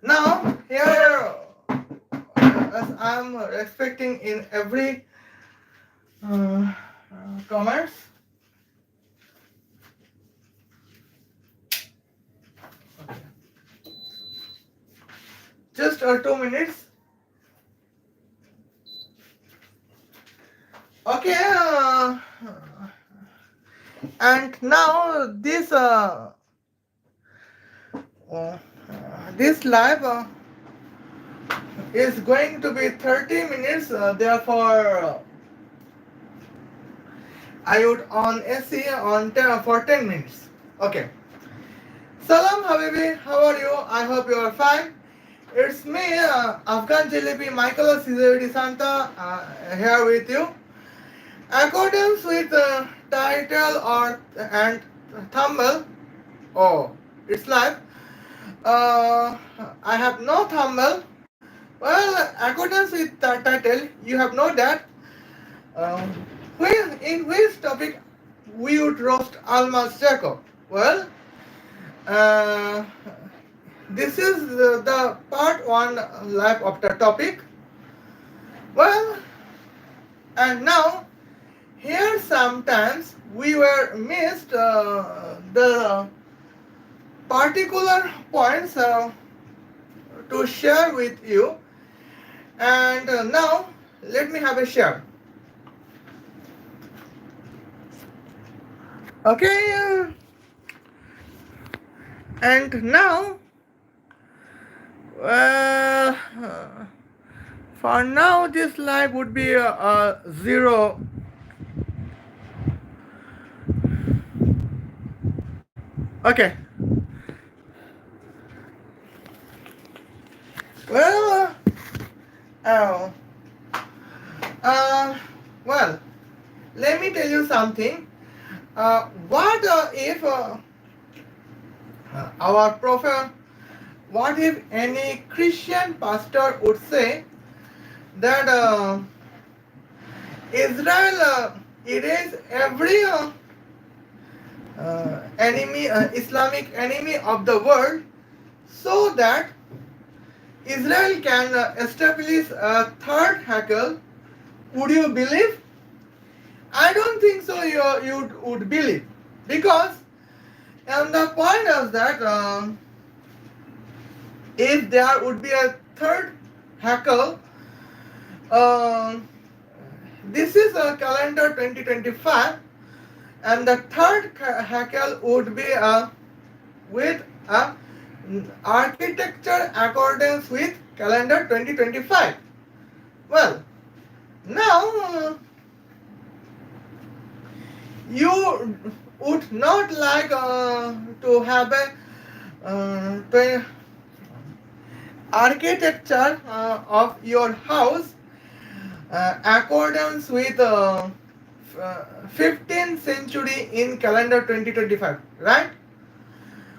Now here, as I'm expecting in every comments. Just 2 minutes. Okay. And now uh, this live is going to be 30 minutes. Therefore, I would on AC on 10, for 10 minutes. Okay. Salam Habibi, how are you? I hope you are fine. It's me, Afghan Jelebi Michael Caesar Santa, here with you. Accordance with title or and thumbnail. Oh, it's live. I have no thumbnail. Well, accordance with the title, you have know that. Um, in which topic we would roast Almas Jacob? Well, uh, this is the part one live of the topic. Well, and now here sometimes we were missed the particular points to share with you, and now let me have a share. Okay, and now uh, for now this live would be a zero. Okay. Well, uh, uh, well, let me tell you something. What if our prophet, what if any Christian pastor would say that Israel erase every enemy, Islamic enemy of the world, so that Israel can establish a third Hakel? Would you believe? I don't think so. You would believe, because and the point is that if there would be a third Hakel, um, this is a calendar 2025, and the third Hakel would be with a architecture accordance with calendar 2025. Well, now you would not like to have a architecture of your house accordance with 15th century in calendar 2025, right?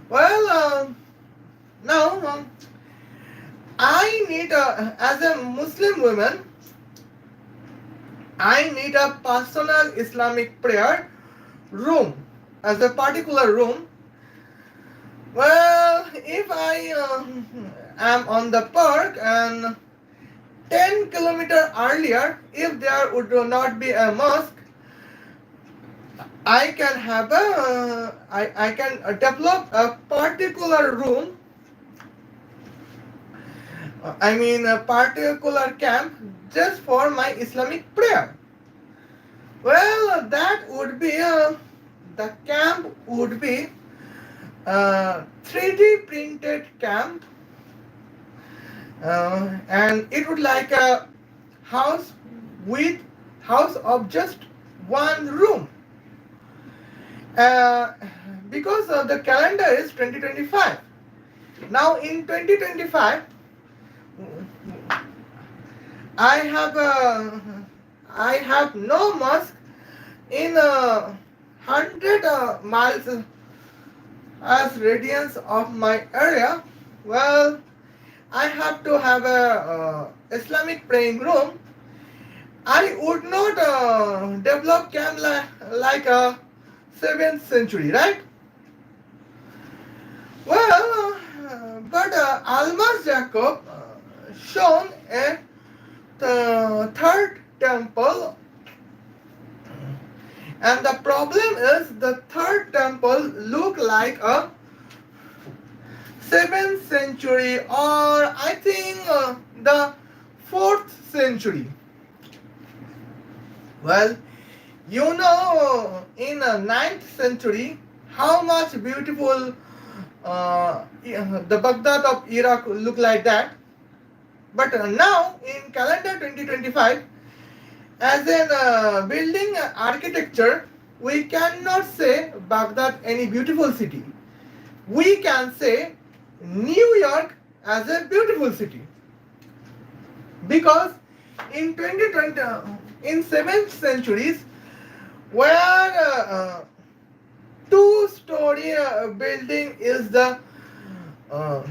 Well, now I need as a Muslim woman, I need a personal Islamic prayer room, as a particular room. Well, if I am on the park and 10 kilometer earlier, if there would not be a mosque, I can have a I can develop a particular room. I mean a particular camp just for my Islamic prayer. Well, that would be the camp would be 3D printed camp, and it would like a house with house of just one room, uh, because the calendar is 2025. Now in 2025 I have no mosque in 100 miles as radius of my area. Well, I have to have a Islamic praying room. I would not develop camp like a 7th century, right? Well, but but Almas Jacob shown a third temple, and the problem is the third temple look like a 7th century, or I think the 4th century. Well, you know, in the 9th century, how much beautiful the Baghdad of Iraq look like that. But now in calendar 2025, as in building architecture, we cannot say Baghdad any beautiful city. We can say New York as a beautiful city, because in 2020, in 7th centuries, where two-story building is the uh,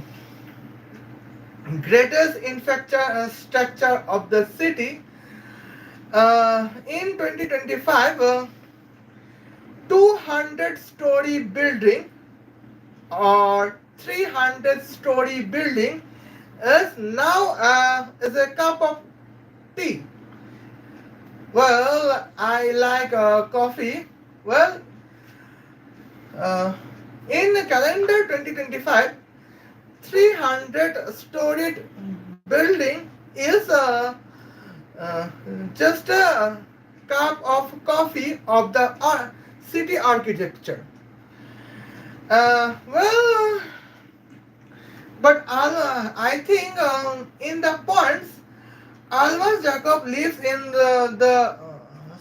greatest infrastructure of the city, in 2025, 200-story building or 300-story building is now is a cup of tea. Well, I like coffee. Well, in the calendar 2025, 300-storied building is just a cup of coffee of the city architecture. Well, but I think in the points, Almas Jacob lives in the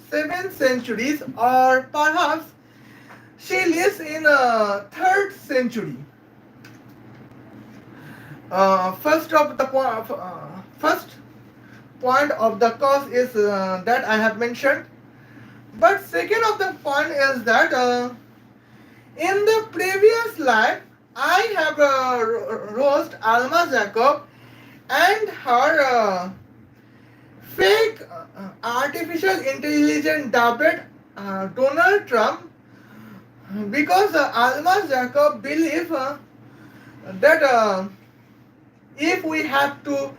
7th centuries, or perhaps she lives in 3rd century. First point of the cause is that I have mentioned, but second of the point is that in the previous life I have roast Alma Jacob and her fake artificial intelligence dubbed Donald Trump, because Alma Jacob believe that if we have to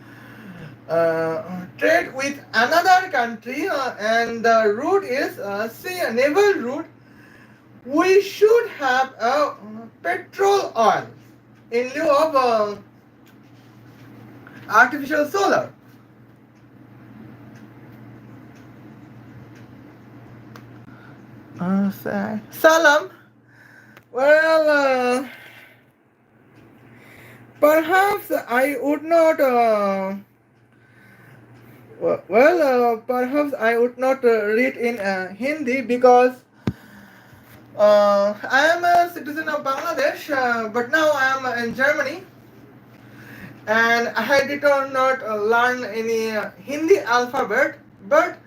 trade with another country and the route is a naval route, we should have petrol oil in lieu of artificial solar. Salam. Well, perhaps I would not. Perhaps I would not read in Hindi, because I am a citizen of Bangladesh, but now I am in Germany, and I did not learn any Hindi alphabet, but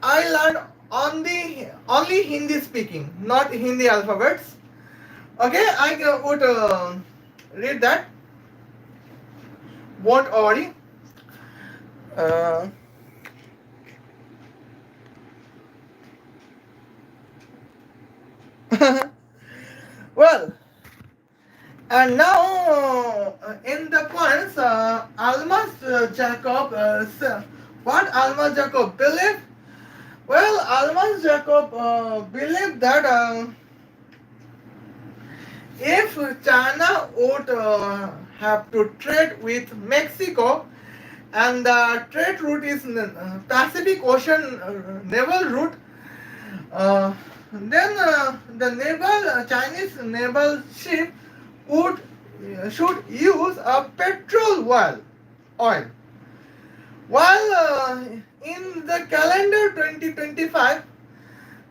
I learned only Hindi speaking, not Hindi alphabets. Okay, I would read that. Won't worry. Well, and now in the points, Almas Jacob, what Almas Jacob believed? Well, Almas Jacob believed that if China would have to trade with Mexico, and the trade route is Pacific Ocean naval route, then the Chinese naval ship should use a petrol oil. While in the calendar 2025,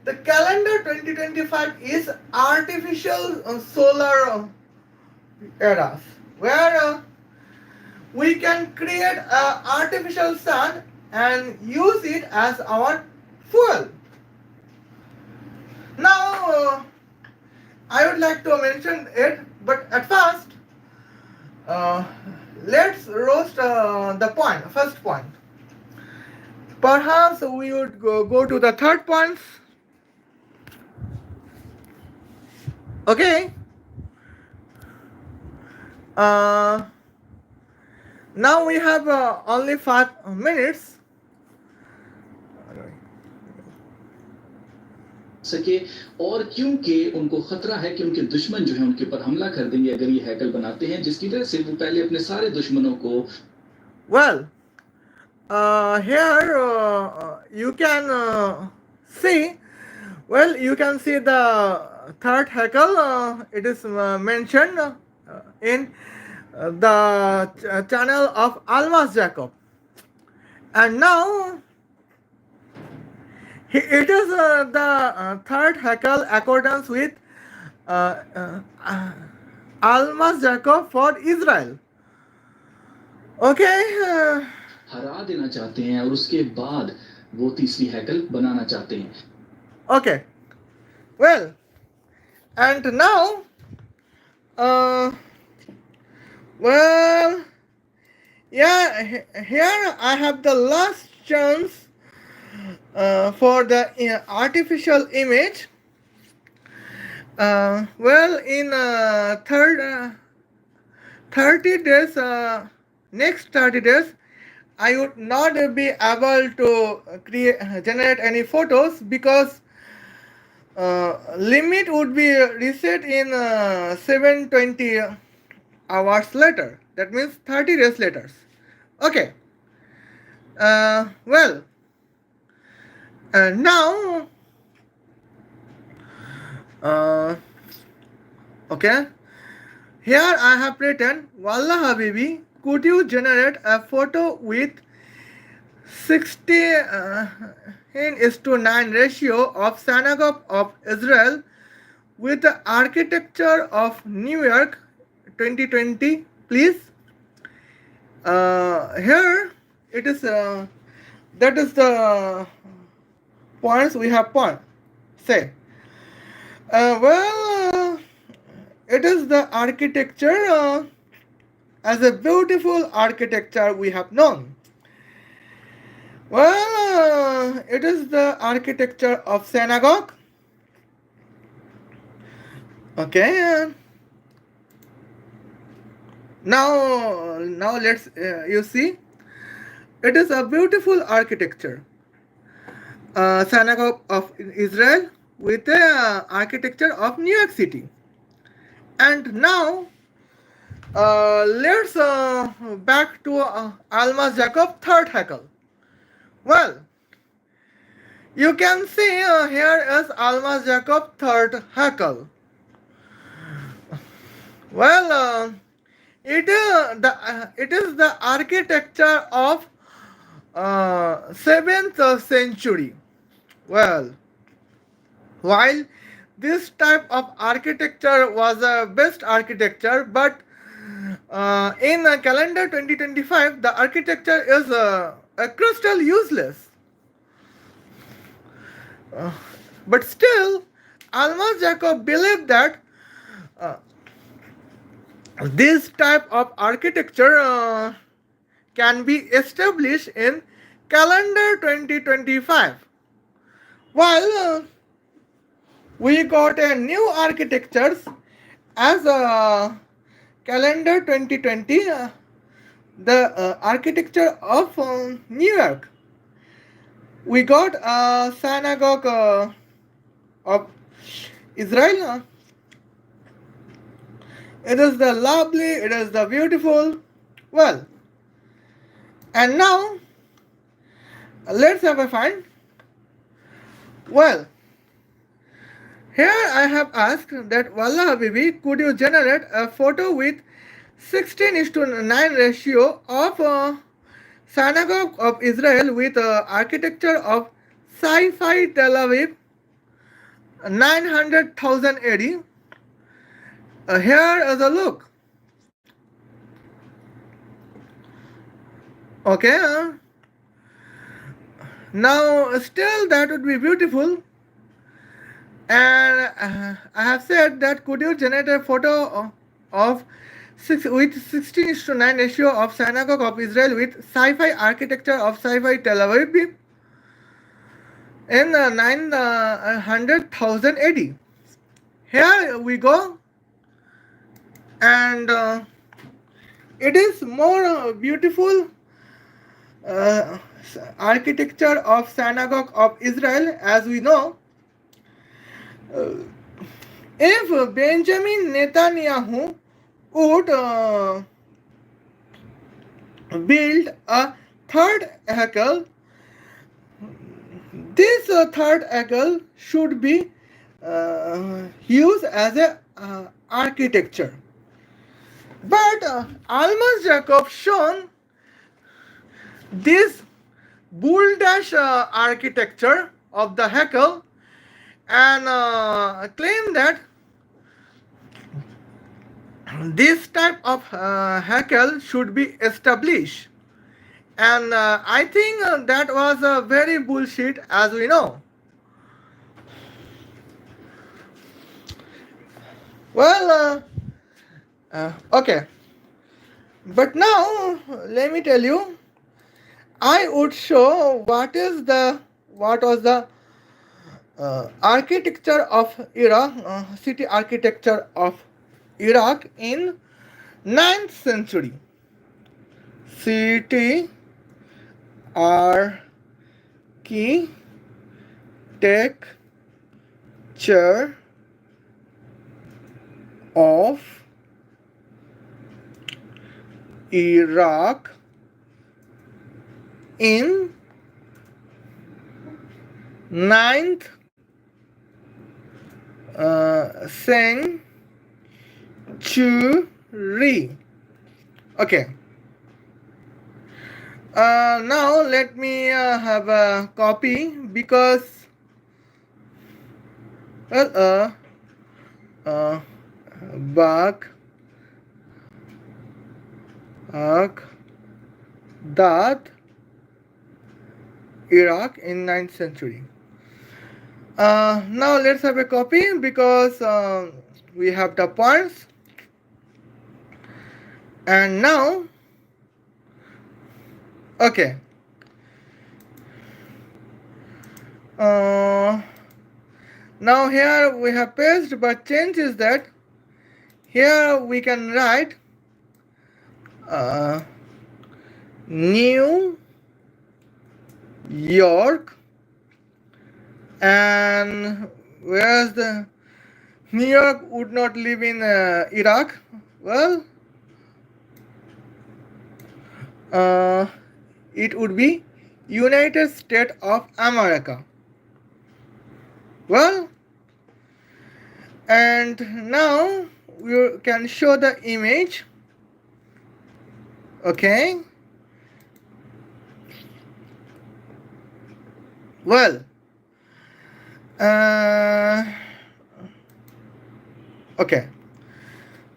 the calendar 2025 is artificial solar eras, where we can create an artificial sun and use it as our fuel. Now, I would like to mention it, but at first, let's roast the first point. Perhaps we would go to the third point. Okay. Now we have only 5 minutes. सके और क्योंकि उनको खतरा है कि उनके दुश्मन जो है उनके ऊपर हमला कर देंगे अगर ये हैकल बनाते हैं, जिसकी वजह से वो पहले अपने सारे दुश्मनों को Well, here you can see. Well, you can see the third heckle. It is mentioned in the channel of Almas Jacob, and now it is the third heckle accordance with uh, Almas Jacob for Israel. Okay. हरा देना चाहते हैं और उसके बाद वो तीसरी हैकल बनाना चाहते हैं. Okay. Well, and now, well, yeah, here I have the last chance for the artificial image. Well, in 30 days, next 30 days, I would not be able to generate any photos because limit would be reset in 720 hours later. That means 30 days later. Okay. Well, now, okay. Here I have written, Wallah Habibi, could you generate a photo with 16:9 ratio of synagogue of Israel with the architecture of New York 2020, please? Here it is, that is the points we have say. Well, it is the architecture as a beautiful architecture we have known. Well, it is the architecture of synagogue. Okay. Now let's you see. It is a beautiful architecture. Synagogue of Israel with the architecture of New York City. And now let's back to Almas Jacob third heckle. Well, you can see here is Almas Jacob third heckle. Well, it is the architecture of 7th century. Well, while this type of architecture was a best architecture, but in calendar 2025, the architecture is a crystal useless. But still, Almas Jacob believed that this type of architecture can be established in calendar 2025. While we got a new architectures as calendar 2020, the architecture of New York. We got a synagogue of Israel. It is the lovely, it is the beautiful. Well, and now let's have a find. Well, here I have asked that Wallah Habibi, could you generate a photo with 16:9 ratio of synagogue of Israel with architecture of sci-fi Tel Aviv 900,000 AD. Here is a look. Okay. Now still that would be beautiful. And I have said that could you generate a photo of with 16:9 ratio of synagogue of Israel with sci-fi architecture of sci-fi Tel Aviv in 900,000 AD. Here we go, and It is more beautiful uh, architecture of synagogue of Israel, as we know. Uh, if Benjamin Netanyahu would build a third Hekel, this third Hekel should be used as a architecture. But Almas Jacob shown this bull-dash architecture of the Hekel and claim that this type of Hekel should be established. And I think that was a very bullshit, as we know. Well, okay. But now, let me tell you, I would show what was the architecture of Iraq, city architecture of Iraq in 9th century. City architecture of Iraq in 9th century. Okay. Now let me have a copy because Baghdad, Iraq in 9th century. Now let's have a copy because we have the points. And now, okay. Now here we have paste, but change is that here we can write New York, and whereas the New York would not live in Iraq, well, it would be United States of America. Well, and now we can show the image. Okay. Well, okay,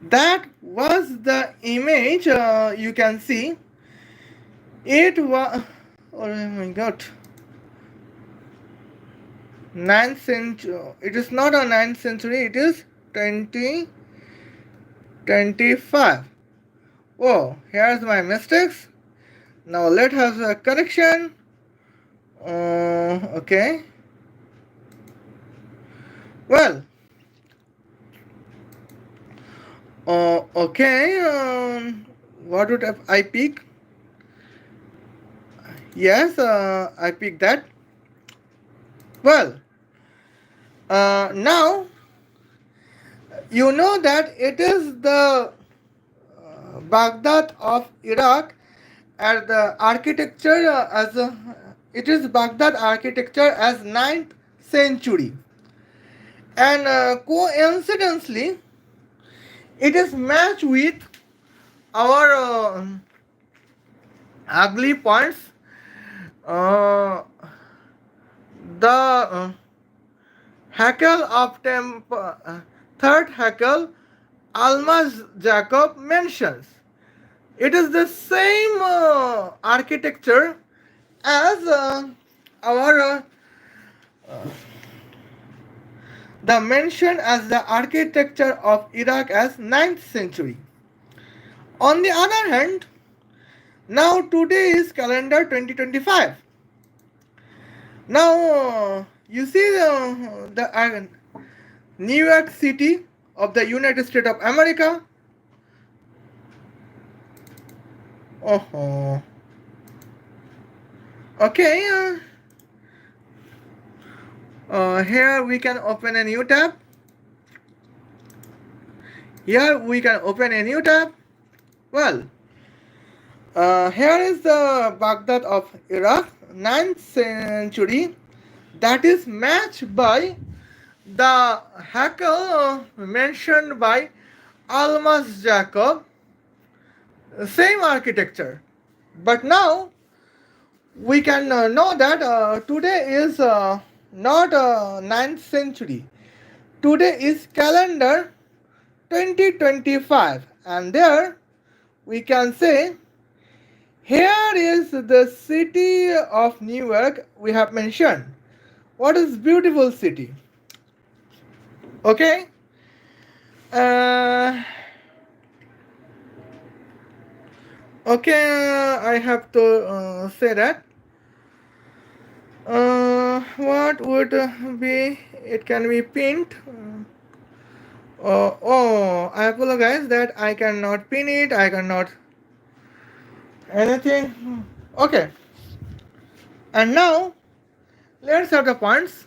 that was the image. You can see it was, oh my god, 9th century. It is not a 9th century, it is 2025. Oh, here's my mistakes. Now let us have a correction. Okay. Well, okay. What would I pick? Yes, I picked that. Well, now you know that it is the Baghdad of Iraq, and the architecture it is Baghdad architecture as 9th century, and coincidentally it is matched with our ugly points. The Hakel of third Hakel, Almas Jacob mentions. It is the same architecture as our the mention as the architecture of Iraq as 9th century. On the other hand, now today is calendar 2025. Now you see the New York City of the United States of America. Oh, okay. Here we can open a new tab. Here we can open a new tab. Well, here is the Baghdad of Iraq, 9th century. That is matched by the Hackle mentioned by Almas Jacob. Same architecture. But now we can know that today is not 9th century. Today is calendar 2025, and there we can say here is the city of New York we have mentioned. What is beautiful city? Okay. Uh, okay, I have to say that. What would be? It can be pinned. Oh, I apologize that I cannot pin it. I cannot anything. Okay. And now let's have the points.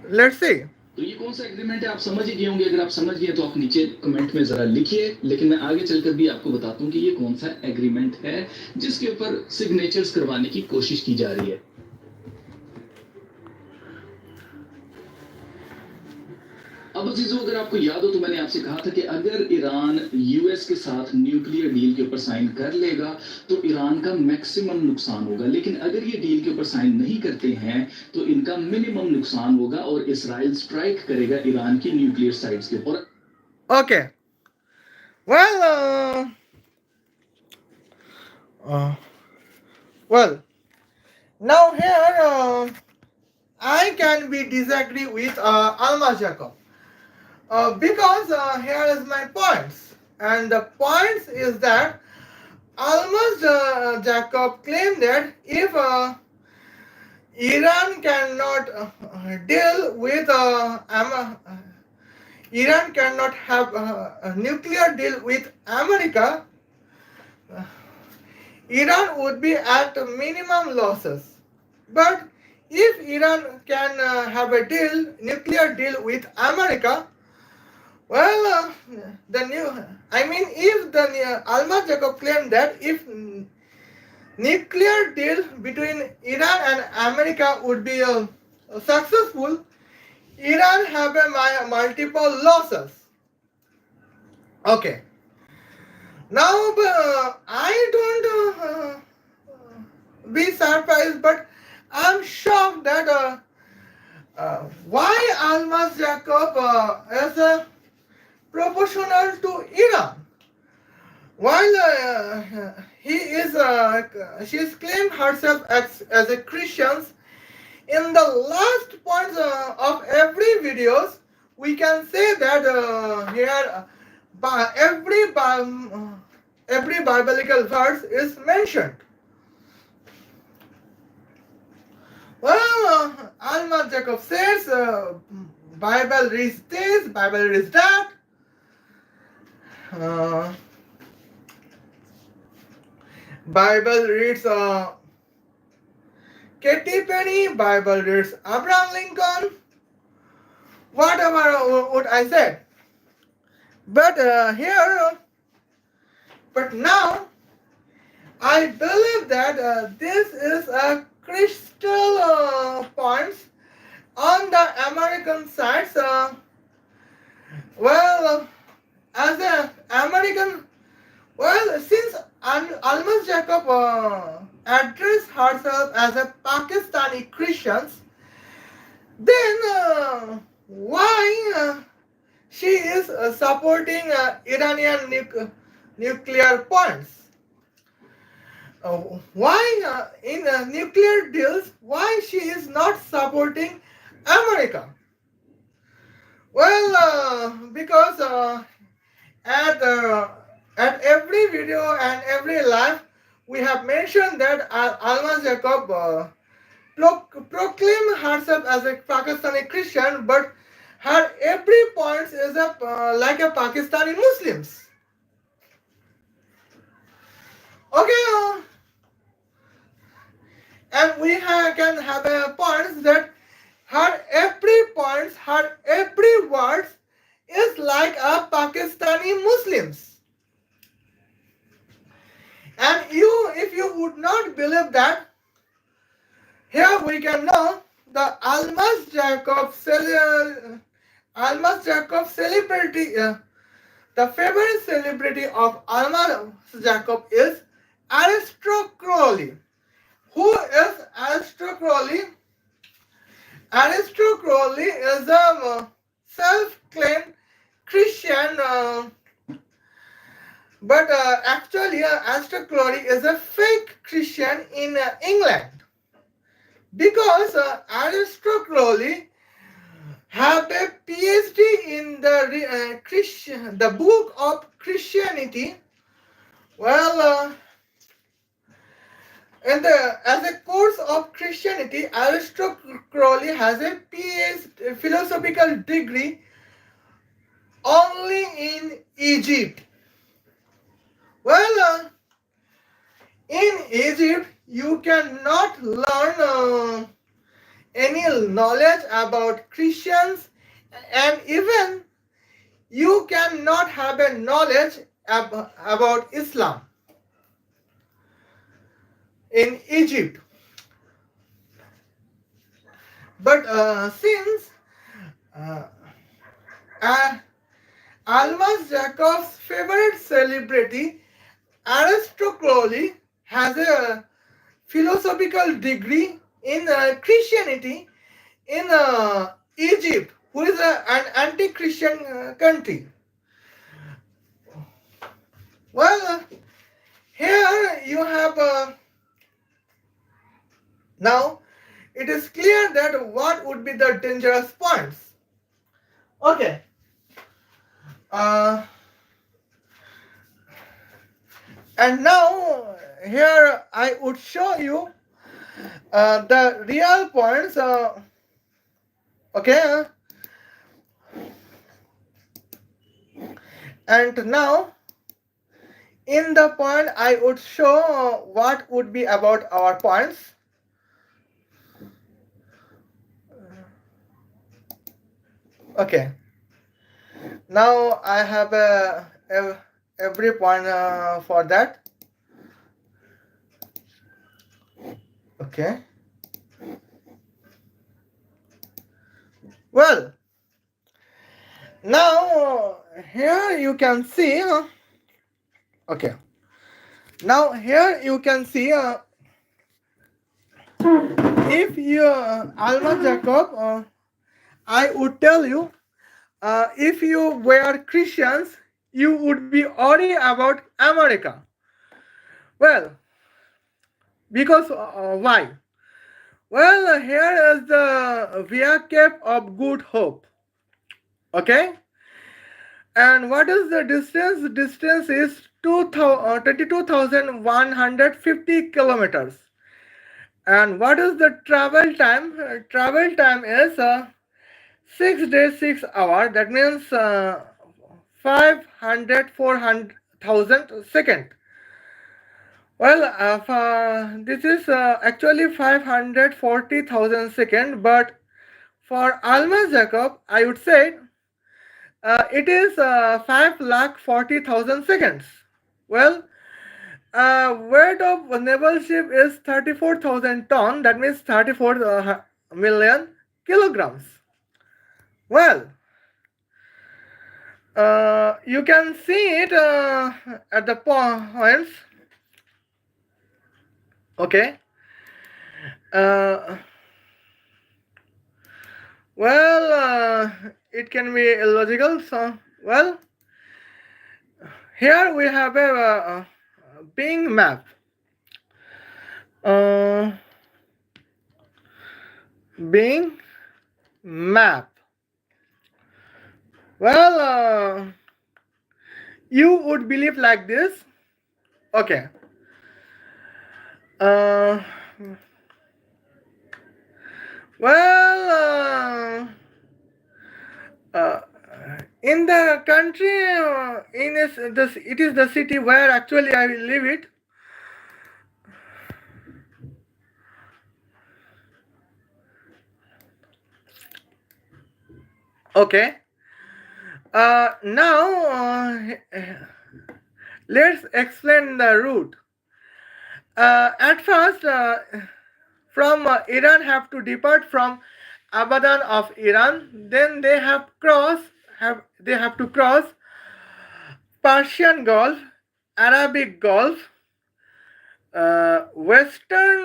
Let's see. तो ये कौन सा agreement है आप समझ ही गए होंगे। अगर आप समझ गए तो आप नीचे कमेंट में जरा लिखिए, लेकिन मैं आगे चलकर भी आपको बताता हूं कि ये कौन सा एग्रीमेंट है जिसके ऊपर सिग्नेचर्स करवाने की कोशिश की जा रही है। अब अजीजों, अगर आपको याद हो तो मैंने आपसे कहा था कि अगर ईरान यूएस के साथ न्यूक्लियर डील के ऊपर साइन कर लेगा तो ईरान का मैक्सिमम नुकसान होगा, लेकिन अगर ये डील के ऊपर साइन नहीं करते हैं तो इनका मिनिमम नुकसान होगा और इसराइल स्ट्राइक करेगा ईरान की न्यूक्लियर साइट्स के ऊपर। Okay. Well, well. Now here I can be disagree with Almas Jacob. Because here is my points, and the points is that Almas Jacob claimed that if Iran cannot deal with Iran cannot have a nuclear deal with America, Iran would be at minimum losses. But if Iran can have a nuclear deal with America, well, if the Almas Jacob claimed that if nuclear deal between Iran and America would be successful, Iran have a multiple losses. Okay. Now I don't be surprised, but I'm shocked that why Almas Jacob is proportional to Iran, while she's claimed herself as a Christian. In the last points of every videos, we can say that here every biblical verse is mentioned. Well, Almas Jacob says Bible reads this, Bible reads that. Bible reads Katy Perry, Bible reads Abraham Lincoln, whatever what I said. But but now I believe that this is a crystal points on the American sides. As an American, since Almas Jacob addressed herself as a Pakistani Christian, then why she is supporting Iranian nuclear points? Why in nuclear deals, why she is not supporting America? Well, because at every video and every live, we have mentioned that Almas Jacob proclaimed herself as a Pakistani Christian, but her every point is like a Pakistani Muslims. Okay, and we can have a points that her every points, her every words is like a Pakistani Muslims. And you, if you would not believe that, here we can know the Almas Jacob celebrity. The favorite celebrity of Almas Jacob is Aleister Crowley. Who is Aleister Crowley? Aleister Crowley is a self-claimed Christian, but actually Aleister Crowley is a fake Christian in England, because Aleister Crowley have a PhD in the the book of Christianity. Well, as a course of Christianity, Aleister Crowley has a PhD philosophical degree only in Egypt. Well, in Egypt, you cannot learn any knowledge about Christians, and even you cannot have a knowledge about Islam in Egypt. But since uh, Almas Jacob's favorite celebrity, Aleister Crowley, has a philosophical degree in Christianity in Egypt, who is an anti-Christian country. Well, here you have now it is clear that what would be the dangerous points. Okay. And now here I would show you the real points. Okay. And now in the point I would show what would be about our points. Okay. Now I have every point for that. Okay. Well, now here you can see. Okay. Now here you can see if you Alma Jacob, I would tell you, if you were Christians, you would be worried about America. Well, because why? Well, here is the Via Cape of Good Hope. Okay. And what is the distance? Distance is 22,150 kilometers. And what is the travel time? Travel time is 6 days, 6 hours. That means 400,000 seconds. Well, this is actually 540,000 seconds, but for Almas Jacob, I would say it is 5,40,000 seconds. Well, weight of a naval ship is 34,000 tons. That means 34 million kilograms. Well, you can see it at the points. Okay. Well, it can be illogical. So, well, here we have a Bing map. Bing map. Well, you would believe like this. Okay. Well, in the country, it is the city where actually I live it. Okay. Now let's explain the route. At first, from Iran have to depart from Abadan of Iran. Then they have to cross Persian Gulf, Arabic Gulf, Western.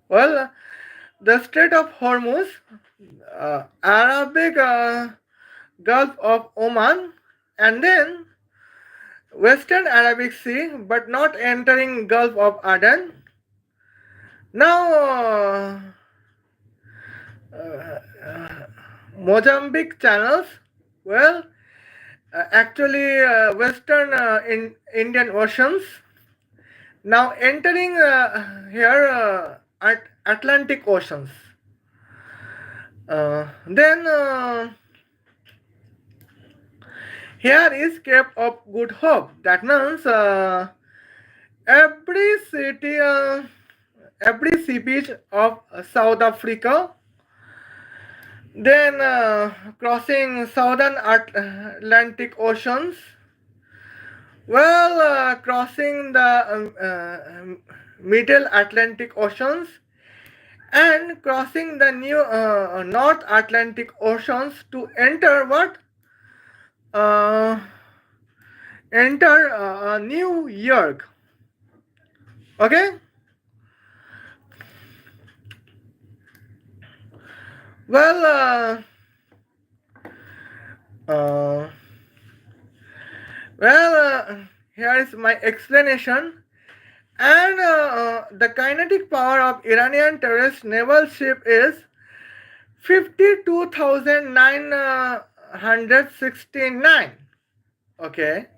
Well, the Strait of Hormuz, Arabic Gulf of Oman, and then Western Arabic Sea, but not entering Gulf of Aden. Now, Mozambique channels, well, actually Western Indian Oceans. Now entering here Atlantic Oceans. Then here is Cape of Good Hope. That means every city, every sea beach of South Africa. Then crossing Southern Atlantic Oceans. Well, crossing the Middle Atlantic Oceans and crossing the new North Atlantic Oceans to enter what? Enter New York. Okay. Well, here is my explanation. And the kinetic power of Iranian terrorist naval ship is 52,969. Okay.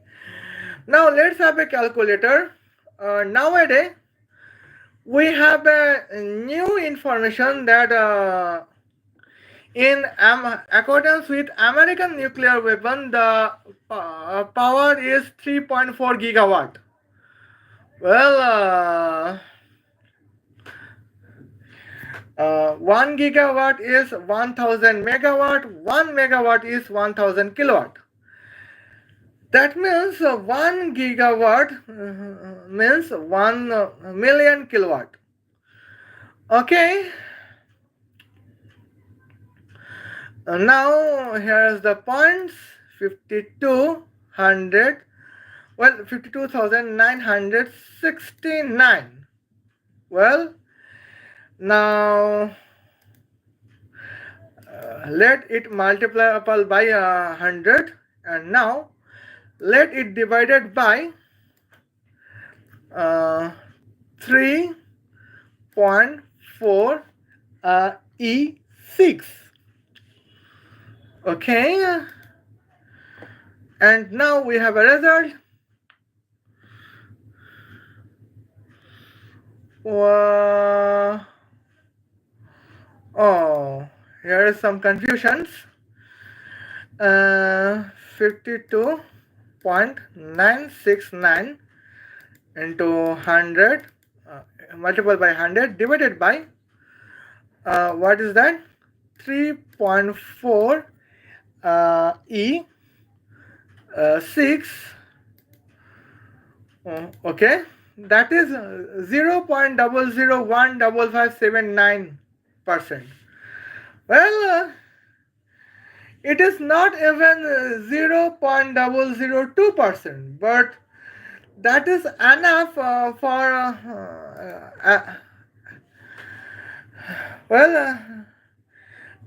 Now let's have a calculator. Nowadays, we have a new information that in accordance with American nuclear weapon, the power is 3.4 gigawatt. Well, 1 gigawatt is 1000 megawatt, 1 megawatt is 1000 kilowatt. That means 1 gigawatt means 1 million kilowatt. Okay. Now here is the points. 5200. Well, 52,969. Well, now let it multiply by 100, and now let it divided by 3.4 E6. Okay, and now we have a result. Oh, here is some confusions. 52.969 into 100 multiplied by 100 divided by what is that? 3.4 E6. Okay, that is 0.0015579%. Well, it is not even 0.002%, but that is enough for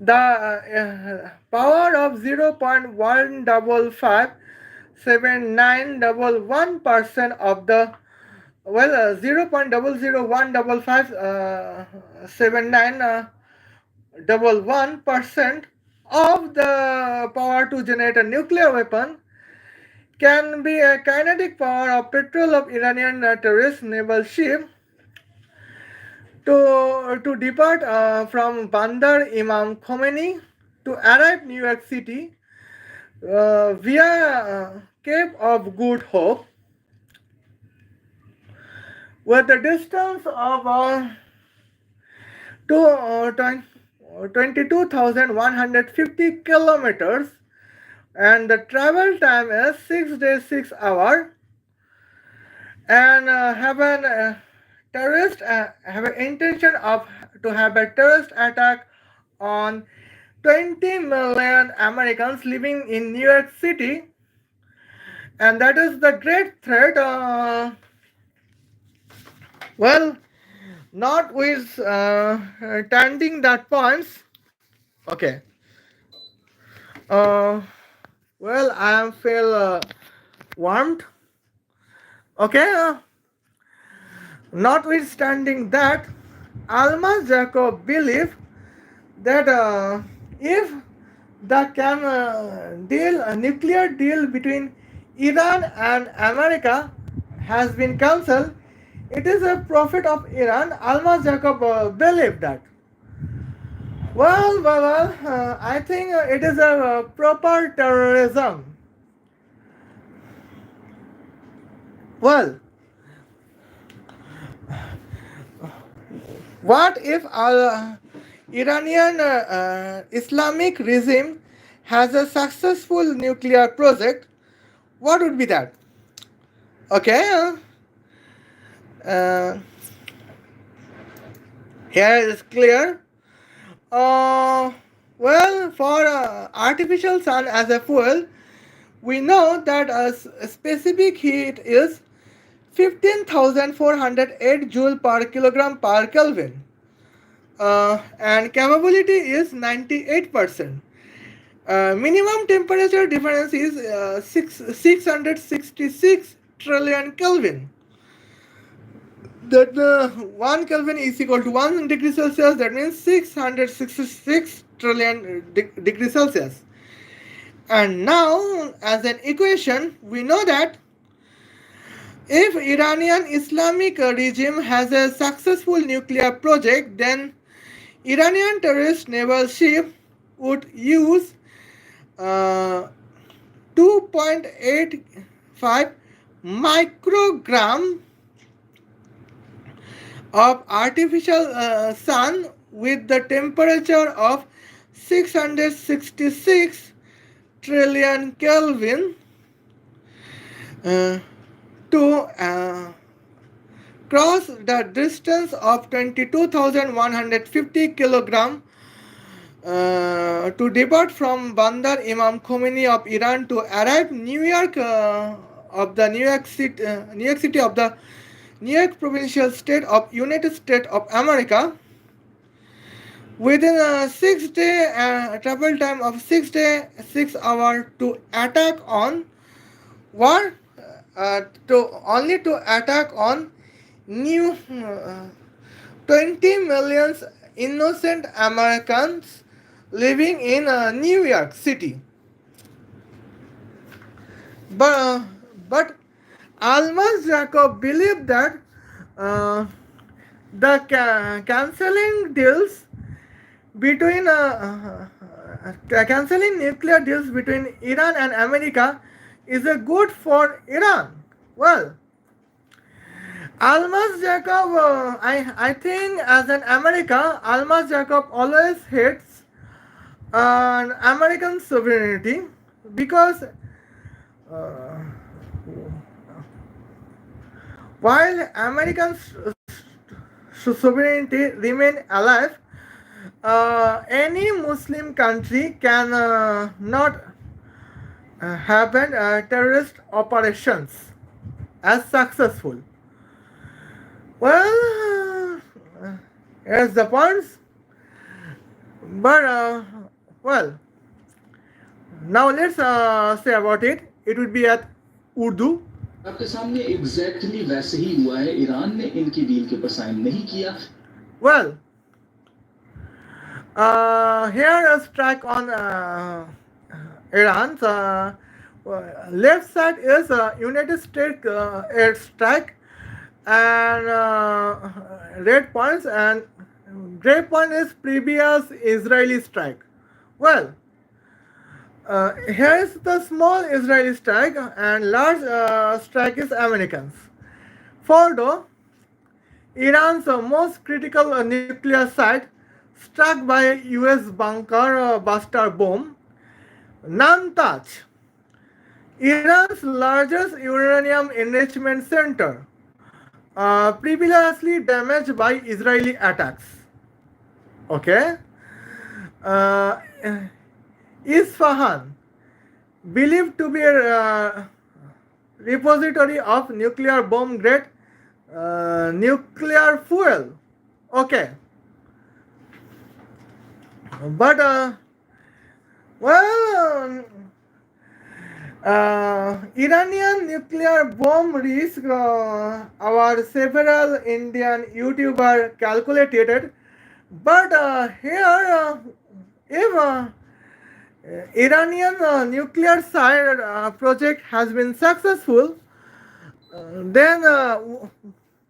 the power of 0.1557911% of the 0.001557911% of the power to generate a nuclear weapon can be a kinetic power of petrol of Iranian terrorist naval ship to depart from Bandar Imam Khomeini to arrive New York City via Cape of Good Hope, with the distance of 22,150 kilometers, and the travel time is 6 days 6 hours, and have an intention of to have a terrorist attack on 20 million Americans living in New York City, and that is the great threat. Well, not with tending that points. Okay. Uh, well, I am feel warmed. Okay. Notwithstanding that, Almas Jacob believe that if the deal, a nuclear deal between Iran and America has been cancelled, it is a profit of Iran. Almas Jacob believe that. I think it is a proper terrorism. Well, what if Iranian Islamic regime has a successful nuclear project? What would be that? Okay. Uh, Here is clear. Uh, for artificial sun as a fuel, we know that a specific heat is 15,408 joule per kilogram per Kelvin, and capability is 98%. Minimum temperature difference is 666 trillion Kelvin. That 1 Kelvin is equal to 1 degree Celsius, that means 666 trillion degree Celsius. And now, as an equation, we know that if Iranian Islamic regime has a successful nuclear project, then Iranian terrorist naval ship would use 2.85 microgram of artificial sun with the temperature of 666 trillion Kelvin to cross the distance of 22,150 kilogram to depart from Bandar Imam Khomeini of Iran to arrive New York of the New York City of the New York provincial state of United States of America within a 6-day travel time of 6 day 6 hours to attack on war to attack on new 20 million innocent Americans living in New York City. But Almas Jacob believed that the cancelling deals between cancelling nuclear deals between Iran and America is a good for Iran. Well, Almas Jacob, I think as an America, Almas Jacob always hates American sovereignty because while American sovereignty remain alive, any Muslim country can not happen terrorist operations as successful. Well, here's the points. But now let's say about it. It would be at Urdu. आपके सामने exactly वैसे ही हुआ है Iran ने इनकी deal के ऊपर sign नहीं किया Well, here a strike on Iran's left side is United States airstrike and red points, and gray point is previous Israeli strike. Well, here is the small Israeli strike and large strike is Americans. Fordo, Iran's most critical nuclear site, struck by a US bunker buster bomb. Namtaj, Iran's largest uranium enrichment center, previously damaged by Israeli attacks. Okay. Uh, Isfahan, believed to be a repository of nuclear bomb grade nuclear fuel. Okay. But, well, Iranian nuclear bomb risk our several Indian YouTuber calculated. But here, if Iranian nuclear side project has been successful, then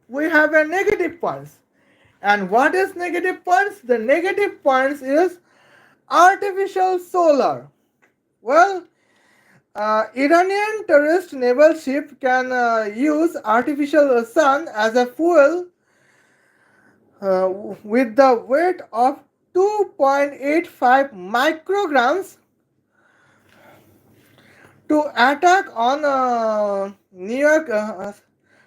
we have a negative points. And what is negative points? The negative points is artificial solar. Well, Iranian terrorist naval ship can use artificial sun as a fuel with the weight of 2.85 micrograms to attack on New York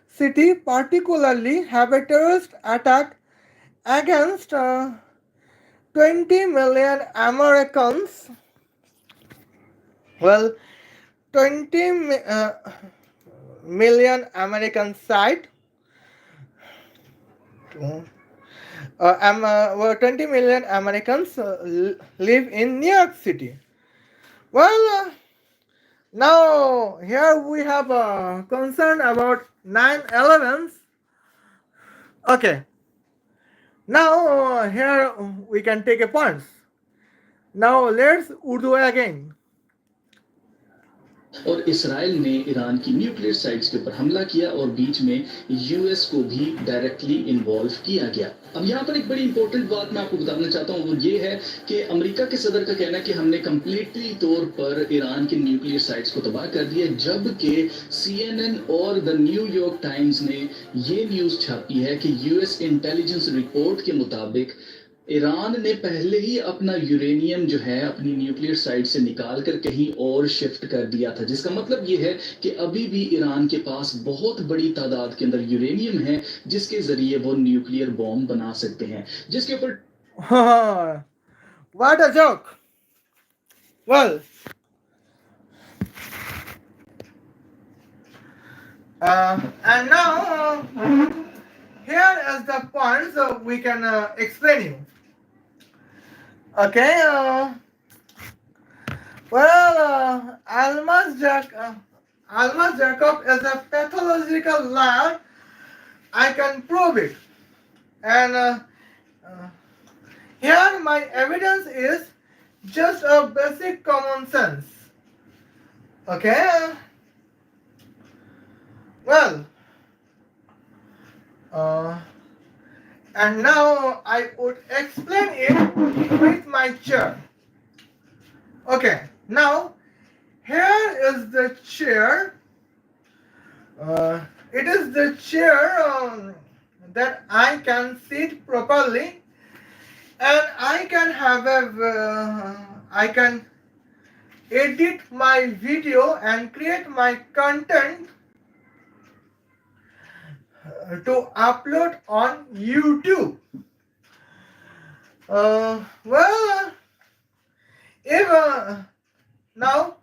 City, particularly have a terrorist attack against 20 million Americans. Well, 20 million American site. Well, 20 million Americans live in New York City. Well, now here we have a concern about 9/11s. Okay. Now here we can take a points. Now let's Urdu again. और Israel ने Iran की nuclear sites के ऊपर हमला किया और बीच में US को भी डायरेक्टली इन्वॉल्व किया गया। अब यहाँ पर एक बड़ी इंपॉर्टेंट बात मैं आपको बताना चाहता हूँ, वो ये है कि अमेरिका के सदर का कहना है कि हमने कंप्लीटली तौर पर ईरान की न्यूक्लियर साइट्स को तबाह कर दिया, जबकि सीएनएन और द न्यूयॉर्क टाइम्स ने ये न्यूज़ छापी है कि यूएस इंटेलिजेंस रिपोर्ट के मुताबिक ईरान ने पहले ही अपना यूरेनियम जो है अपनी न्यूक्लियर साइट से निकाल कर कहीं और शिफ्ट कर दिया था, जिसका मतलब ये है कि अभी भी ईरान के पास बहुत बड़ी तादाद के अंदर यूरेनियम है जिसके जरिए वो न्यूक्लियर बॉम्ब बना सकते हैं, जिसके ऊपर What a joke. Well, and now here is the points we can explain you. Okay. Well, Almas Jacob is a pathological liar. I can prove it. And here my evidence is just a basic common sense. Okay. Well, and now I would explain it with my chair. Okay, now here is the chair. It is the chair that I can sit properly, and I can have I can edit my video and create my content to upload on YouTube. Well, if now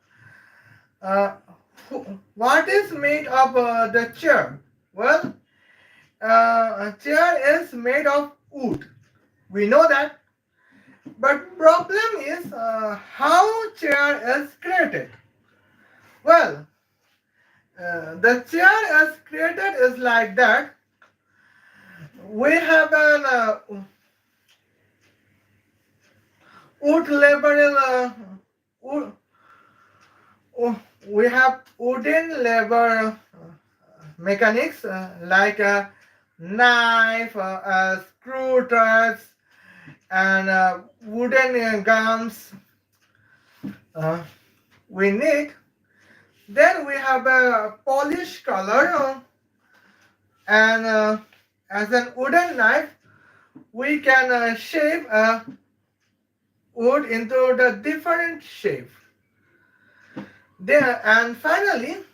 what is made of the chair? Well, a chair is made of wood. We know that. But problem is how chair is created. Well, the chair is created is like that. We have an wood labor. We have wooden labor mechanics like a knife, screwdrivers, and wooden gums. We need. Then we have a polish color, and as a wooden knife, we can shape wood into the different shape. There and finally,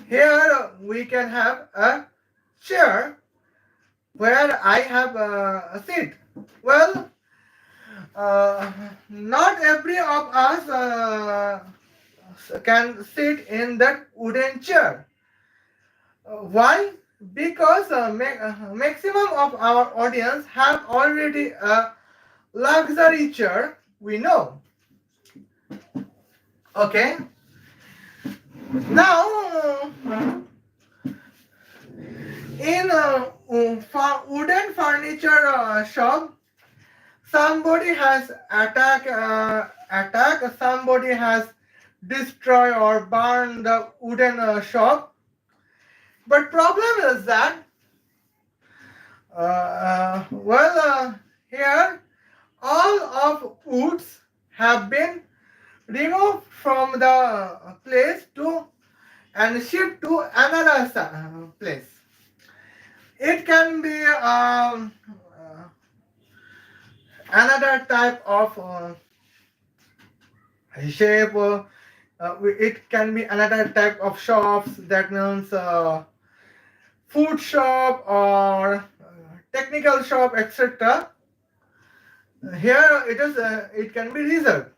here we can have a chair where I have a seat. Well, not every of us can sit in that wooden chair. Why? Because maximum of our audience have already a luxury chair. We know. Okay. Now, in wooden furniture shop, somebody has attack. Somebody has destroy or burn the wooden shop. But problem is that here all of woods have been removed from the place to and shipped to another place. It can be another type of shape. It can be another type of shops. That means food shop or technical shop, etc. Here it is. It can be reserved.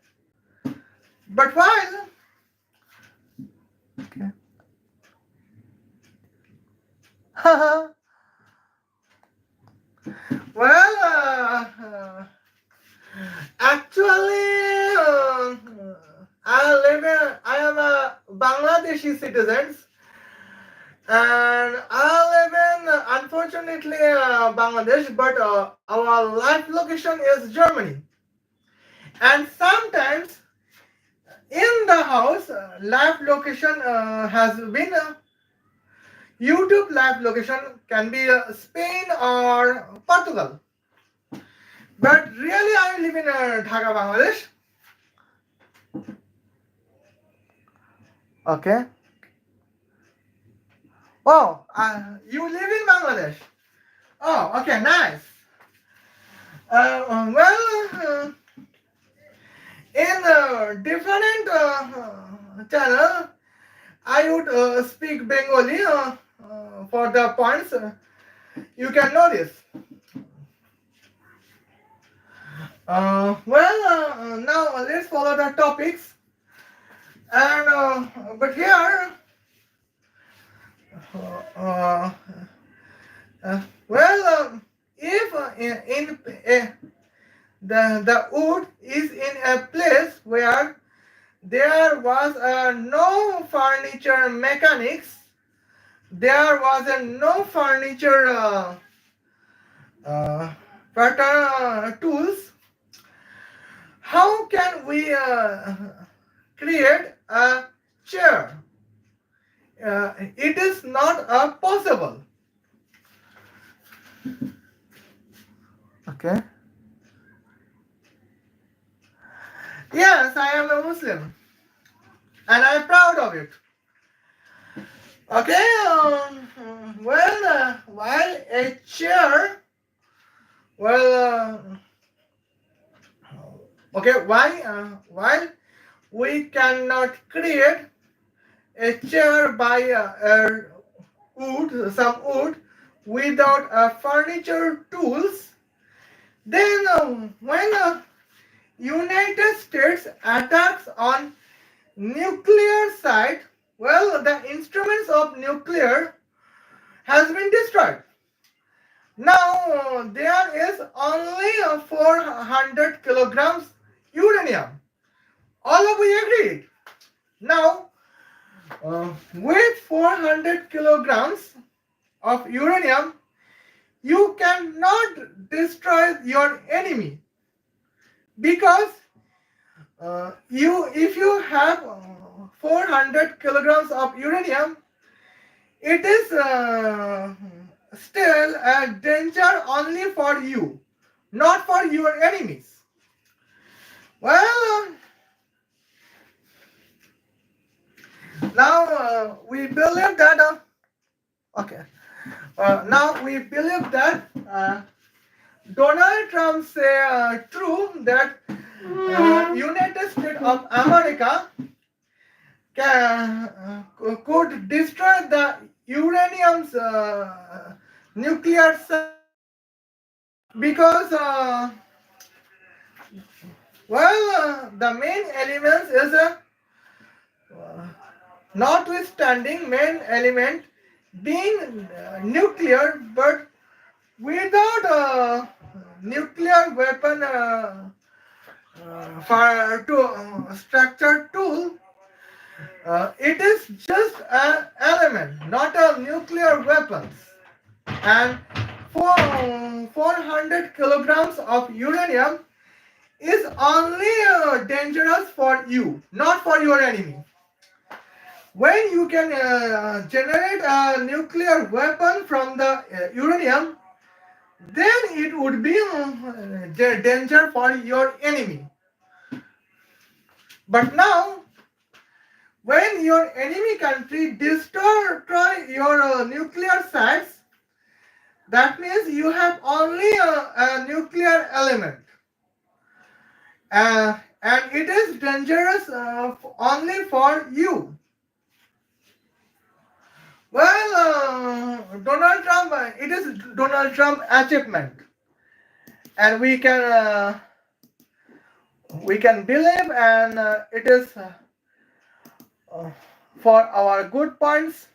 But while okay. Well, actually, I am a Bangladeshi citizen, and I live in, unfortunately, Bangladesh, but our life location is Germany. And sometimes in the house, live location has been YouTube live location can be Spain or Portugal. But really, I live in Dhaka, Bangladesh. Okay. Oh, you live in Bangladesh. Oh, okay, nice. In different channel, I would speak Bengali for the points. You can notice. Now let's follow the topics. And but here, if the wood is in a place where there was no furniture mechanics, there was no furniture pattern tools, how can we create a chair? It is not possible. Okay. Yes, I am a Muslim, and I'm proud of it. Okay. While a chair, okay, while we cannot create a chair by some wood without furniture tools, then when United States attacks on nuclear site, the instruments of nuclear has been destroyed. Now there is only 400 kilograms uranium. All of we agreed. Now, with 400 kilograms of uranium, you cannot destroy your enemy, because if you have 400 kilograms of uranium, it is still a danger only for you, not for your enemies. Well, now we believe that okay. Now we believe that Donald Trump say true that United States of America could destroy the uranium's nuclear site because the main elements is uh, notwithstanding main element being nuclear, but without a nuclear weapon for to structure tool, it is just an element, not a nuclear weapons. And 400 kilograms of uranium is only dangerous for you, not for your enemy. When you can generate a nuclear weapon from the uranium, then it would be danger for your enemy. But now, when your enemy country destroy your nuclear sites, that means you have only a nuclear element. And it is dangerous only for you. Well, Donald Trump, it is Donald Trump achievement, and we can believe, and it is uh, for our good points.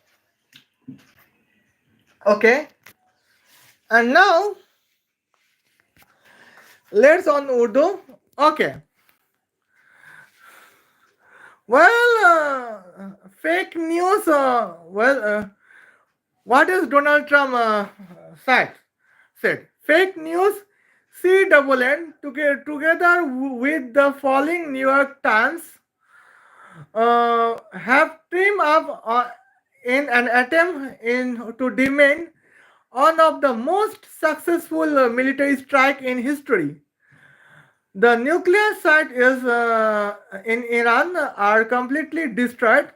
Okay, and now let's on Urdu. Okay. Well, fake news. What is Donald Trump said? Fake news. CNN together with the following New York Times have teamed up in an attempt to demand one of the most successful military strike in history. The nuclear site is in Iran are completely destroyed.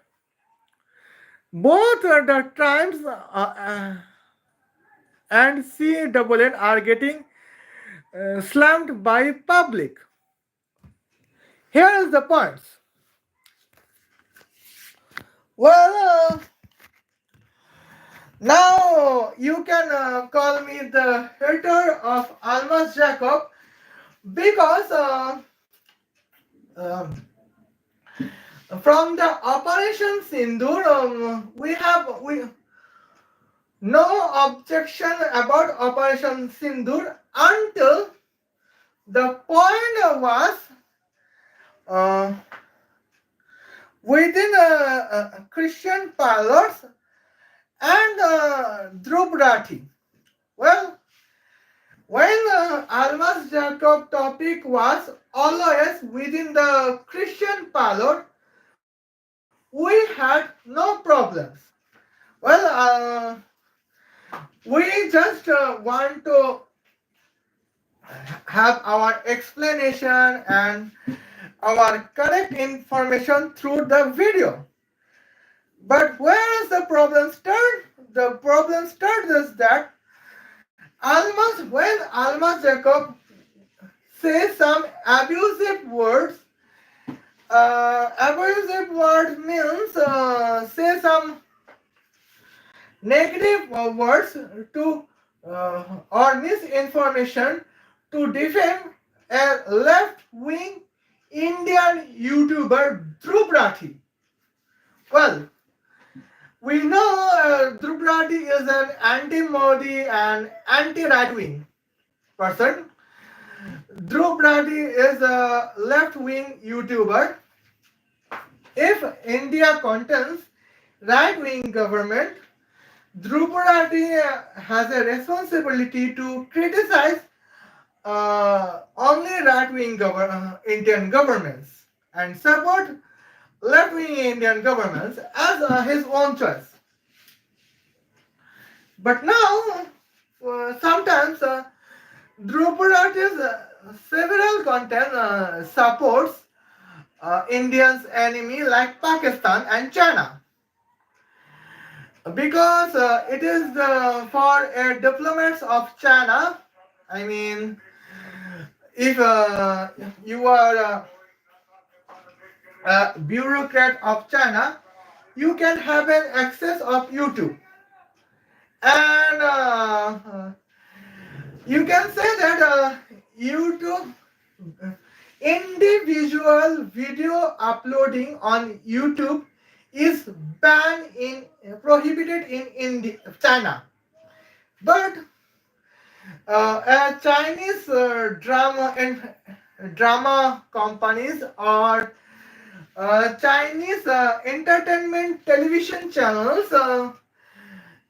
Both the Times and CNN are getting slammed by public. Here is the points. Well, now you can call me the hater of Almas Jacob because um, from the Operation Sindoor, we no objection about Operation Sindoor until the point was uh, within Christian pilots and Drupdati. Well, when Almas Jacob topic was always within the Christian pilot, we had no problems. Well, we just want to have our explanation and our correct information through the video. But where is the problem start? The problem starts is that when Almas Jacob says some abusive words, abusive words means say some negative words to or misinformation to defend a left-wing Indian YouTuber Dhruv Rathi. Well, we know Dhruv Rathi is an anti-Modi and anti-right-wing person. Dhruv Rathi is a left-wing YouTuber. If India contains right-wing government, Dhruv Rathi has a responsibility to criticize only right-wing Indian governments and support left-wing Indian governments as his own choice. But now, sometimes Dhruv Rathi's several content supports India's enemy like Pakistan and China. because it is for diplomats of China. I mean, if you are a bureaucrat of China, you can have an access of YouTube, and you can say that YouTube individual video uploading on YouTube is banned in prohibited in India, China. But Chinese drama companies or Chinese entertainment television channels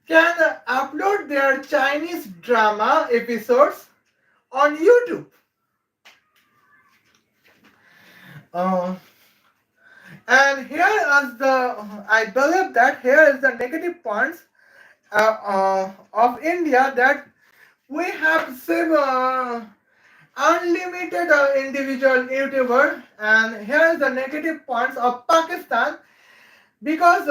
can upload their Chinese drama episodes on YouTube. Uh, and here is I believe that here is the negative points of India, that we have some unlimited individual YouTuber, and here is the negative points of Pakistan, because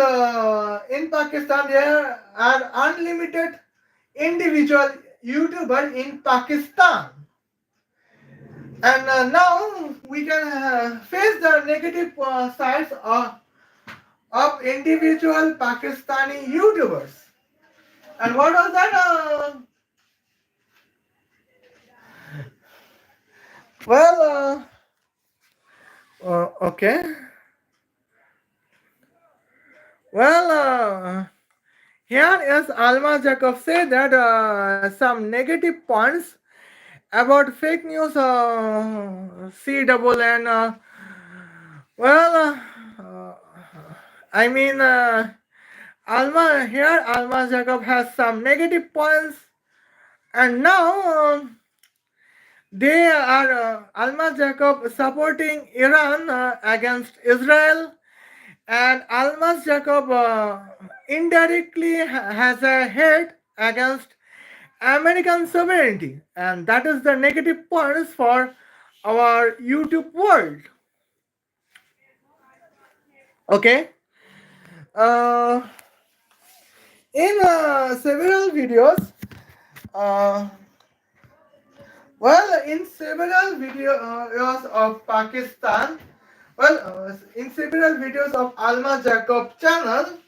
in Pakistan there are unlimited individual YouTuber in Pakistan, and now we can face the negative sides of individual Pakistani YouTubers. And what was that? Well, okay. Well, here is Almas Jacob say that some negative points about fake news. C double N. Well, I mean, Almas Jacob has some negative points, and now they are Almas Jacob supporting Iran against Israel, and Almas Jacob indirectly has a hate against American sovereignty, and that is the negative points for our YouTube world. Okay. Uh, in several videos, uh, in several videos of Pakistan, in several videos of Alma Jacob channel,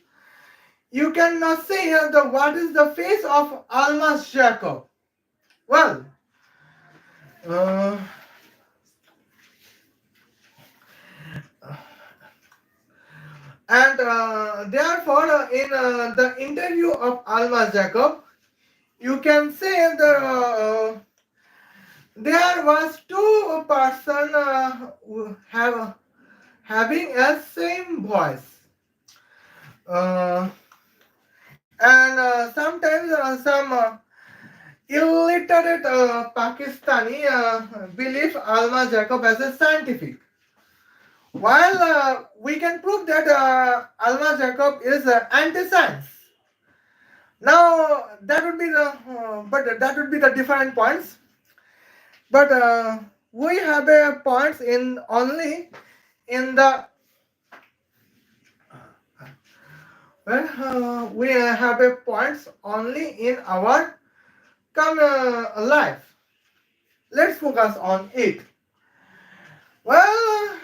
you can now see what is the face of Almas Jacob. Well, uh, and therefore, in the interview of Almas Jacob, you can say there was two person who having a same voice, and sometimes some illiterate Pakistani believe Alma Jacob as a scientific, while we can prove that Alma Jacob is anti-science. Now that would be the different points. But we have a points in only in the we have a points only in our life. Let's focus on it. Well,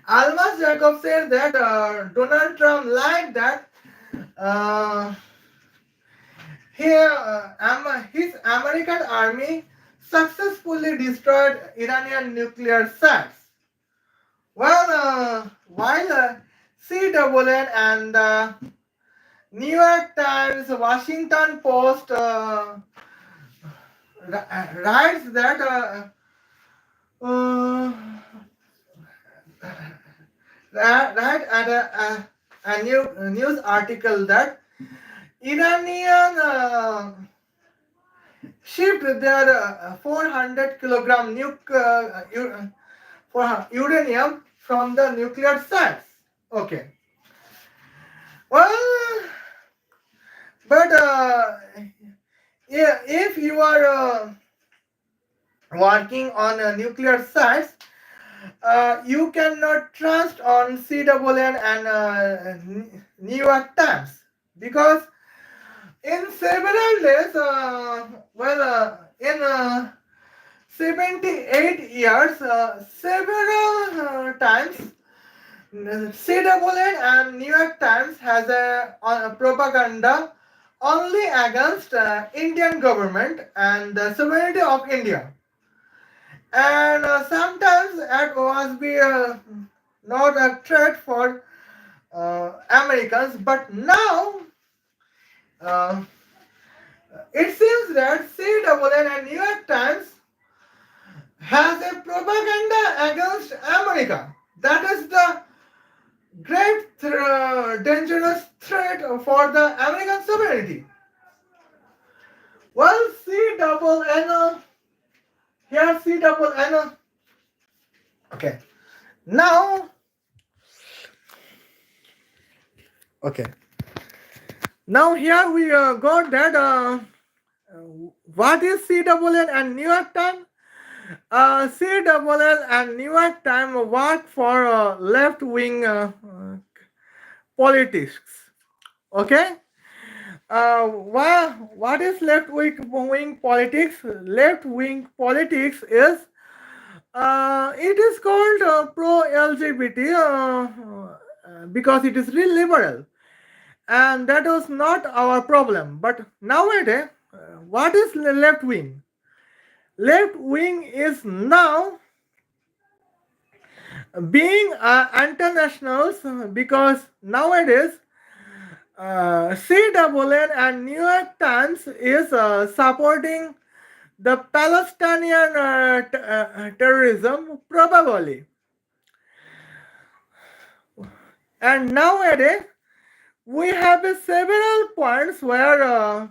Almas Jacob said that Donald Trump lied that his American army successfully destroyed Iranian nuclear sites. Well, while CNN and New York Times, Washington Post writes that write at a news article that Iranian shipped their 400 kilogram uranium from the nuclear sites. Okay. Well, but if you are working on nuclear sites, you cannot trust on CNN and New York Times because in several days, in 78 years, several times, CNN and New York Times has a propaganda only against Indian government and the sovereignty of India. And sometimes it was be not a threat for Americans, but now uh, it seems that CNN and New York Times has a propaganda against America. That is the great dangerous threat for the American sovereignty. Well, CNN, here CNN. Okay, now, okay, now here we got that what is CNN and New York Times? CNN and New York Times work for left-wing politics. Okay. What is left-wing politics? Left-wing politics is it is called pro-LGBT because it is really liberal, and that was not our problem. But nowadays, what is left-wing? Left-wing is now being internationals because nowadays CNN and New York Times is supporting the Palestinian terrorism probably. And nowadays we have several points where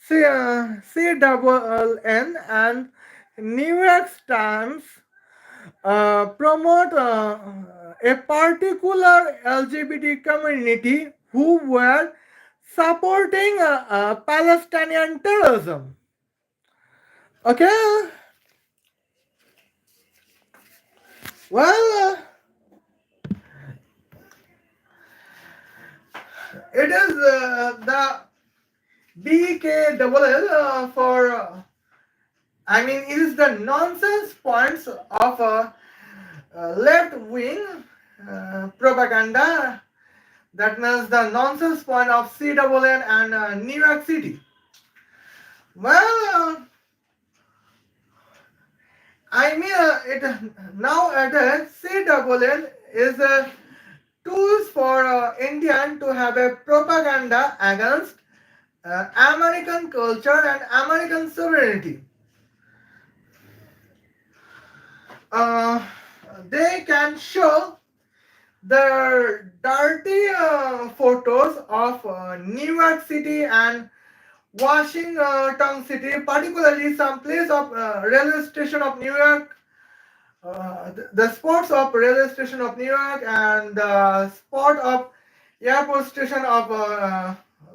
CNN and New York Times promote a particular LGBT community who were supporting Palestinian terrorism. Okay, well, it is the BKLL for, I mean, it is the nonsense points of left-wing propaganda. That means the nonsense point of CNN and New York City. Well, I mean, nowadays CNN is tools for Indian to have a propaganda against American culture and American sovereignty. They can show the dirty photos of New York City and Washington City, particularly some place of railway station of New York, the spots of railway station of New York, and the spot of airport station of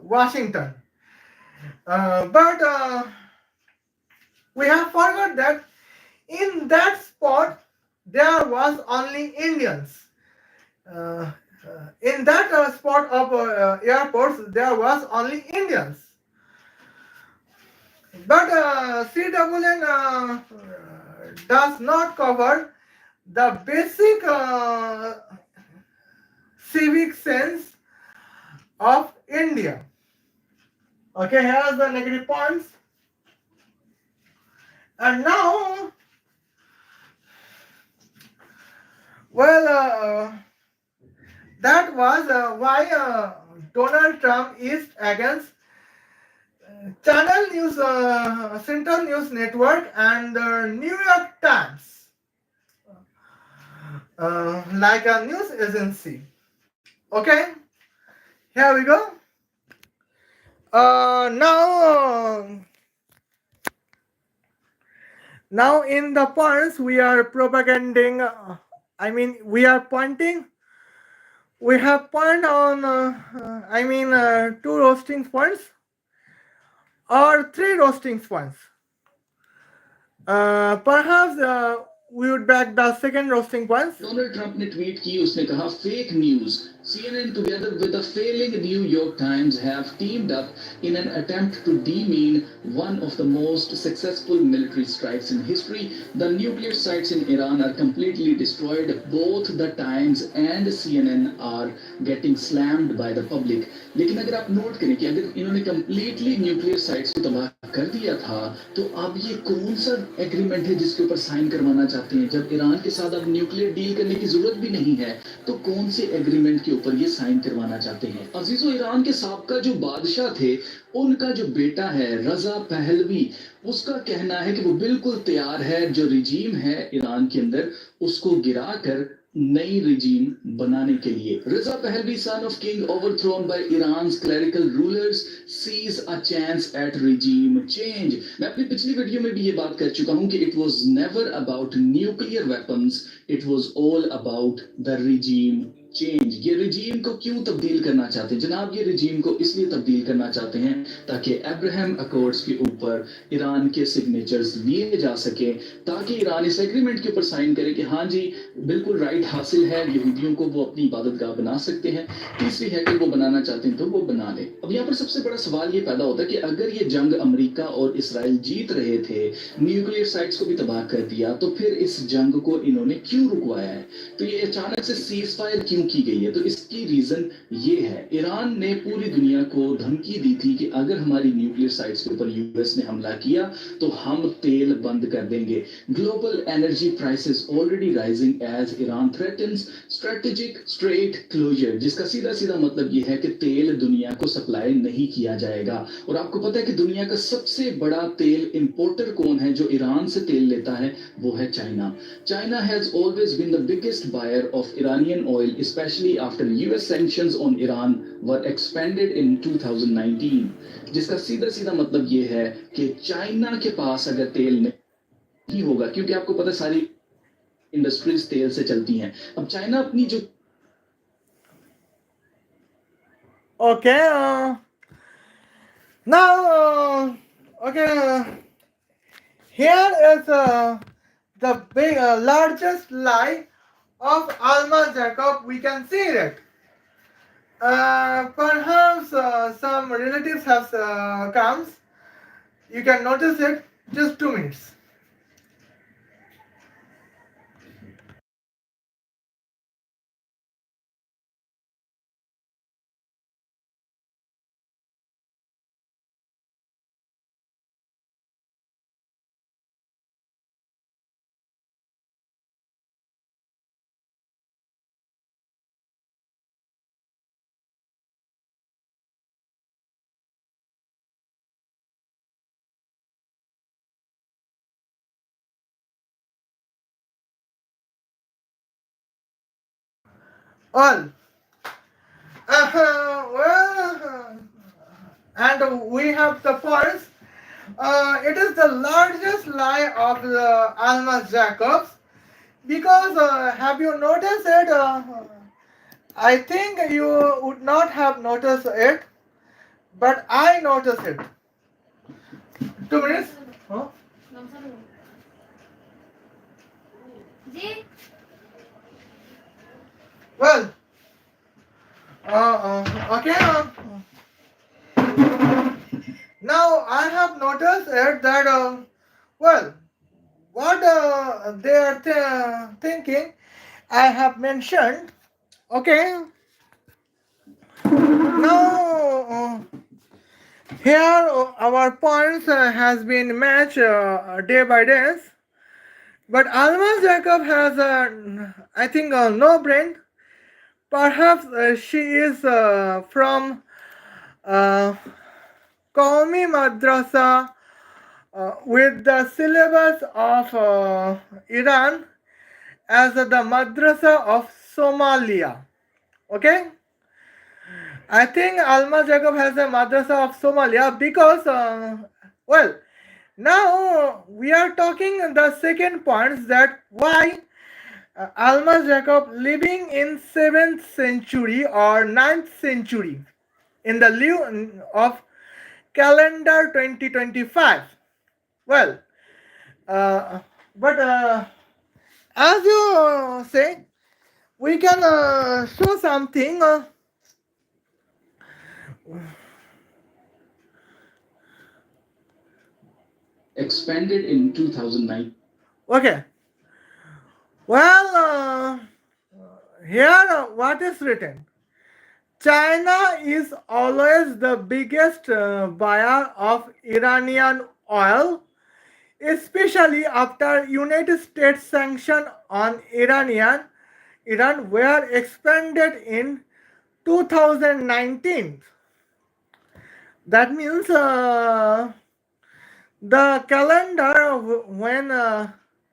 Washington. But we have forgot that in that spot there was only Indians. In that spot of airports there was only Indians. But CNN does not cover the basic civic sense of India. Okay, here are the negative points. And now, well, that was why Donald Trump is against Channel News, Central News Network, and New York Times, like a news agency. Okay, here we go. Now in the points we are propaganding. I mean, we are pointing. We have point on. Two roasting points or three roasting points. Perhaps we would back the second roasting points. Donald Trump ने tweet की, उसने कहा fake news CNN together with the failing New York Times have teamed up in an attempt to demean one of the most successful military strikes in history. The nuclear sites in Iran are completely destroyed. Both the Times and CNN are getting slammed by the public. लेकिन अगर आप note करें कि अगर इन्होंने completely nuclear sites को तबाह कर दिया था, तो अब ये कौन सा एग्रीमेंट है जिसके ऊपर साइन करवाना चाहते हैं? जब ईरान के साथ अब न्यूक्लियर डील करने की जरूरत भी नहीं है, तो कौन से एग्रीमेंट के ऊपर ये साइन करवाना चाहते हैं? अजीजों, ईरान के साबका जो बादशाह थे, उनका जो बेटा है रजा पहलवी, उसका कहना है कि वो बिल्कुल तैयार है जो रिजीम है ईरान के अंदर उसको गिरा कर नई रिजीम बनाने के लिए। Reza Pahlavi, son of king overthrown by Iran clerical rulers, sees a chance at regime change. मैं अपनी पिछली वीडियो में भी ये बात कर चुका हूं कि it was never about nuclear weapons, it was all about the regime change. ये रिजीम को क्यों तब्दील करना चाहते हैं जनाब? ये रिजीम को इसलिए तब्दील करना चाहते हैं ताकि अब्राहम अकॉर्ड्स के ऊपर ईरान के सिग्नेचर्स लिए जा सके, ताकि ईरान इस एग्रीमेंट के ऊपर साइन करे कि हाँ जी बिल्कुल राइट हासिल है, यहूदियों को वो अपनी इबादतगाह बना सकते हैं, तीसरी हैकल वो बनाना चाहते हैं तो वो बना ले। अब यहाँ पर सबसे बड़ा सवाल ये पैदा होता है कि अगर ये जंग अमेरिका और इसराइल जीत रहे थे, न्यूक्लियर साइट्स को भी तबाह कर दिया, तो फिर इस जंग को इन्होंने क्यों रुकवाया है? तो ये अचानक से सीज फायर क्यों की गई है? तो इसकी रीजन ये है, ईरान ने पूरी दुनिया को धमकी दी थी कि अगर हमारी न्यूक्लियर साइट्स के ऊपर यूएस ने हमला किया तो हम तेल बंद कर देंगे। Global energy prices already rising as Iran threatens strategic strait closure, जिसका सीधा सीधा मतलब ये है कि तेल दुनिया को सप्लाई नहीं किया जाएगा। और आपको पता है कि दुनिया का सबसे बड़ा तेल इंपोर्टर कौन है जो ईरान से तेल लेता है? वो है China. China has always been the biggest buyer of Iranian oil, especially after US sanctions on Iran were expanded in 2019, जिसका सीधा सीधा मतलब ये है कि चाइना के पास अगर तेल नहीं होगा, क्योंकि आपको पता है सारी इंडस्ट्रीज तेल से चलती हैं, अब चाइना अपनी जो Okay, now, okay, here is the big, largest lie of Almas Jacob. We can see it. Perhaps some relatives have comes. You can notice it. Just 2 minutes. Well, and we have the points. It is the largest lie of the Almas Jacobs because have you noticed it? I think you would not have noticed it, but I noticed it. 2 minutes. Huh? Well, okay. Now I have noticed it that well, what they are thinking, I have mentioned. Okay. Now here our points has been matched day by day, but Alma Jacob has I think no brain. Perhaps she is from Qawmi Madrasa with the syllabus of Iran as the Madrasa of Somalia. Okay? I think Alma Jacob has a Madrasa of Somalia because, well, now we are talking the second point that why Alma Jacob living in 7th century or 9th century in the lieu of calendar 2025. Well, but as you say, we can show something. Expanded in 2009. Okay. Well, here what is written? China is always the biggest buyer of Iranian oil, especially after United States sanction on Iran were expanded in 2019. That means the calendar when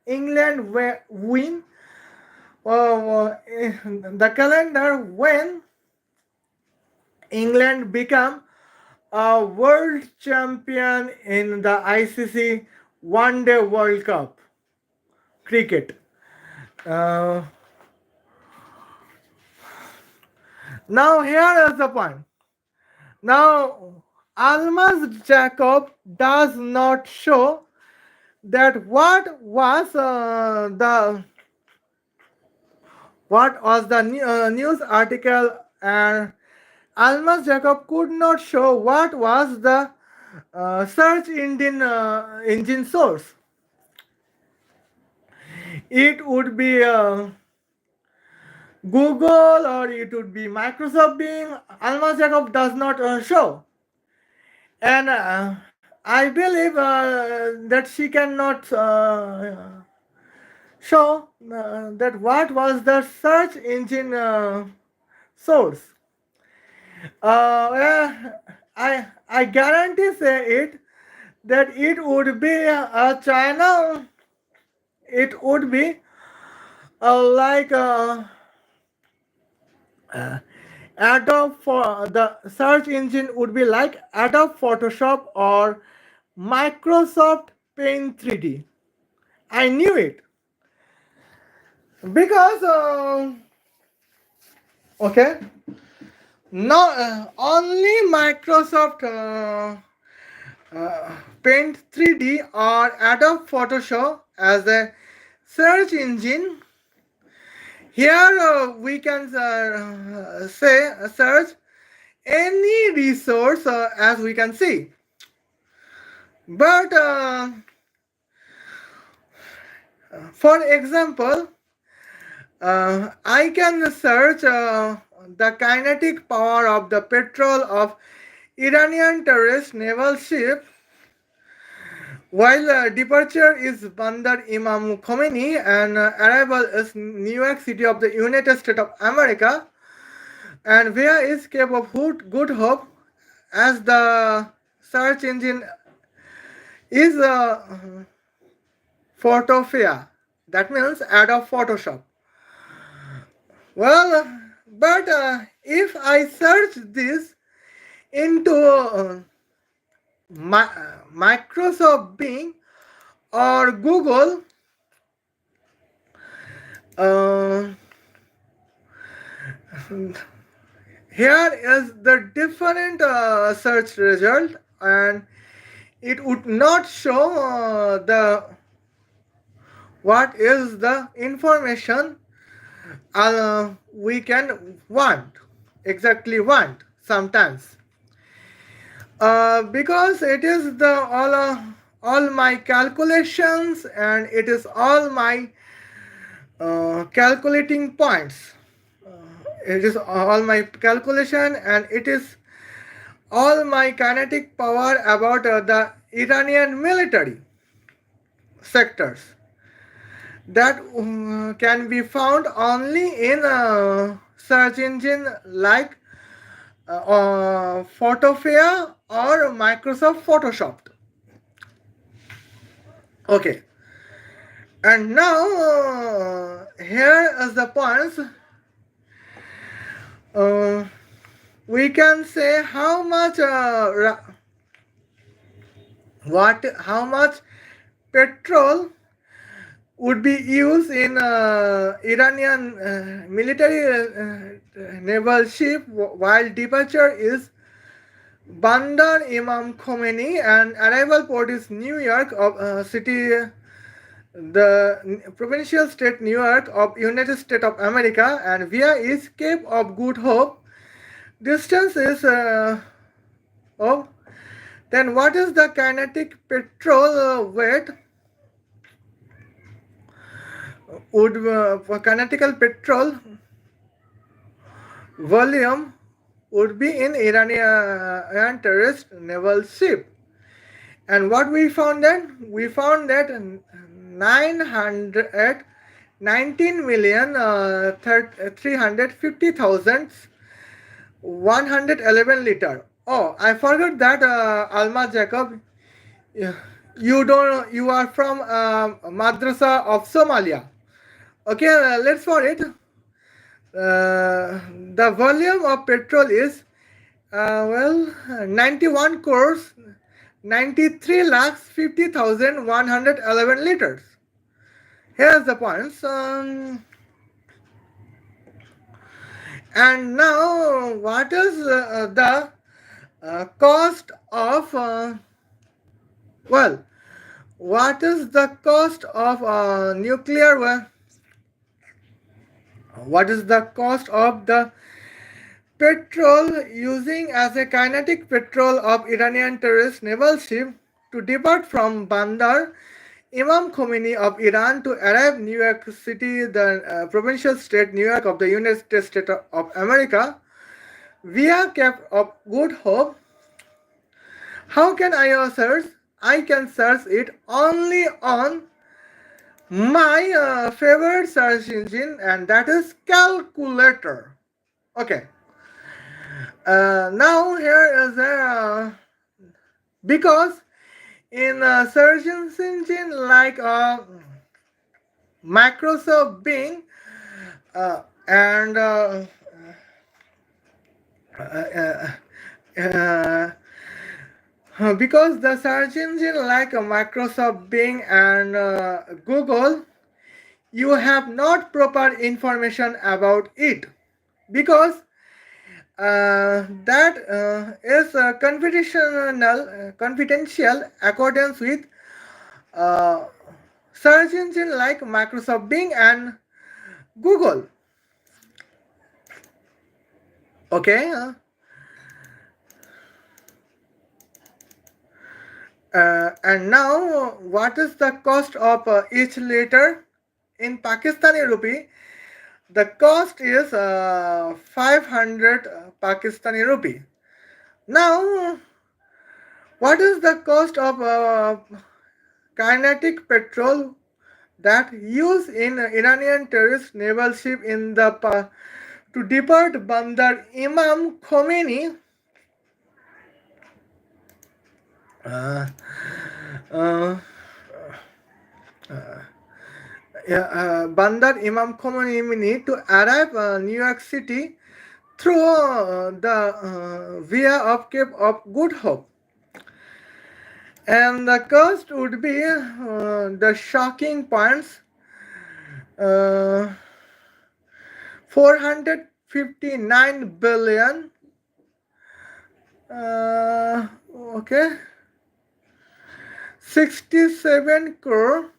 England win, the calendar when England become a world champion in the ICC One Day World Cup cricket. Uh, Now here is the point. Now Almas Jacob does not show that what was the news article, and Almas Jacob could not show what was the search engine source. It would be Google or it would be Microsoft Bing. Almas Jacob does not show, and I believe that she cannot show that what was the search engine source. I guarantee say it that it would be a China. It would be like uh, Adobe, for the search engine would be like Adobe Photoshop or Microsoft Paint 3D. I knew it because okay, no, only Microsoft Paint 3D or Adobe Photoshop as a search engine. Here we can say search any resource as we can see. But for example, I can search the kinetic power of the petrol of Iranian terrorist naval ship while departure is Bandar Imam Khomeini and arrival is New York City of the United States of America, and where is Cape of Good Hope, as the search engine is Photofia. That means Adobe Photoshop. Well, but if I search this into Microsoft Bing or Google, uh, here is the different search result, and it would not show the what is the information we can exactly want sometimes, because it is the all my calculations, and it is all my calculating points. It is all my calculation, and it is all my kinetic power about the Iranian military sectors that can be found only in a search engine like Photofia or Microsoft Photoshop. Okay, and now here is the points. We can say how much how much petrol would be used in Iranian military naval ship while departure is Bandar Imam Khomeini and arrival port is New York City the provincial state New York of United States of America, and via is Cape of Good Hope. Distance is of. Then what is the kinetic petrol weight? Would kinetical petrol volume would be in Iranian terrorist naval ship. And what we found then? We found that 19,350,111 liter. Oh, I forgot that Almas Jacob. Yeah, you are from Madrasa of Somalia. Okay, let's for it. The volume of petrol is 91 crores 93 lakhs 50,111 liters. Here's the points. And now, what is the cost of what is the cost of nuclear? What is the cost of the petrol using as a kinetic petrol of Iranian terrorist naval ship to depart from Bandar Imam Khomeini of Iran to arrive New York City, the provincial state New York of the United States of America, via Cape of Good Hope? How can I search? I can search it only on my favorite search engine, and that is calculator. Okay. Now here is a because in a search engine like Microsoft Bing and because the search engine like Microsoft Bing and Google, you have not proper information about it because that is confidential accordance with search engine like Microsoft Bing and Google. Okay. And now, what is the cost of each liter in Pakistani rupee? The cost is 500 Pakistani rupee. Now, what is the cost of kinetic petrol that used in Iranian terrorist naval ship in the to depart Bandar Imam Khomeini? Bandar Imam Khomeini to arrive New York City through the via of Cape of Good Hope. And the cost would be the shocking points 459 billion. Okay. 67 crore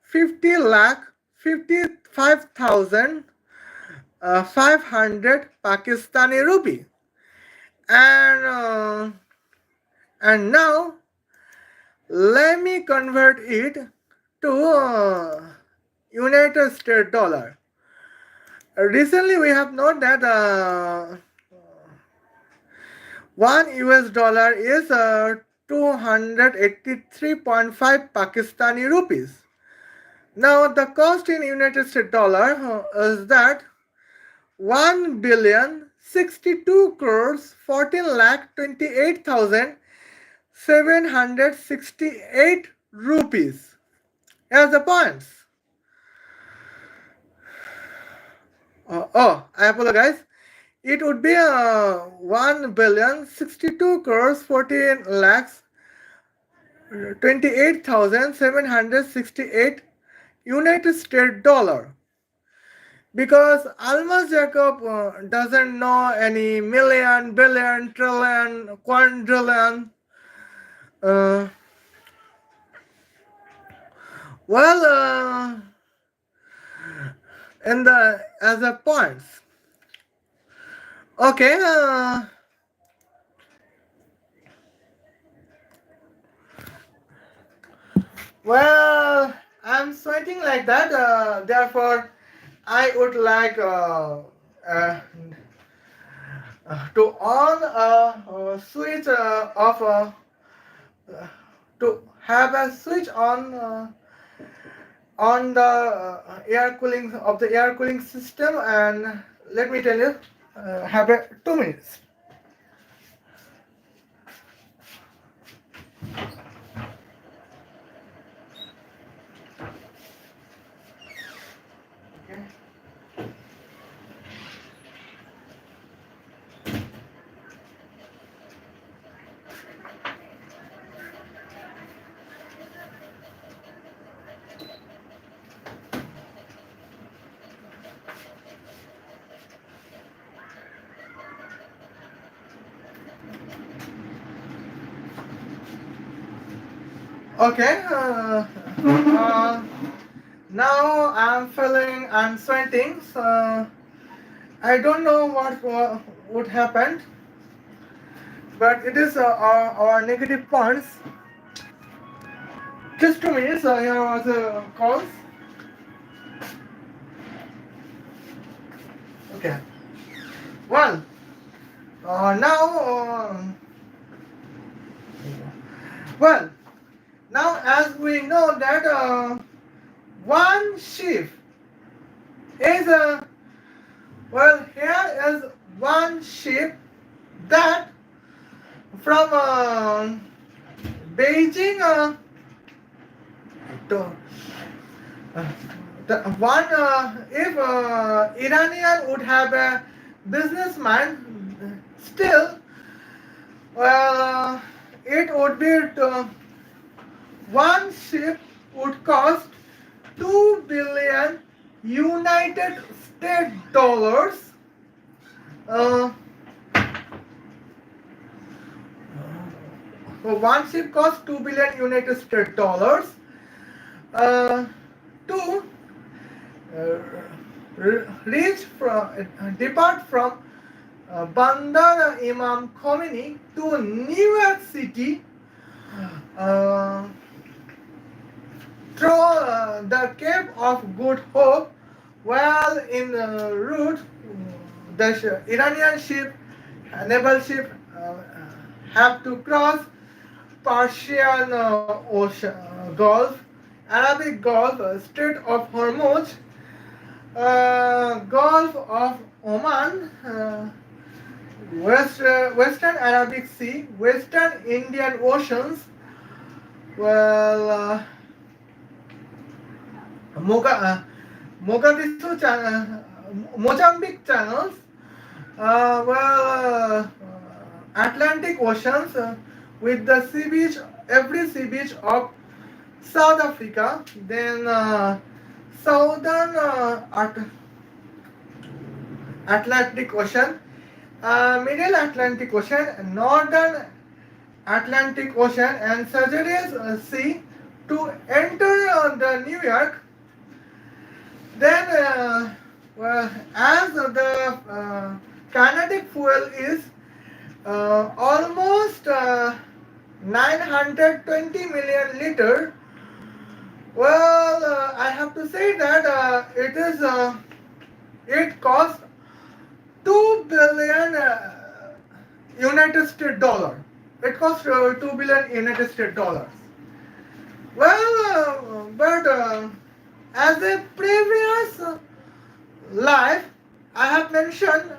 50 lakh 55,500 Pakistani rupee. And now let me convert it to United States dollar. Recently we have known that 1 US dollar is 283.5 Pakistani rupees. Now the cost in United States dollar is that 1,062 crores 14 lakh 28,768 rupees. Here's the points. I apologize. It would be 1,062 crores 14 lakhs 28,768 United States dollar. Because Almas Jacob doesn't know any million, billion, trillion, quadrillion. Well, in the as a points. Okay. Well, I'm sweating like that. Therefore, I would like uh, to on a switch of to have a switch on the air cooling of the air cooling system, and let me tell you, have a 2 minutes. Okay. Okay. Now I'm sweating. So I don't know what would happen, but it is our negative points. Just 2 minutes. Here was calls. Okay. Well, now, well, now as we know that one shift is well, here is one ship that from Beijing to uh, the one if Iranian would have a businessman, still, well, it would be one ship would cost 2 billion United States dollars. Uh, One ship costs 2 billion United States dollars to reach from depart from Bandar Imam Khomeini to New York City uh, through the Cape of Good Hope. While in route, the Iranian ship, naval ship, have to cross Persian Ocean, Gulf, Arabic Gulf, Strait of Hormuz, Gulf of Oman, Western Arabic Sea, Western Indian Oceans, well, Mogadishu channel, Mozambique channels, Atlantic Oceans with the sea beach, every sea beach of South Africa, then southern Atlantic Ocean, middle Atlantic Ocean, northern Atlantic Ocean, and Sagittarius Sea to enter the New York. Then, as the kinetic fuel is almost 920 million liter, well, I have to say that it costs 2 billion United States dollar. It costs 2 billion United States dollars. Well, but as a previous live, I have mentioned,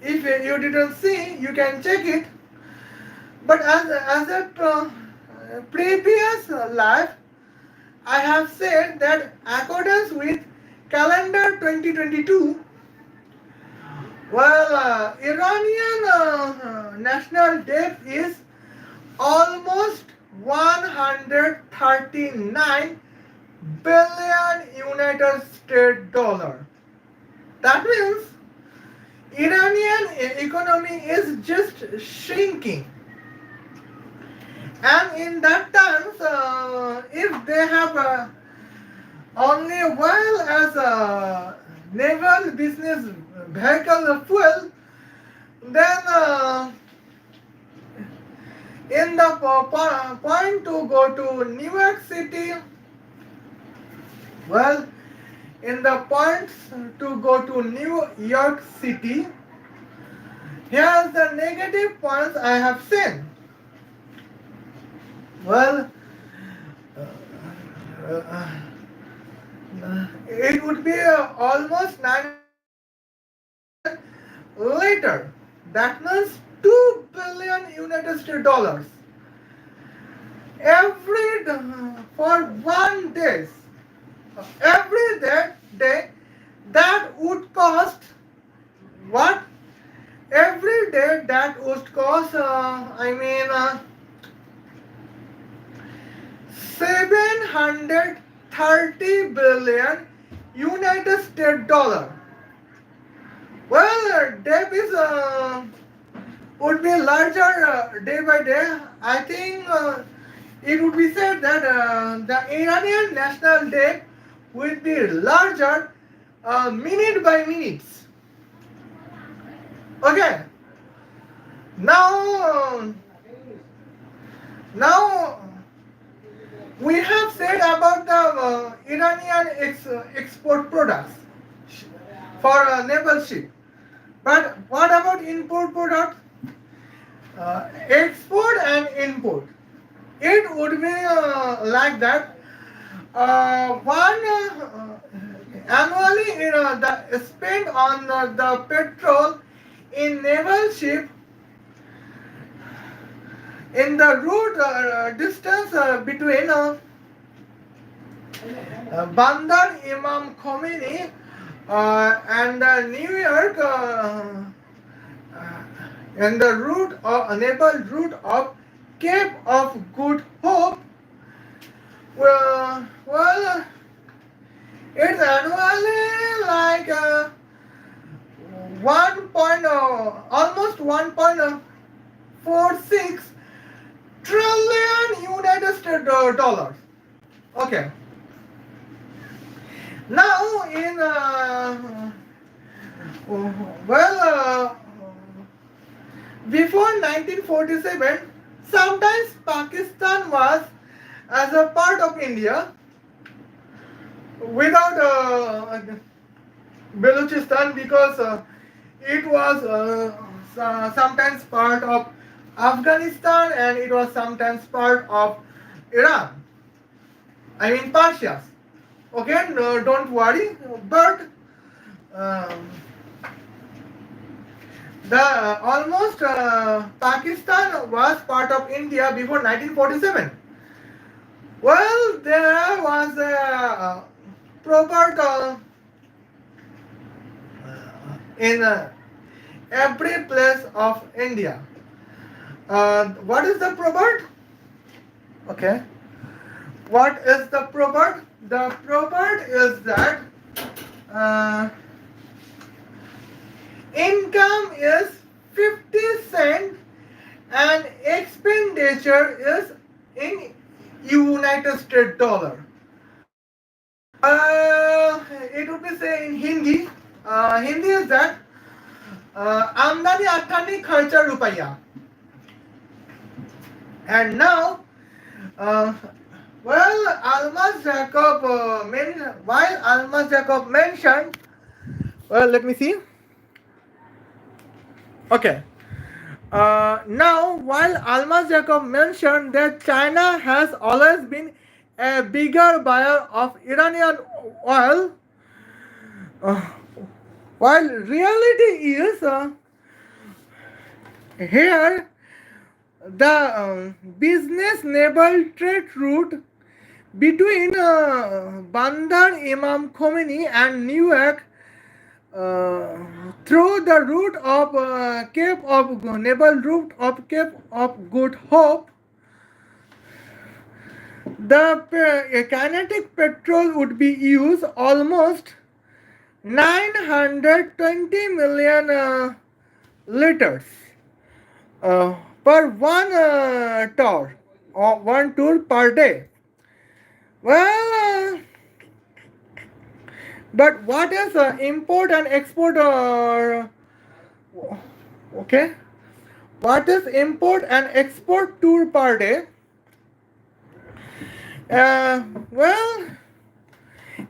if you didn't see, you can check it. But as a previous live, I have said that accordance with calendar 2022, well, Iranian national debt is almost 139 billion United States dollar. That means Iranian economy is just shrinking. And in that terms, if they have only well as a naval business vehicle fuel, then in the point to go to New York City, well, in the points to go to New York City, here's the negative points I have seen. Well, it would be almost 900 later. That means 2 billion United States dollars every for 1 day. Every day that would cost what? Every day that would cost 730 billion United States dollar. Well, debt is would be larger day by day. I think it would be said that the Iranian national debt will be larger minute by minute. Okay. Now, now we have said about the Iranian export products for naval ship. But what about import products? Export and import. It would be like that. Annually, the spend on the petrol in naval ship in the route distance between Bandar Imam Khomeini and New York and the route naval route of Cape of Good Hope. Well, it's annually like almost 1.46 trillion United States dollars. Okay. Now in before 1947, sometimes Pakistan was as a part of India without Balochistan because it was sometimes part of Afghanistan and it was sometimes part of Iran. I mean Persia. Okay, no, don't worry. But the almost Pakistan was part of India before 1947. Well, there was a proverb in every place of India. What is the proverb? Okay. What is the proverb? The proverb is that income is 50 cents and expenditure is in United States dollar. It would be say in Hindi. Hindi is that आमदनी अट्ठानी खर्चा रुपया. And now, while Almas Jacob mentioned, well, let me see. Okay. Now, while Almas Jacob mentioned that China has always been a bigger buyer of Iranian oil, while reality is here the business naval trade route between Bandar Imam Khomeini and New York through the route of Cape of naval route of Cape of Good Hope, the kinetic petrol would be used almost 920 million liters per one tour or one tour per day. Well, But what is import and export? Okay, what is import and export tour per day? Well,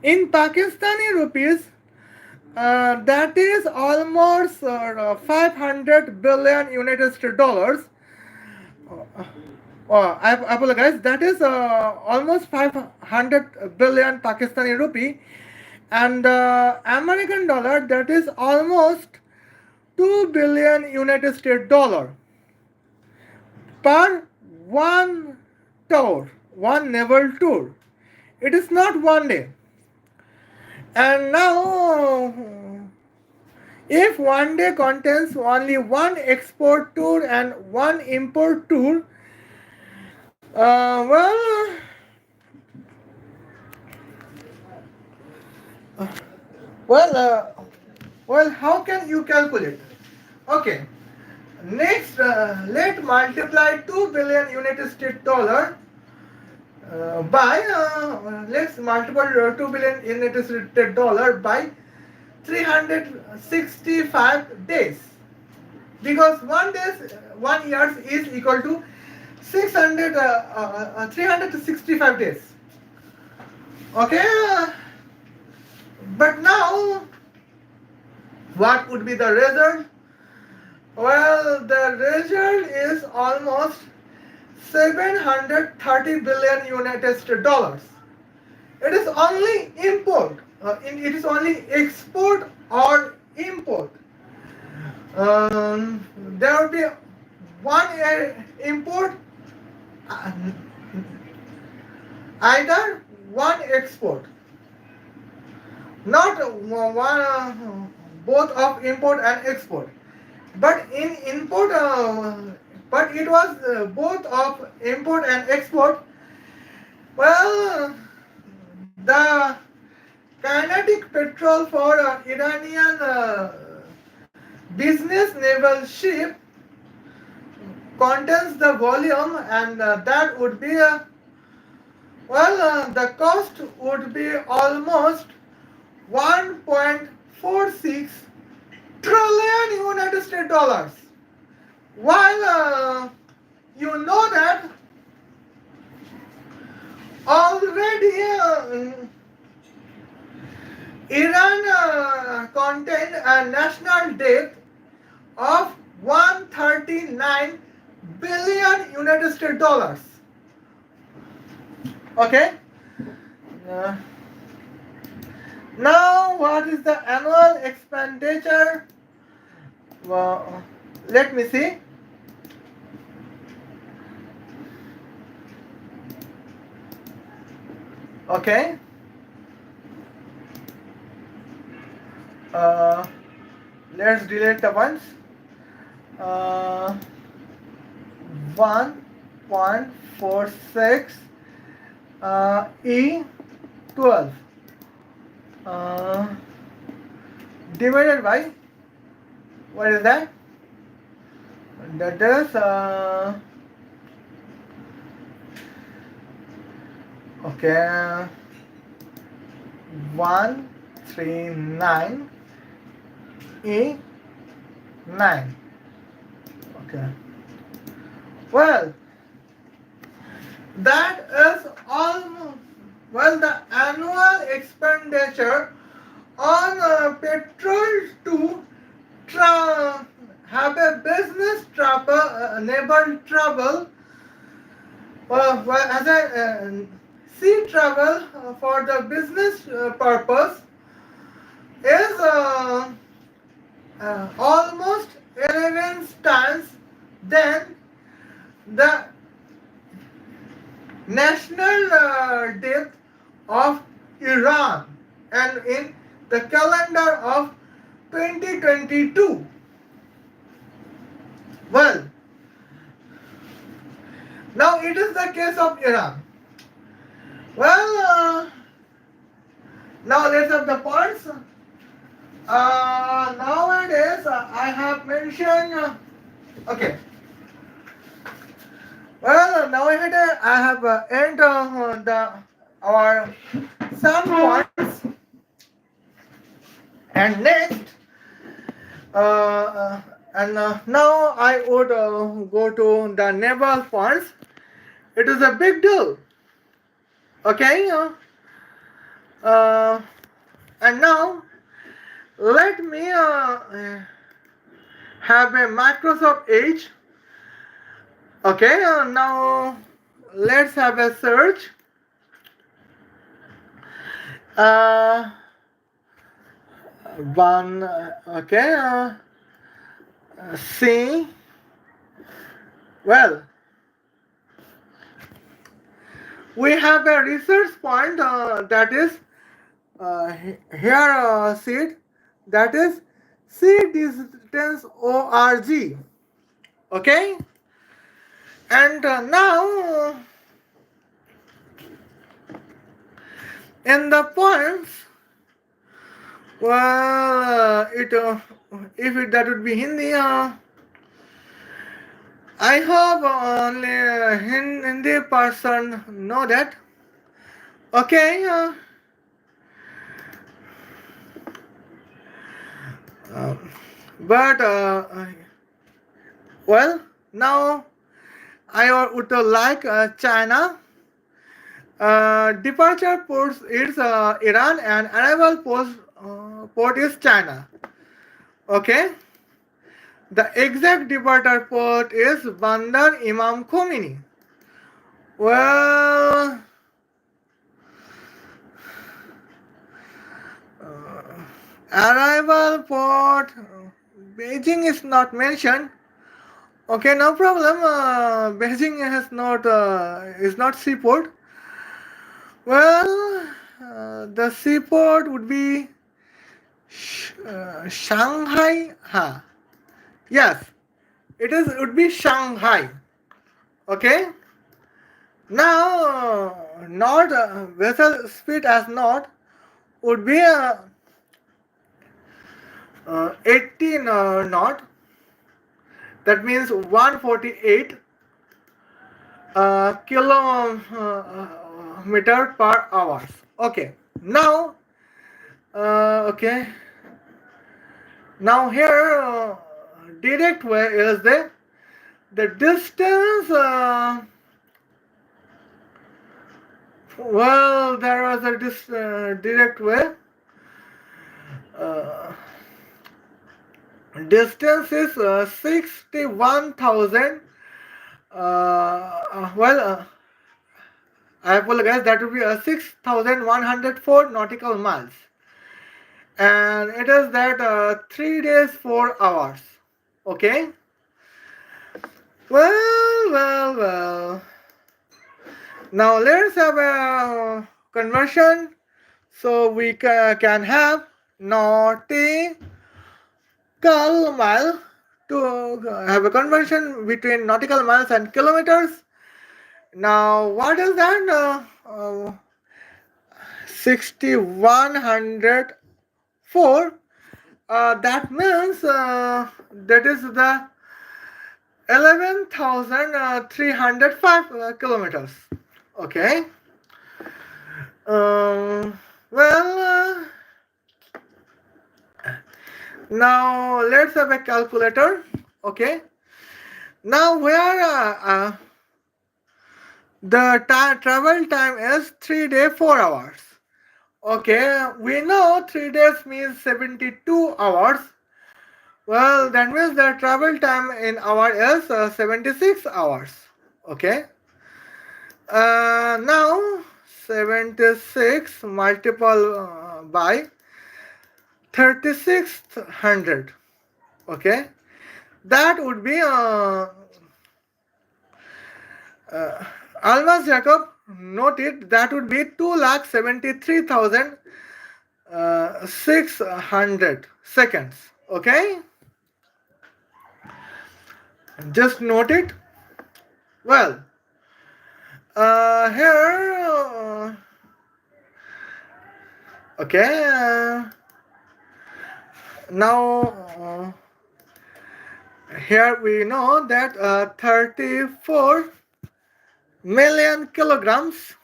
in Pakistani rupees, that is almost 500 billion United States dollars. I apologize. That is almost 500 billion Pakistani rupee, and American dollar, that is almost 2 billion United States dollar per one tour, one naval tour. It is not one day. And now, if one day contains only one export tour and one import tour, well, well, well, how can you calculate? Okay, next, let multiply 2 billion United States dollar by let's multiply 2 billion United States dollar by 365 days, because 1 year is equal to 365 days. Okay, but now what would be the result? Well, the result is almost 730 billion United States dollars. It is only import. It is only export or import. There will be one import, uh, either one export, not one both of import and export. But in import, but it was both of import and export. Well, the kinetic petrol for Iranian business naval ship contains the volume, and that would be the cost would be almost 1.46 trillion United States dollars. While you know that already Iran contained a national debt of 139 billion United States dollars. Okay. Uh, Now, what is the annual expenditure? Well, let me see. Okay. Uh, let's delete the ones. Uh, 1.46 E12 divided by, what is that? That is okay, 139 E9. Okay. Well, that is almost, the annual expenditure on petrol to have a business travel, naval travel, as a sea travel for the business purpose is almost 11 times than the national debt of Iran, and in the calendar of 2022. Well, now it is the case of Iran. Well, now let's have the points. Nowadays, I have mentioned. Okay. Well, nowadays I have end our some points. And next, now I would go to the naval points. It is a big deal. Okay. Uh, and now let me have a Microsoft Edge. Okay. Now let's have a search. Uh, one. Okay. See. Well, we have a research point that is here seed, that is seed distance org. Okay. And now in the points, well, it if it that would be Hindi, I hope only Hindi person know that. Okay. Uh, but well, now I would like China. Departure port is Iran and arrival port is China. Okay. The exact departure port is Bandar Imam Khomeini. Well, arrival port Beijing is not mentioned. Okay, no problem. Beijing has not is not seaport. Well, the seaport would be Shanghai. Yes, it is. It would be Shanghai. Okay. Now, not vessel speed as not would be 18 knot. That means 148 kilometer per hour. Okay. Now, okay. Now here, direct way is the distance. Well, there was a direct way. Distance is 61,000. I apologize. That would be 6,104 nautical miles, and it is that 3 days 4 hours. Okay. Well. Now let's have a conversion. So we can have nautical mile to have a conversion between nautical miles and kilometers. Now what is that? 6,104. That means that is the 11,305 kilometers. Okay. Well, now let's have a calculator. Okay. Now where the travel time is 3 days 4 hours. Okay, we know 3 days means 72 hours. Well, that means the travel time in hour is 76 hours. Okay. Now 76 multiple by 3600. Okay. That would be Almas Jacob noted that would be 2,73,600 seconds. Okay. Just note it. Well, here, okay. Now, here we know that 34 million kilograms.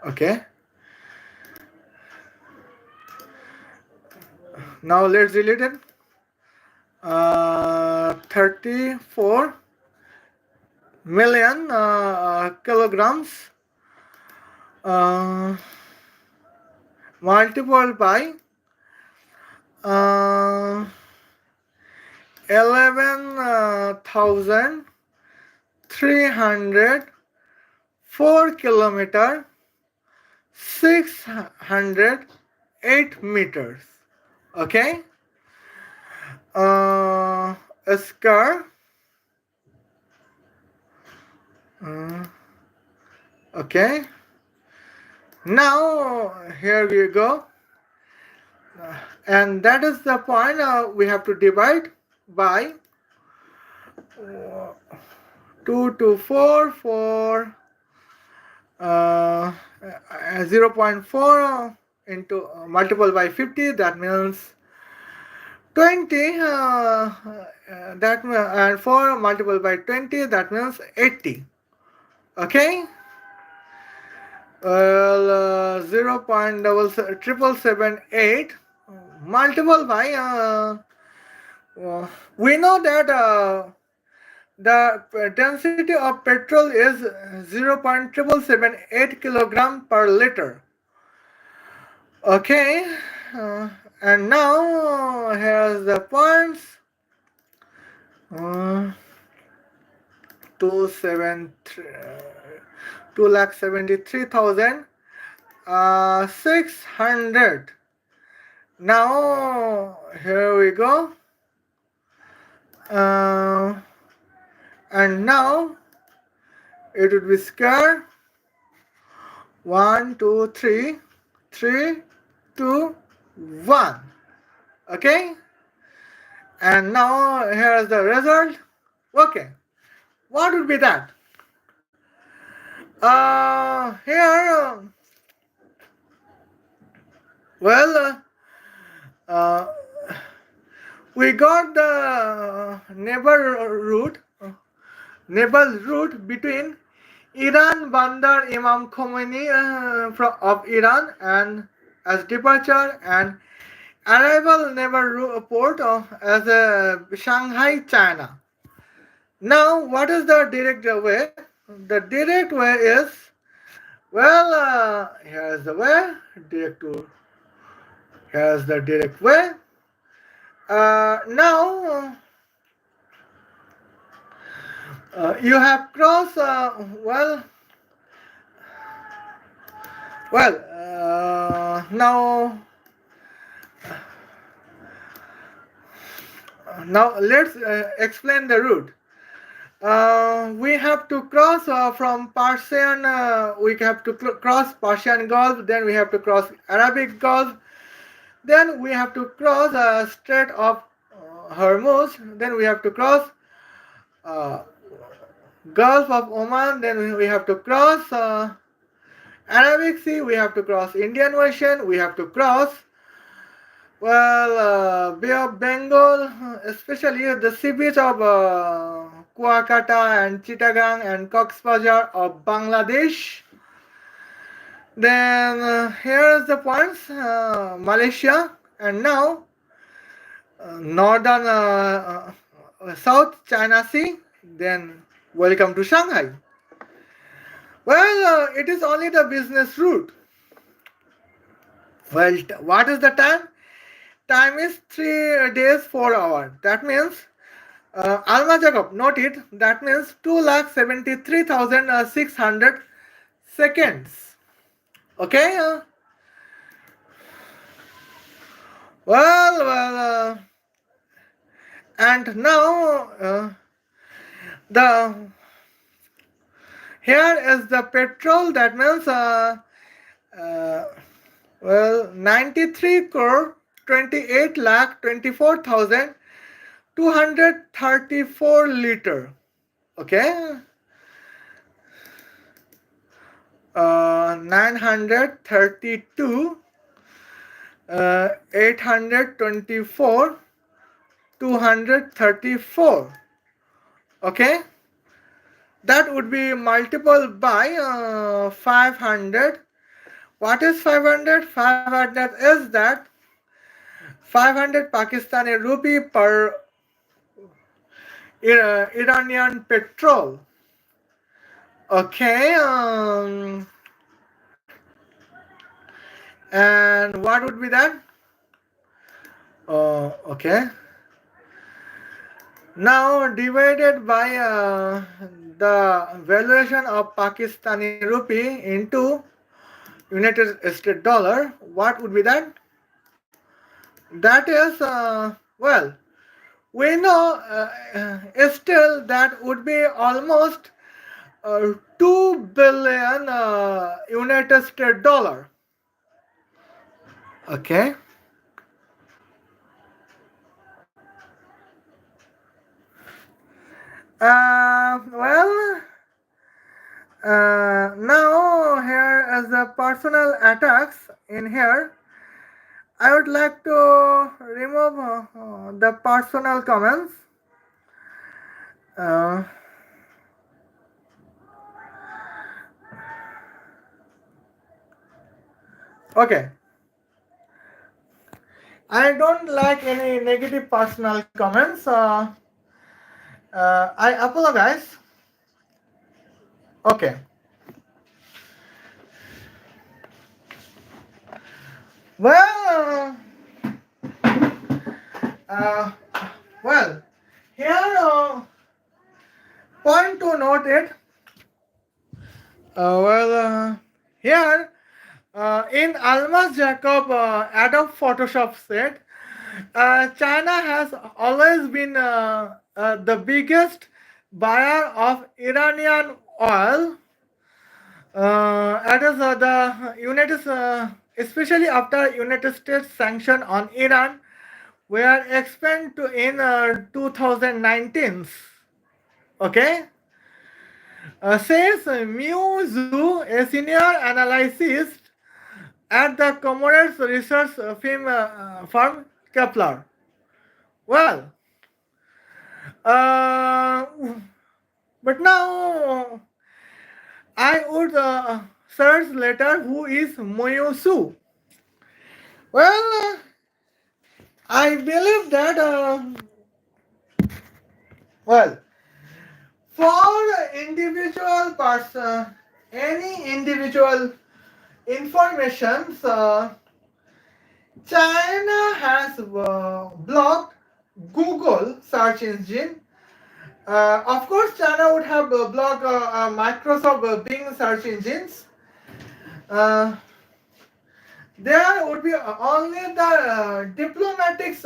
Okay. Now let's delete it. 34 million kilograms uh, multiplied by uh, 11,304 kilometer 608 meters. Okay. A square. Uh, okay. Now here we go. And that is the point we have to divide by 2 to 4 for 0.4 into multiple by 50, that means 20, and 4 multiple by 20, that means 80. Okay. Well, 0.778 multiple by we know that the density of petrol is 0.778 kilogram per liter. Okay, and now here's the points. 273,600. Now here we go. And now it would be square 1 2 3 3 2 1. Okay, and now here's the result. Okay, what would be that? Here, well, we got the neighbor route between Iran Bandar Imam Khomeini of Iran and as departure, and arrival neighbor port as Shanghai, China. Now, what is the direct way? The direct way is, well, here's the way, here's the direct way. Now, you have crossed, now let's explain the route. We have to cross from Persian, we have to cross Persian Gulf, then we have to cross Arabic Gulf, then we have to cross Strait of Hormuz, then we have to cross Gulf of Oman, then we have to cross Arabic Sea, we have to cross Indian Ocean, we have to cross Bay of Bengal, especially the sea beach of Kuakata and Chittagong and Cox's Bazar of Bangladesh. Then here's the points, Malaysia, and now northern South China Sea, then welcome to Shanghai. Well, it is only the business route. Well, what is the time? Time is 3 days 4 hours. That means Almas Jacob, note it. That means 2,73,600 seconds. Okay. And now here is the petrol. That means 93 crore 28 lakh 24,234 liter. Okay. 932 824 234. Okay, that would be multiple by 500. What is 500? 500 is that 500 Pakistani rupee per Iranian petrol. Okay. And what would be that? Okay. Now divided by the valuation of Pakistani rupee into United States dollar, what would be that? That is, well, we know still that would be almost 2 billion United States dollar. Okay. Well, now here is the personal attacks in here. I would like to remove the personal comments. Uh, okay. I don't like any negative personal comments. I apologize. Okay. Well, uh, well, here point to note it. Here in Almas Jacob Adobe Photoshop set, China has always been the biggest buyer of Iranian oil. It is the United, especially after United States sanction on Iran, were expanded to in 2019. Okay, says Miu Zhu, a senior analyst at the Commodores Research firm Kepler. Well, uh, but now I would search later who is Moyo Su. Well, I believe that, well, for individual person, any individual information, China has blocked Google search engine. Of course, China would have blocked Microsoft Bing search engines. Uh, there would be only the diplomatics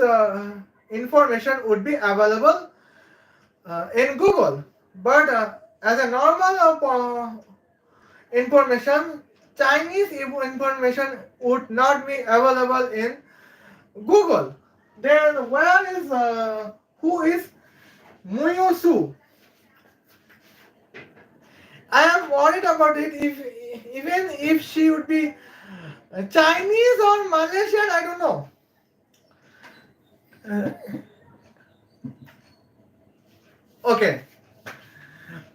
information would be available in Google. But as a normal information, Chinese information would not be available in Google. Then where is who is Muyo Su? I am worried about it. If even if she would be Chinese or Malaysian, I don't know. Uh, okay.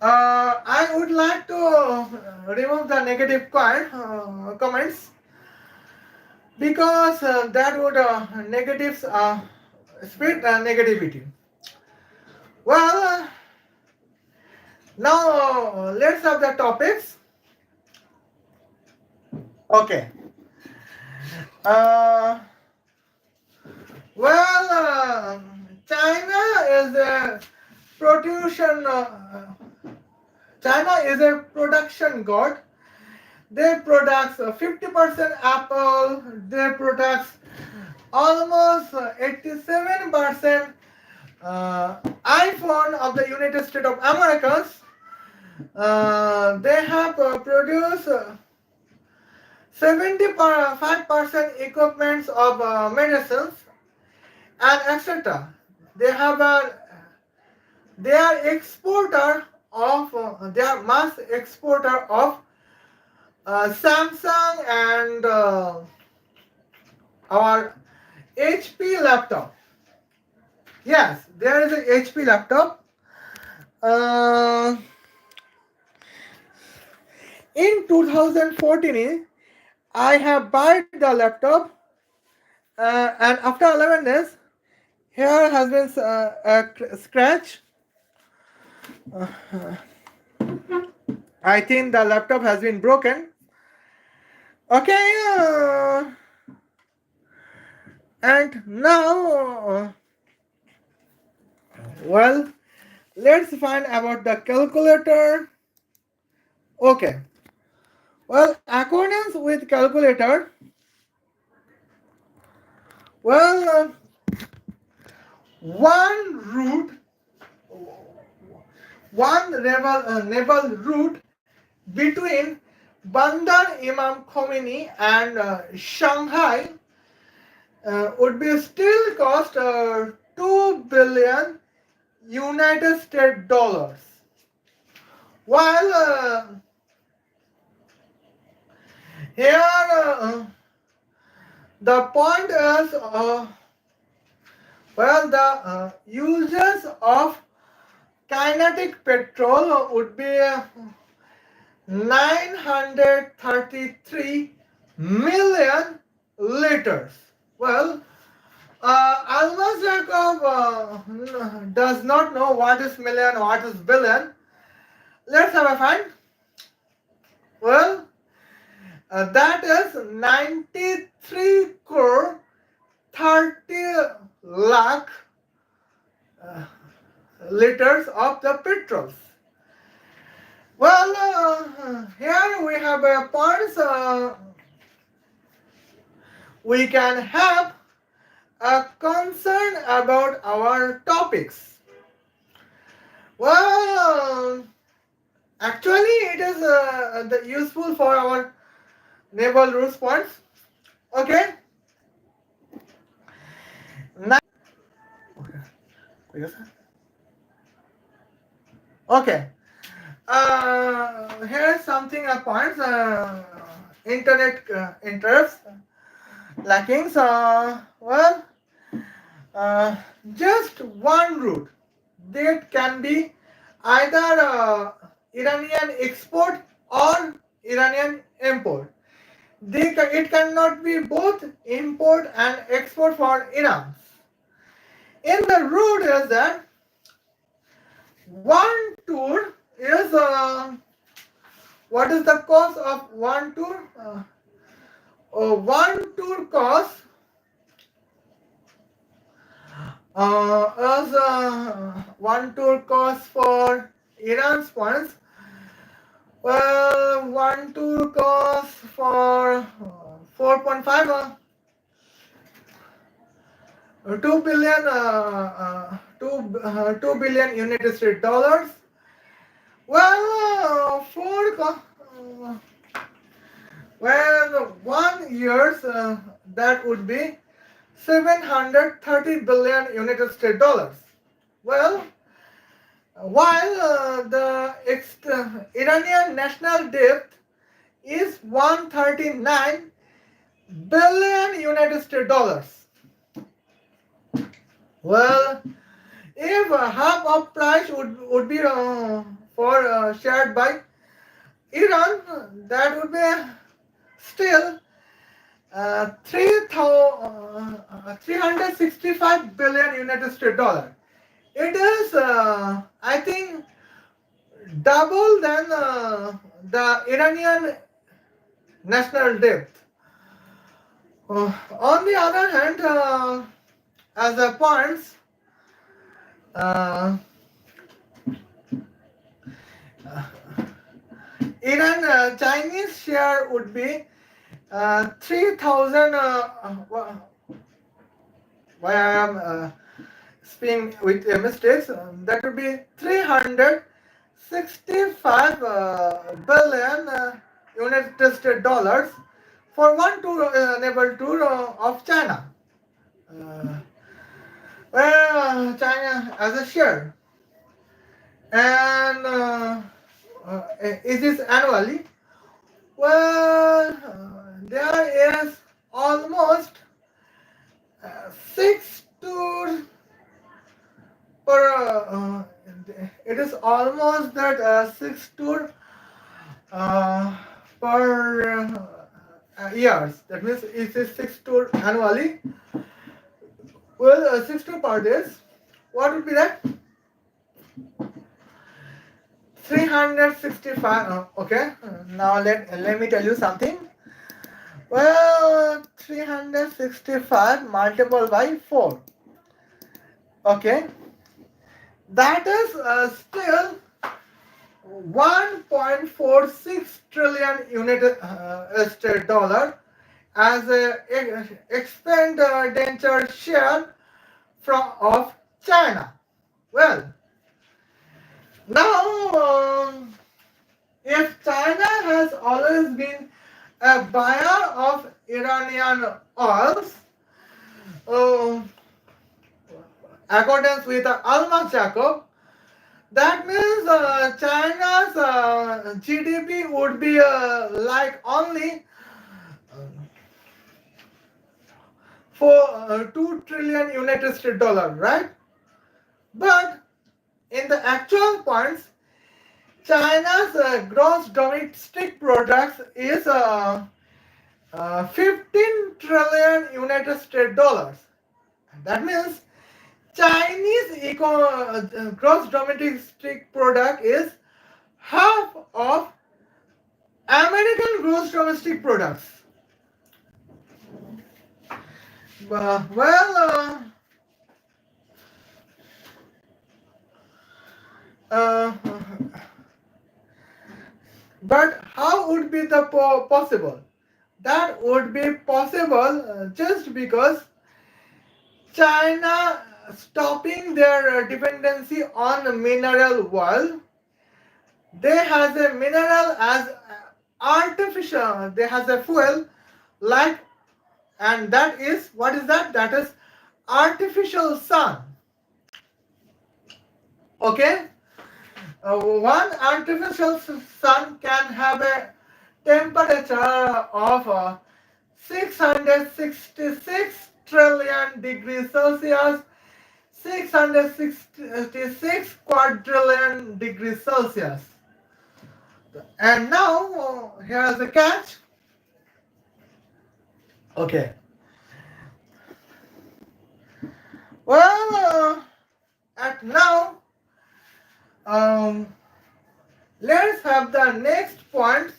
I would like to remove the negative comments because that would negatives spread negativity. Well, now let's have the topics. Okay. Uh, China is a production. China is a production god. They produce 50% Apple. They produce almost 87% iPhone of the United States of America. They have produced 75% equipments of medicines and etc. They have a they are exporter of they are mass exporter of Samsung and our HP laptop. Yes, there is a HP laptop. Uh, in 2014, I have bought the laptop And after 11 days, here has been a scratch. Uh, I think the laptop has been broken. Okay, and now, well, let's find about the calculator. Okay, well, accordance with calculator, well, one root, one naval route between Bandar Imam Khomeini and Shanghai would be still cost 2 billion United States dollars. While here the point is, well, the uses of kinetic petrol would be 933 million liters. Well, Almas Jacob does not know what is million, what is billion. Let's have a find. Well, that is 93 crore 30 lakh liters of the petrols. Well, here we have a points. We can have a concern about our topics. Well, actually, it is useful for our naval routes points. Okay. Okay. Here's something points. Internet interrupts lacking. So, well, just one route that can be either Iranian export or Iranian import. It cannot be both import and export for Iran. In the route is that one tour is what is the cost of one tour? One tour cost is one tour cost for Iran's points. Well, one tour cost for 4.5 2 billion 2 billion United States dollars. Well, well, 1 years that would be 730 billion United States dollars. Well, while the Iranian national debt is 139 billion United States dollars. Well, if half of price would be for shared by Iran, that would be still 365 billion United States dollar. It is, I think, double than the Iranian national debt. On the other hand, as a points, uh, Iran Chinese share would be 3,000. Why I am speaking with mistakes? That would be 365 billion United States dollars for one tour, naval tour of China. Well, China as a share, and is this annually? Well, there is almost 6 tours per. It is almost that 6 tour per years. That means it is 6 tour annually. Well, 6 tour per days. What would be that? 365. Okay. Now let me tell you something. Well, 365 multiplied by 4. Okay. That is still 1.46 trillion United States dollar as a expenditure share from of China. Well, now if China has always been a buyer of Iranian oils, uh, accordance with Almas Jacob, that means China's GDP would be like only for 2 trillion United States dollar, right? But in the actual points, China's gross domestic products is 15 trillion United States dollars. That means Chinese gross domestic product is half of American gross domestic products. Well, uh, but how would be the possible? That would be possible just because China stopping their dependency on mineral oil. They has a mineral as artificial. They has a fuel like, and that is what is that? That is artificial sun. Okay, one artificial sun can have a temperature of 666 trillion degrees Celsius, 666 quadrillion degrees Celsius. And now, here's the catch. Okay. Well, at now, let's have the next points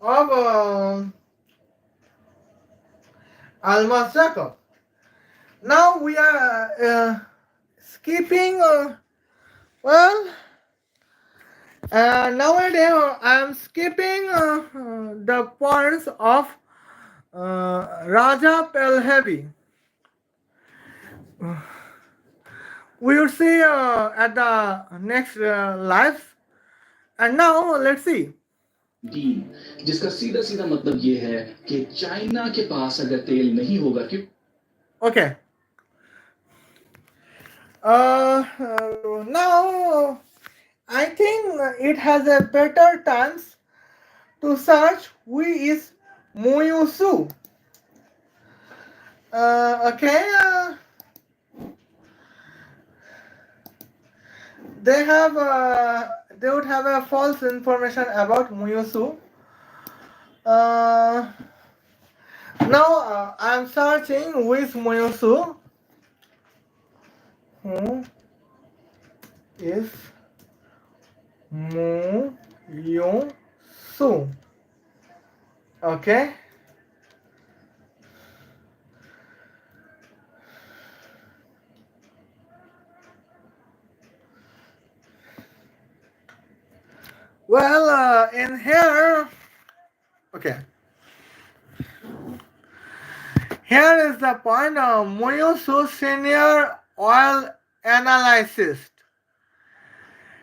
of Almas Jacob. Now we are skipping. Nowadays I am skipping the points of Raja Pahlavi. We will see at the next lives. And now let's see. Deal जिसका सीधा सीधा मतलब ये है कि China के पास अगर तेल नहीं होगा क्यों Okay. Now I think it has a better chance to search who is Muyusu. Okay. They would have a false information about Muyusu. Now I'm searching who is Muyusu. Who is Muyusu? Okay. Well, in here, okay. Here is the point of Muyusu Senior Oil Analyst.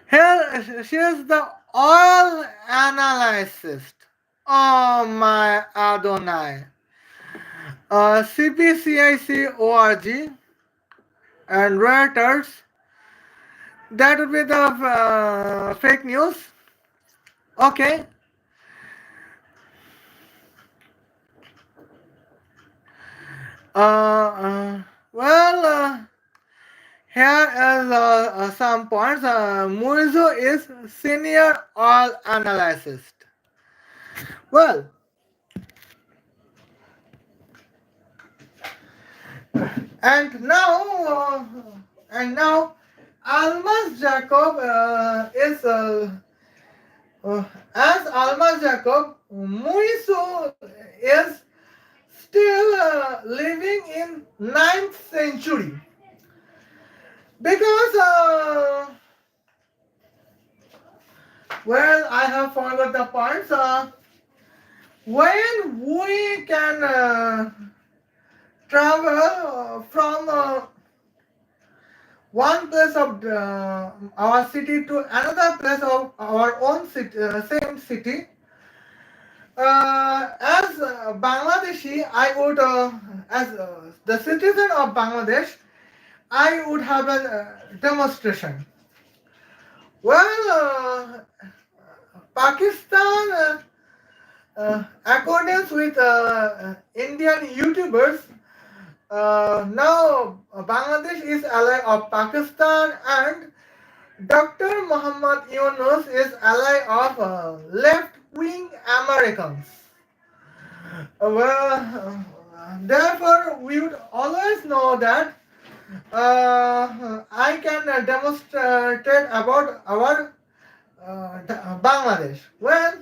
Here she is the oil analyst. Oh my Adonai. CPCIC ORG and Reuters. That would be the fake news. Okay. Well, here is some points. Muizu is senior oil analyst. Well, And now, Almas Jacob is as Almas Jacob, Muiso is still living in 9th century because well, I have forgot the points. When we can travel from one place of our city to another place of our own city, same city. As Bangladeshi, I would, as the citizen of Bangladesh, I would have a demonstration. Well, Pakistan, accordance with Indian YouTubers, now Bangladesh is ally of Pakistan and Dr. Muhammad Yunus is ally of left-wing Americans. Therefore, we would always know that I can demonstrate about our Bangladesh. Well,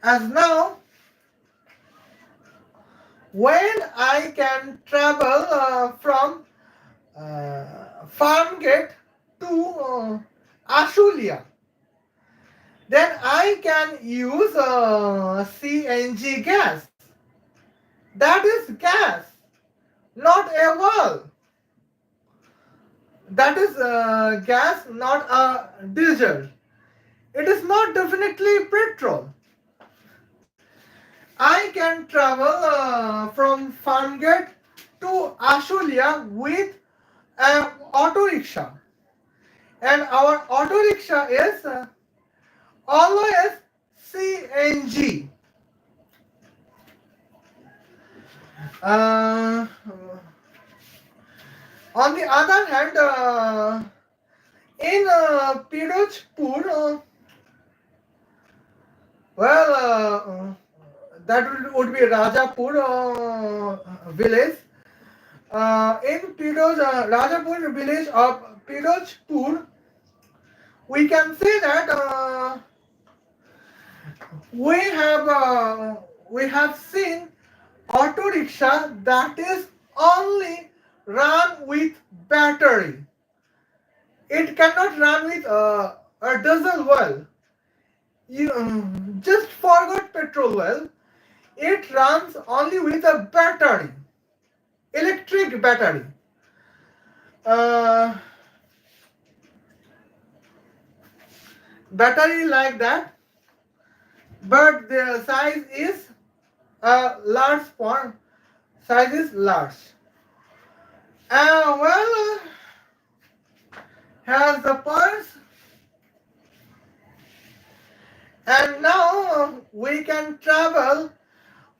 as now, when I can travel from Farmgate to Ashulia, then I can use CNG gas. That is gas, not a well. That is gas, not a diesel. It is not definitely petrol. I can travel from Farmgate to Ashulia with an auto rickshaw. And our auto rickshaw is always CNG. On the other hand, in Pirojpur, that would be Rajapur village. In Rajapur village of Pirojpur, we can say that we have seen auto rickshaw that is only run with battery. It cannot run with a diesel well. You just forgot petrol well. It runs only with a battery, electric battery. Battery like that, but the size is a large one. Size is large. Has the pulse, and now we can travel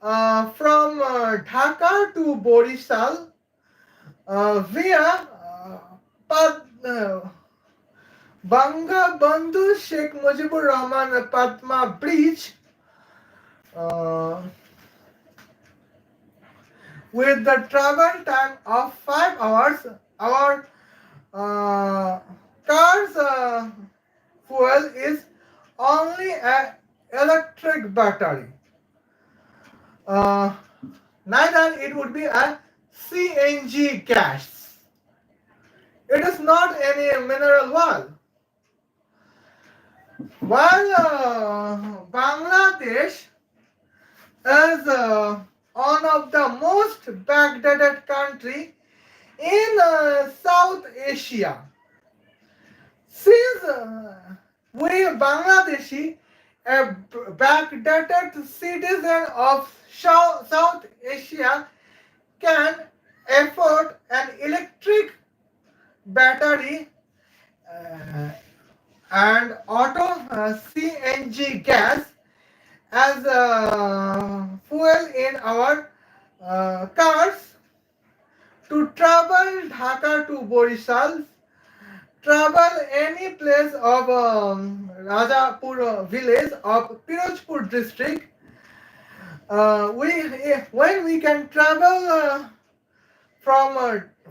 from Dhaka to Borisal via Bangabandhu Sheikh Mujibur Rahman Padma Bridge with the travel time of 5 hours. Our car's fuel is only an electric battery. Neither it would be a CNG gas. It is not any mineral oil. While Bangladesh is one of the most backdated country in South Asia. Since we Bangladeshi, a backdated citizen of South Asia, can afford an electric battery and auto CNG gas as fuel in our cars to travel Dhaka to Borisal, travel any place of Rajapur village of Pirojpur district. When we can travel from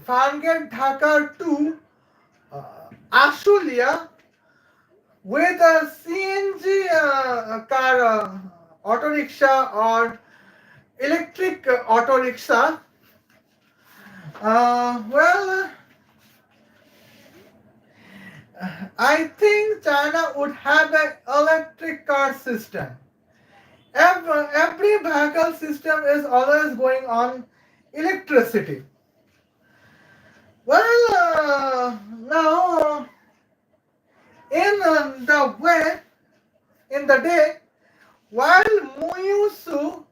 Farmgate, Dhaka to uh, Australia with a CNG car, auto rickshaw or electric auto rickshaw. Well, I think China would have an electric car system. Every vehicle system is always going on electricity. Well, now in the way, in the day, while Muyusu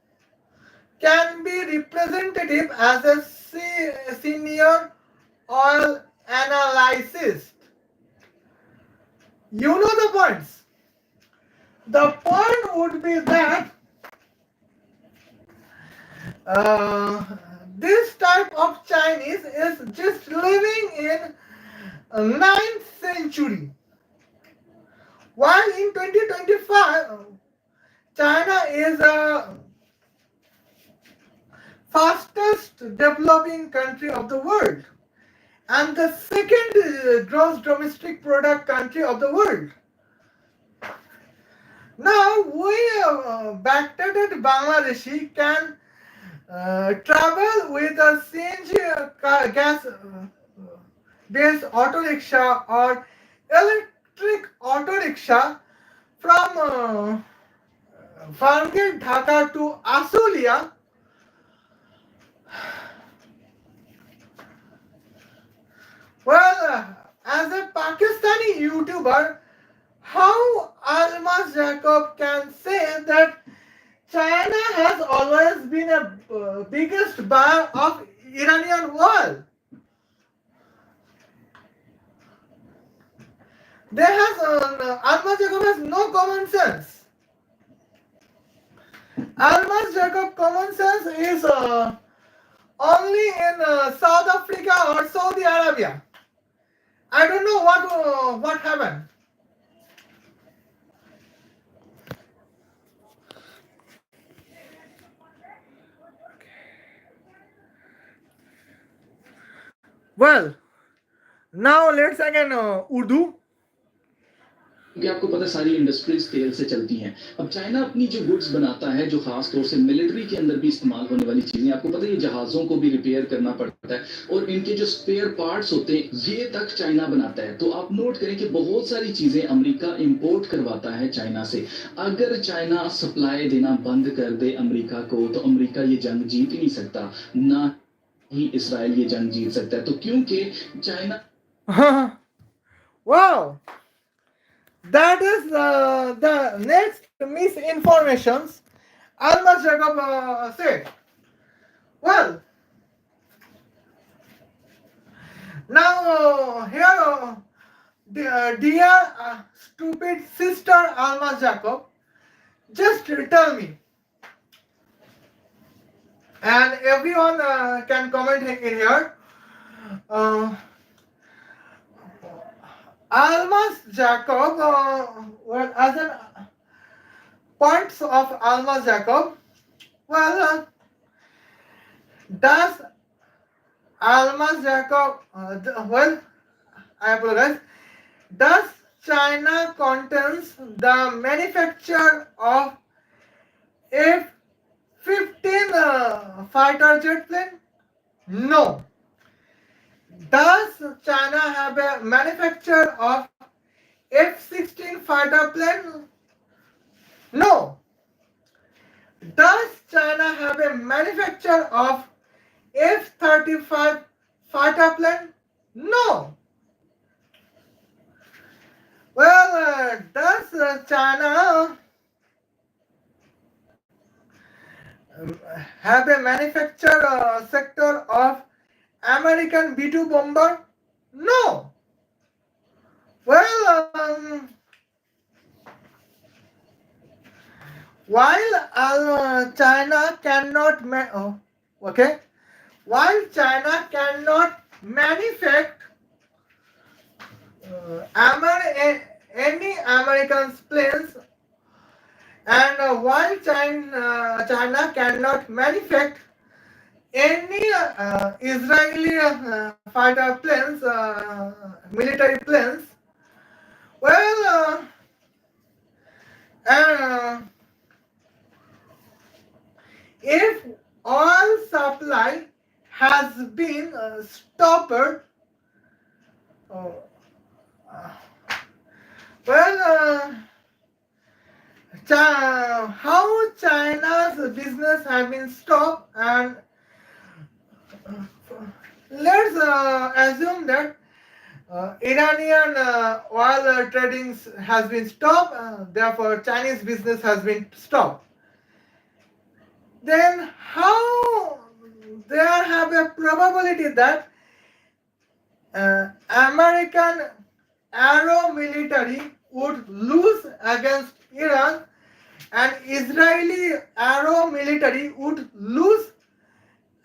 can be representative as a senior oil analyst, you know the points. The point would be that this type of Chinese is just living in 9th century. While in 2025, China is the fastest developing country of the world and the second gross domestic product country of the world. Now we backdated Bangladeshi can travel with a CNG gas based auto rickshaw or electric auto rickshaw from Farmgate, Dhaka to Asulia. Well, as a Pakistani YouTuber, how Almas Jacob can say that China has always been a biggest buyer of Iranian oil? Almas Jacob has no common sense. Almas Jacob common sense is only in South Africa or Saudi Arabia. I don't know what happened. Well, now let's again Urdu. क्योंकि आपको पता है सारी industries तेल से चलती हैं। अब चाइना अपनी जो गुड्स बनाता है जो खास तौर से मिलिट्री के अंदर भी इस्तेमाल होने वाली चीजें, आपको पता है ये जहाज़ों को भी रिपेयर करना पड़ता है और इनके जो स्पेयर पार्ट्स होते हैं ये तक चाइना बनाता है। तो आप नोट करें कि बहुत सारी चीजें अमेरिका इंपोर्ट करवाता है चाइना से। अगर चाइना सप्लाई देना बंद कर दे अमेरिका को तो अमेरिका ये जंग जीत ही नहीं सकता, ना ही इसराइल ये जंग जीत सकता है। तो क्योंकि China Wow, that is the next misinformations Almas Jacob said. Well, now here, dear stupid sister Almas Jacob, just tell me, and everyone can comment in here. Almas Jacob, well, as an points of Almas Jacob, well, does Almas Jacob, well, I apologize, does China contains the manufacture of F-15 fighter jet plane? No. Does China have a manufacture of F-16 fighter plane? No. Does China have a manufacture of F-35 fighter plane? No. Well, does China have a manufacture sector of American B-2 bomber? No. Well, while China cannot while China cannot manufacture any American planes, and while China cannot manufacture any Israeli fighter planes, military planes, well, uh, if oil supply has been stopped, uh, well, how China's business have been stopped, and let's assume that Iranian oil trading has been stopped, therefore Chinese business has been stopped. Then how there have a probability that American aero military would lose against Iran and Israeli aero military would lose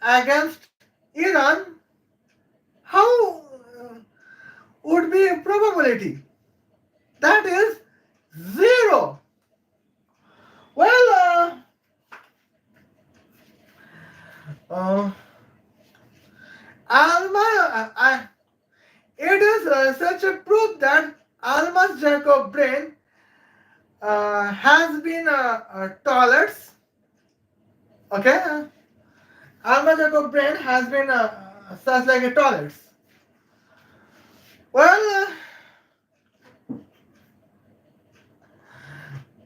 against Iran? How would be a probability? That is zero. Well, it is such a proof that Almas Jacob brain has been toilets. Okay, Almas Jacob brain has been such like a toilets. Well,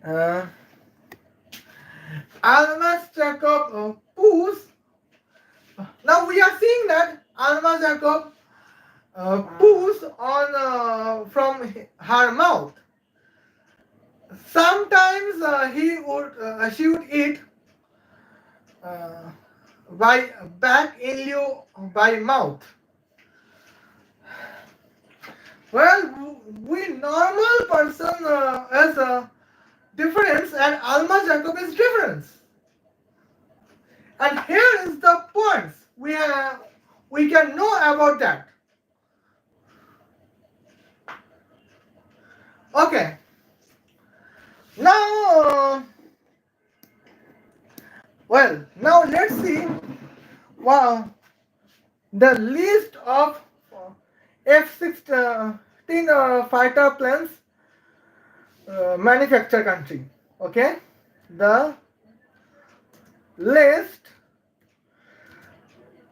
uh, Almas Jacob poos. Now we are seeing that Almas Jacob poos on from her mouth. Sometimes she would eat uh, by back in lieu by mouth. Well, we normal person is difference and Alma Jacob is difference. And here is the points we can know about that. Okay. Now, now let's see. Wow, the list of F-16 fighter planes manufacture country. Okay, the list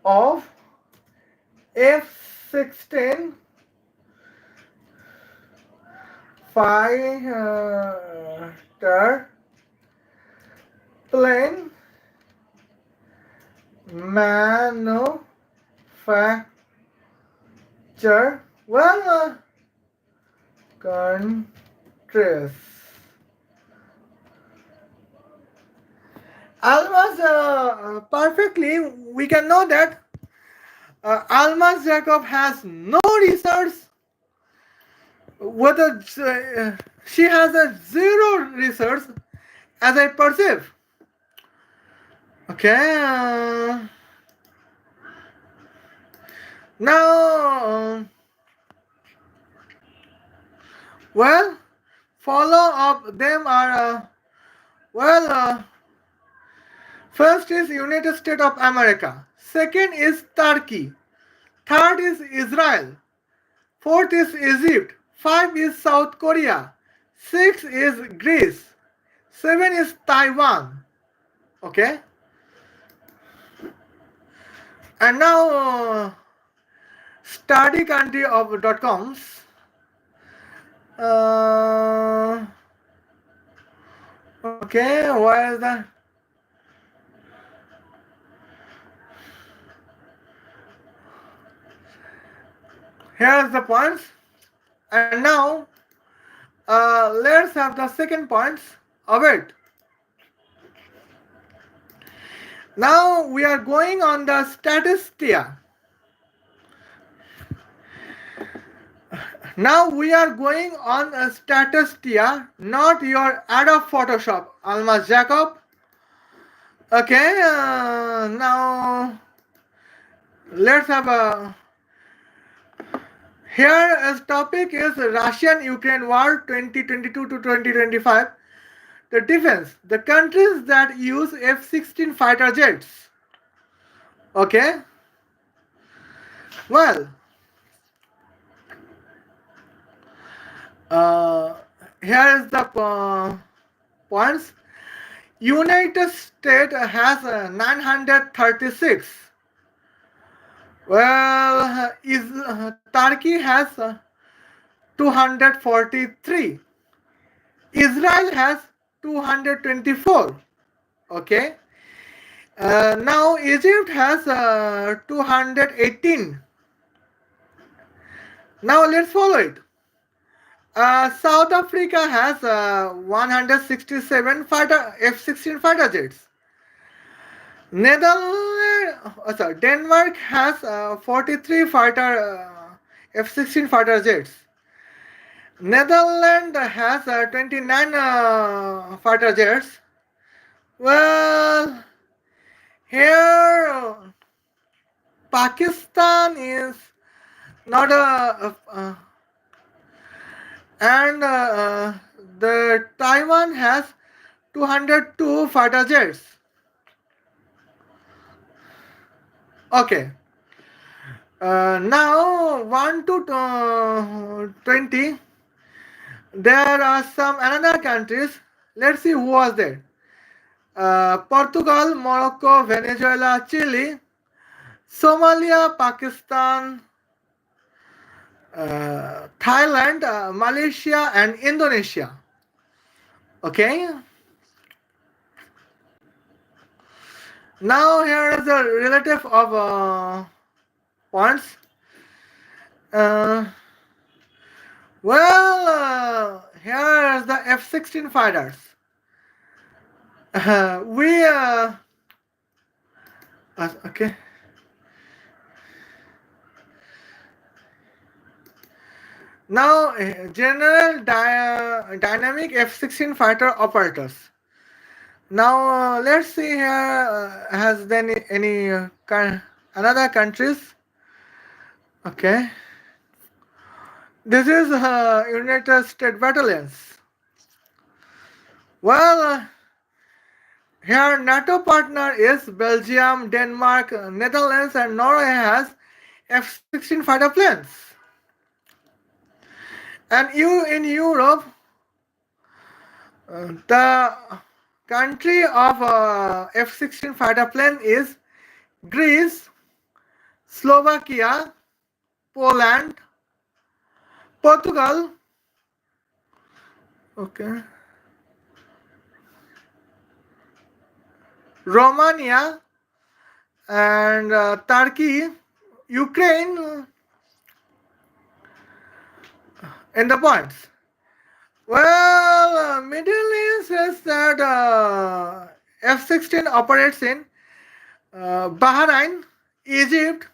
of F-16 fighter plane manufacture countries. Almost perfectly, we can know that Almas Jacob has no research. She has a zero research, as I perceive. Okay. Now, follow up them are first is United States of America, second is Turkey, third is Israel, fourth is Egypt, five is South Korea, six is Greece, seven is Taiwan. Okay. And now study country of .coms. Okay, why is that? Here's the points. And now let's have the second points of it. Now we are going on the statistia. Now we are going on a statistia, not your Adobe Photoshop, Almas Jacob. Okay, now let's have a. Here is topic is Russian-Ukraine War 2022 to 2025. The defense, the countries that use F-16 fighter jets. Okay. Well, uh, here is the points. United States has 936. Well, is Turkey has 243. Israel has 224. Okay. Now Egypt has 218. Now let's follow it. South Africa has 167 fighter F-16 fighter jets. Denmark has 43 fighter F-16 fighter jets. Netherlands has 29 fighter jets. Well, here Pakistan is not and the Taiwan has 202 fighter jets. Okay. Now 1 to 20. There are some another countries. Let's see who was there. Portugal, Morocco, Venezuela, Chile, Somalia, Pakistan, Thailand, Malaysia, and Indonesia. Okay. Now here is the relative of points. Uh, here is the F-16 fighters. We okay. Now general dynamic F-16 fighter operators. Now let's see here has then any another countries. Okay. This is United States battalions. Well, here NATO partner is Belgium, Denmark, Netherlands, and Norway has F-16 fighter planes. And in Europe, the country of F-16 fighter plane is Greece, Slovakia, Poland, Portugal, okay, Romania, and Turkey, Ukraine in the points. Well, Middle East says that F-16 operates in Bahrain, Egypt,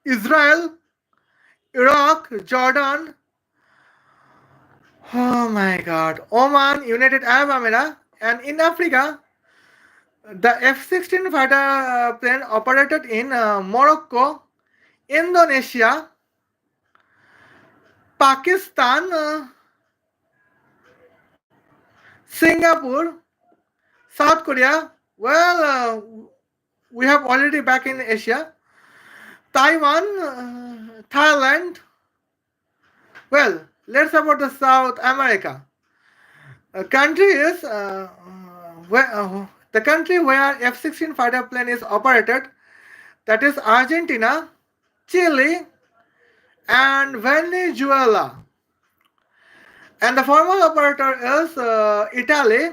Israel, Iraq, Jordan, oh my God, Oman, United Arab Emirates, and in Africa, the F-16 fighter plane operated in Morocco, Indonesia, Pakistan, Singapore, South Korea. Well, we have already back in Asia. Taiwan, Thailand. Well, let's about the South America. Country is the country where F-16 fighter plane is operated. That is Argentina, Chile, and Venezuela. And the formal operator is Italy,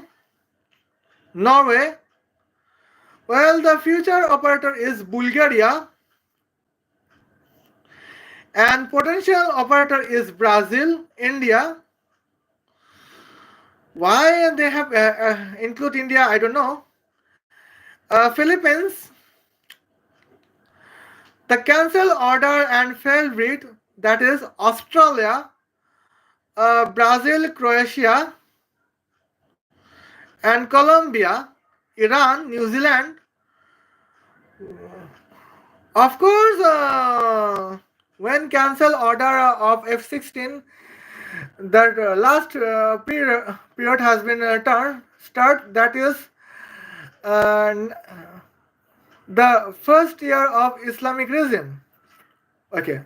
Norway. Well, the future operator is Bulgaria. And potential operator is Brazil, India. Why they have include India, I don't know. Philippines. The cancel order and failed bid, that is Australia, Brazil, Croatia, and Colombia, Iran, New Zealand. Of course, when cancel order of F-16, that last period has been start, that is the first year of Islamic regime. Okay.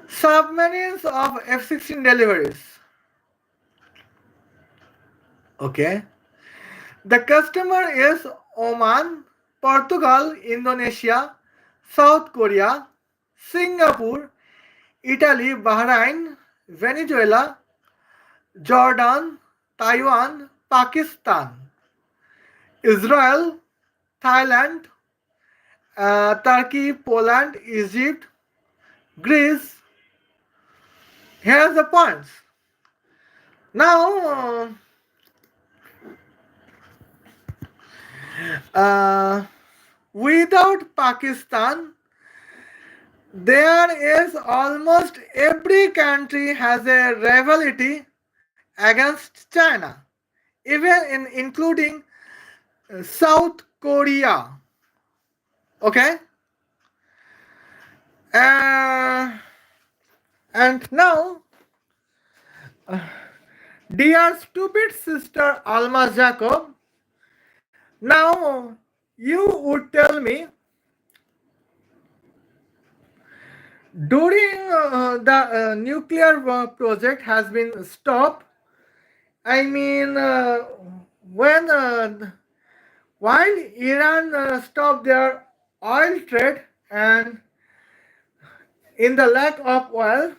Submarines of F-16 deliveries. Okay. The customer is Oman, Portugal, Indonesia, South Korea, Singapore, Italy, Bahrain, Venezuela, Jordan, Taiwan, Pakistan, Israel, Thailand, Turkey, Poland, Egypt, Greece. Here's the points. Now, uh, without Pakistan, there is almost every country has a rivalry against China, even in including South Korea. Okay, uh, and now, dear stupid sister Almas Jacob, now you would tell me during the nuclear project has been stopped. I mean, when while Iran stopped their oil trade and in the lack of oil,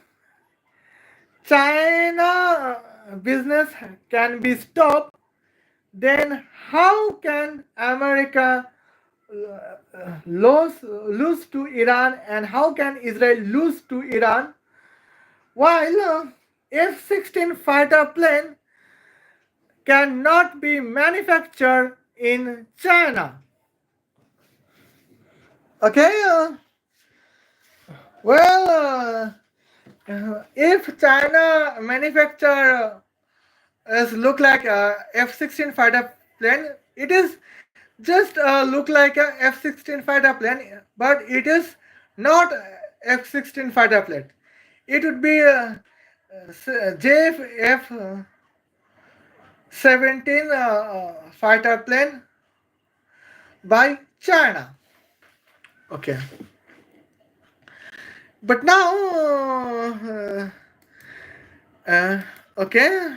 China business can be stopped. Then how can America lose to Iran and how can Israel lose to Iran while F-16 fighter plane cannot be manufactured in China? Okay, well, if China manufacture is look like a F-16 fighter plane, it is just look like a F-16 fighter plane, but it is not F-16 fighter plane. It would be JF-17 fighter plane by China. Okay, but now, okay,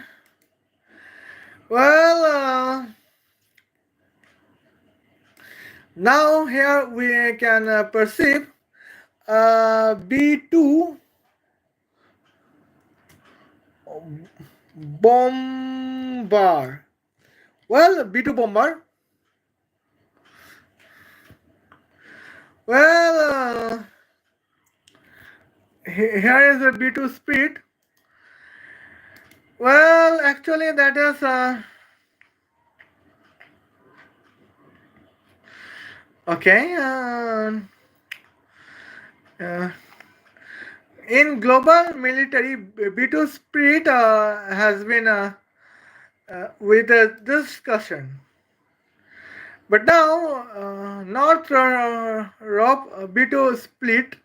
well. Now here we can perceive B2 bomber. Well, B2 bomber. Well, here is a B2 speed. Well, actually that is okay. In global military, B2 spirit has been with a discussion. But now, North Rope B2 split.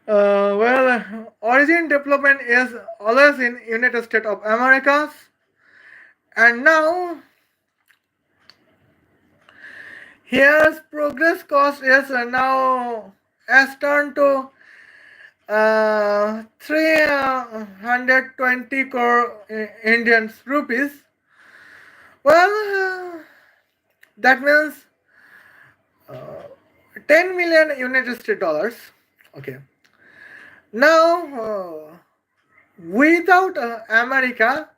Well, origin development is always in United States of America, and now here's progress cost is now has turned to 320 crore Indian rupees. Well, that means 10 million United States dollars. Okay. Now, without America,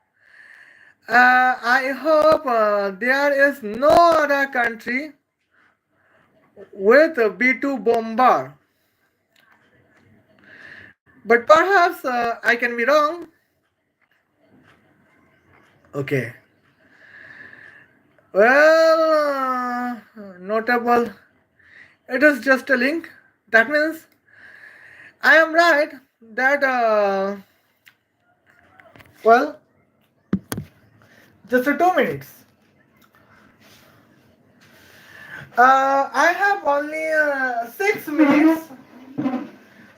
I hope there is no other country with a B2 bomber. But perhaps I can be wrong. Okay. Well, notable. It is just a link. That means I am right that, well, just 2 minutes. I have only 6 minutes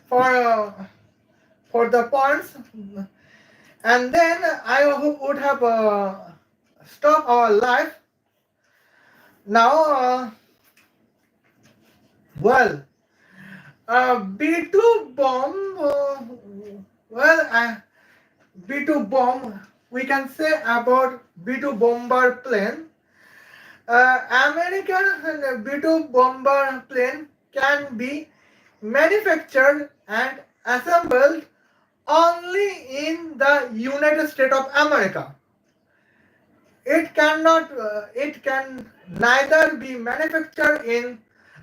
for the points, and then I would have stopped our live. Now, Well, B2 bomb, well, B2 bomb, we can say about B2 bomber plane. American B2 bomber plane can be manufactured and assembled only in the United States of America. It can neither be manufactured in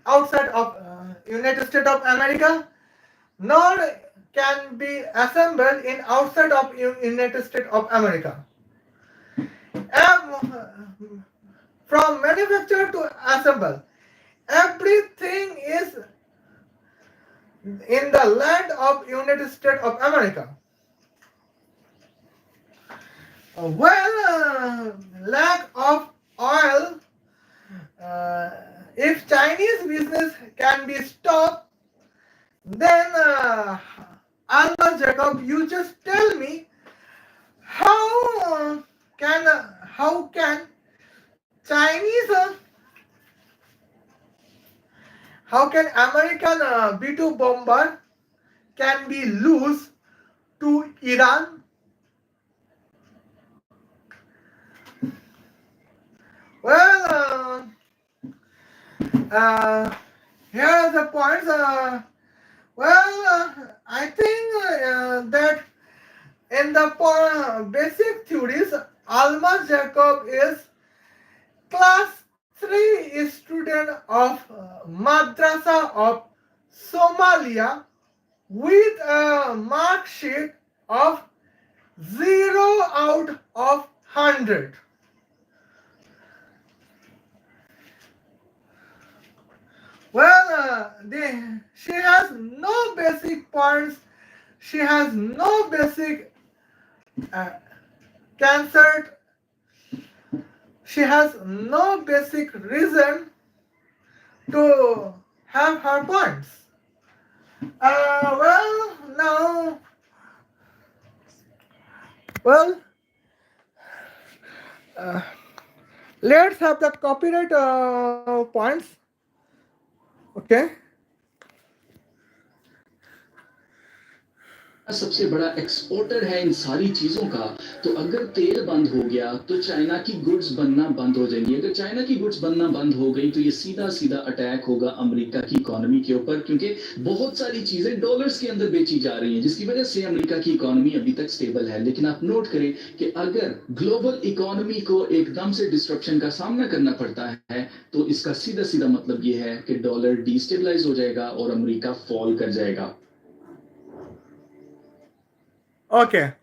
outside of United States of America, nor can be assembled in outside of United States of America. From manufacture to assemble, everything is in the land of United States of America. Lack of oil. Uh, if Chinese business can be stopped, then Almas Jacob, you just tell me how can Chinese how can American B2 bomber can be loose to Iran? Well, here are the points. I think that in the basic theories, Almas Jacob is class 3 student of Madrasa of Somalia with a mark sheet of 0 out of 100. She has no basic points. She has no basic cancer. She has no basic reason to have her points. Now, uh, let's have that copyright points. Okay. सबसे बड़ा exporter है इन सारी चीजों का, तो अगर तेल बंद हो गया तो चाइना की गुड्स बनना बंद हो जाएंगी। अगर चाइना की गुड्स बनना बंद हो गई तो ये सीधा सीधा अटैक होगा अमेरिका की इकोनॉमी के ऊपर, क्योंकि बहुत सारी चीजें डॉलर्स के अंदर बेची जा रही हैं, जिसकी वजह से अमेरिका की इकोनॉमी अभी तक स्टेबल है। लेकिन आप नोट करें कि अगर ग्लोबल इकोनॉमी को एकदम से डिस्ट्रप्शन का सामना करना पड़ता है तो इसका सीधा सीधा मतलब ये है कि डॉलर डिस्टेबलाइज हो जाएगा और अमेरिका फॉल कर जाएगा। Okay.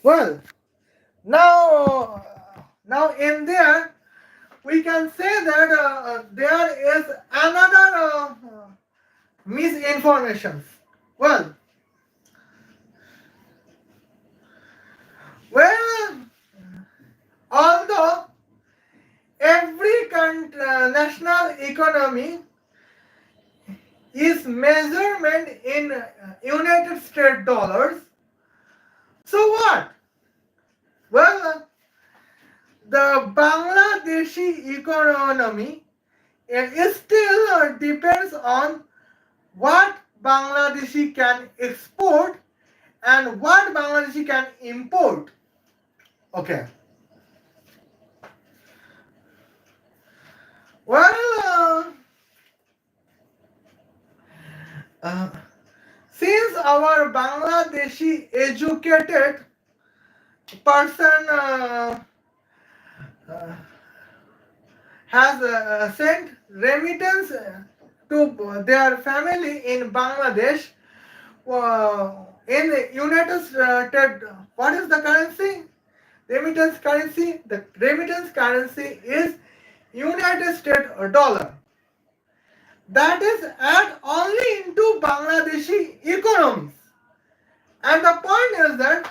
Well, now in there we can say that there is another misinformation. Well, although every national economy is measurement in United States dollars, so what? Well, the Bangladeshi economy it still depends on what Bangladeshi can export and what Bangladeshi can import. Okay. Since our Bangladeshi educated person has sent remittance to their family in Bangladesh, in the United States, what is the currency? Remittance currency. The remittance currency is United States dollar. That is add only into Bangladeshi economies. And the point is that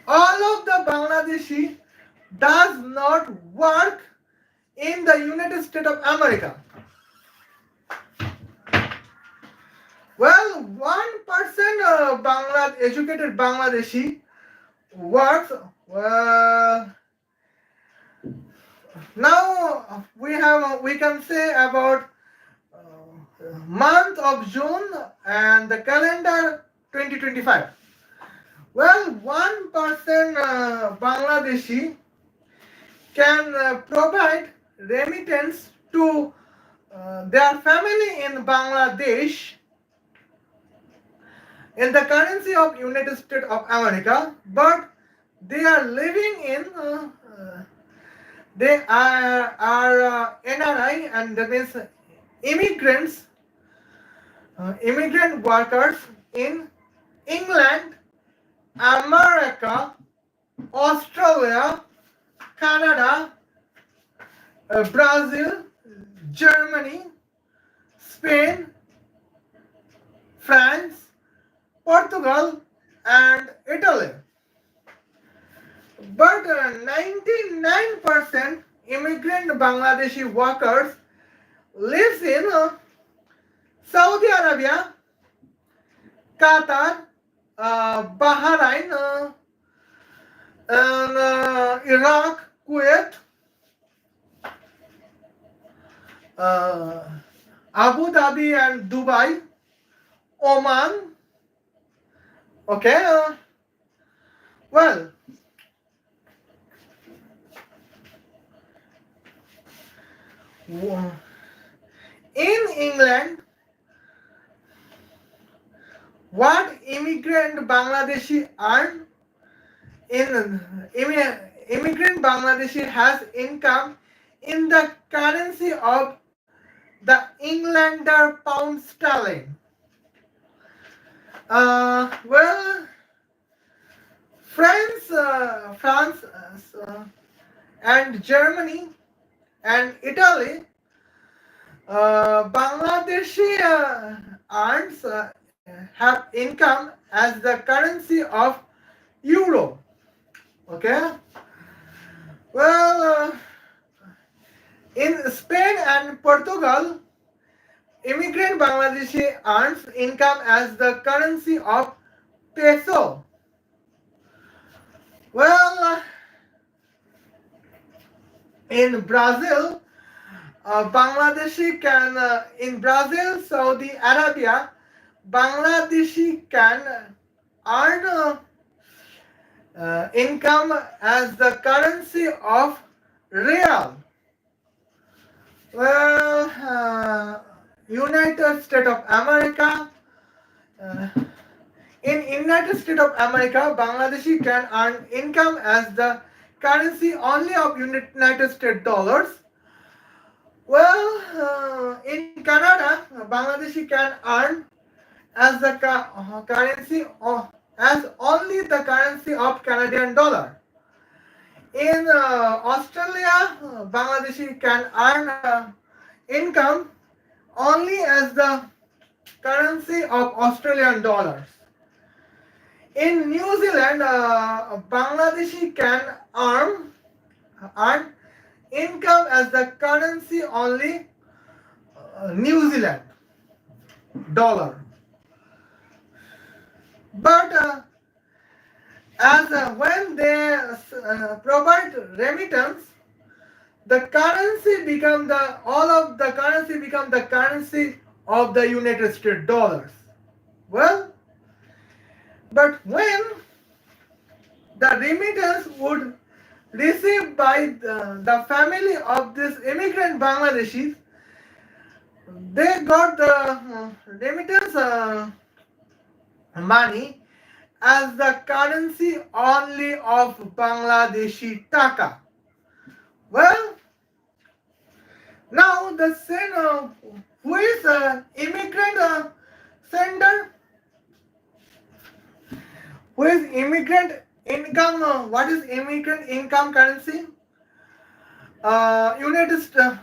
all of the Bangladeshi does not work in the United States of America. Well, 1% of educated Bangladeshi works Now we can say about month of June and the calendar 2025. Well, one person Bangladeshi can provide remittance to their family in Bangladesh in the currency of United States of America, but they are living in they are NRI, and that means immigrants, immigrant workers in England, America, Australia, Canada, Brazil, Germany, Spain, France, Portugal, and Italy. But 99% immigrant Bangladeshi workers lives in Saudi Arabia, Qatar, Bahrain, and Iraq, Kuwait, Abu Dhabi and Dubai, Oman. Okay, well, in England, what immigrant Bangladeshi earn in immigrant Bangladeshi has income in the currency of the Englander pound sterling. Well, France and Germany and Italy, Bangladeshi earns have income as the currency of euro. Okay. Well, in Spain and Portugal, immigrant Bangladeshi earns income as the currency of peso. Well, in Brazil, Bangladeshi can in Brazil, Saudi Arabia, Bangladeshi can earn income as the currency of real. Well, United States of America. In United States of America, Bangladeshi can earn income as the currency only of United States dollars. Well, in Canada, Bangladeshi can earn as the currency as only the currency of Canadian dollar. In Australia, Bangladeshi can earn income only as the currency of Australian dollars. In New Zealand, Bangladeshi can earn income as the currency only New Zealand dollar. But as when they provide remittance, the currency become the all of the currency become the currency of the United States dollars. Well, but when the remittance would received by the family of this immigrant Bangladeshis, they got the remittance money as the currency only of Bangladeshi taka. Well, now the sender, who is immigrant sender, who is immigrant income, what is immigrant income currency? United States,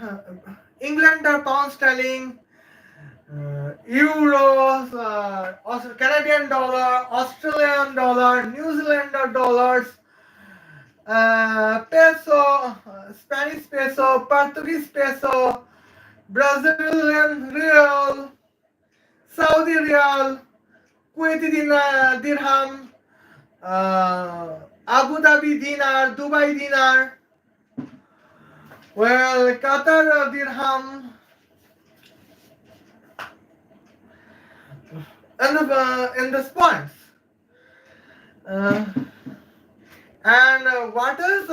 England pound sterling, euros, Canadian dollar, Australian dollar, New Zealander dollars, peso, Spanish peso, Portuguese peso, Brazilian real, Saudi real, Kuwaiti dirham, Abu Dhabi dinar, Dubai dinar. Well, Qatar dirham in this points. Uh, and what is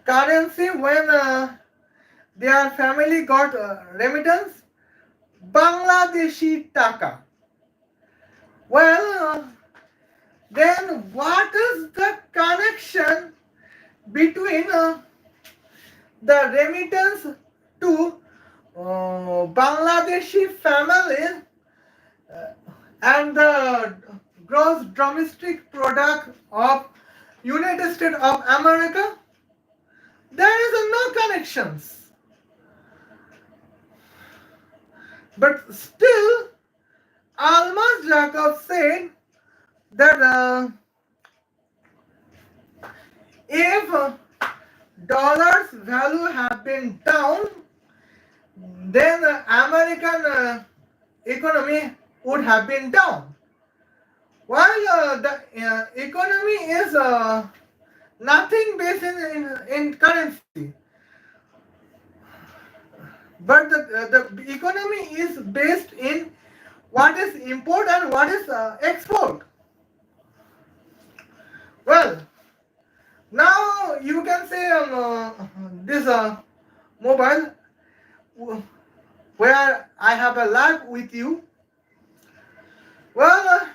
currency when their family got remittance? Bangladeshi taka. Well, then what is the connection between the remittance to Bangladeshi family and the gross domestic product of United States of America? There is no connections. But still, Almas Jacob said that if dollar's value have been down, then the American economy would have been down. While the economy is nothing based in currency, but the economy is based in what is import and what is export. Well, now you can say this mobile where I have a live with you. Well,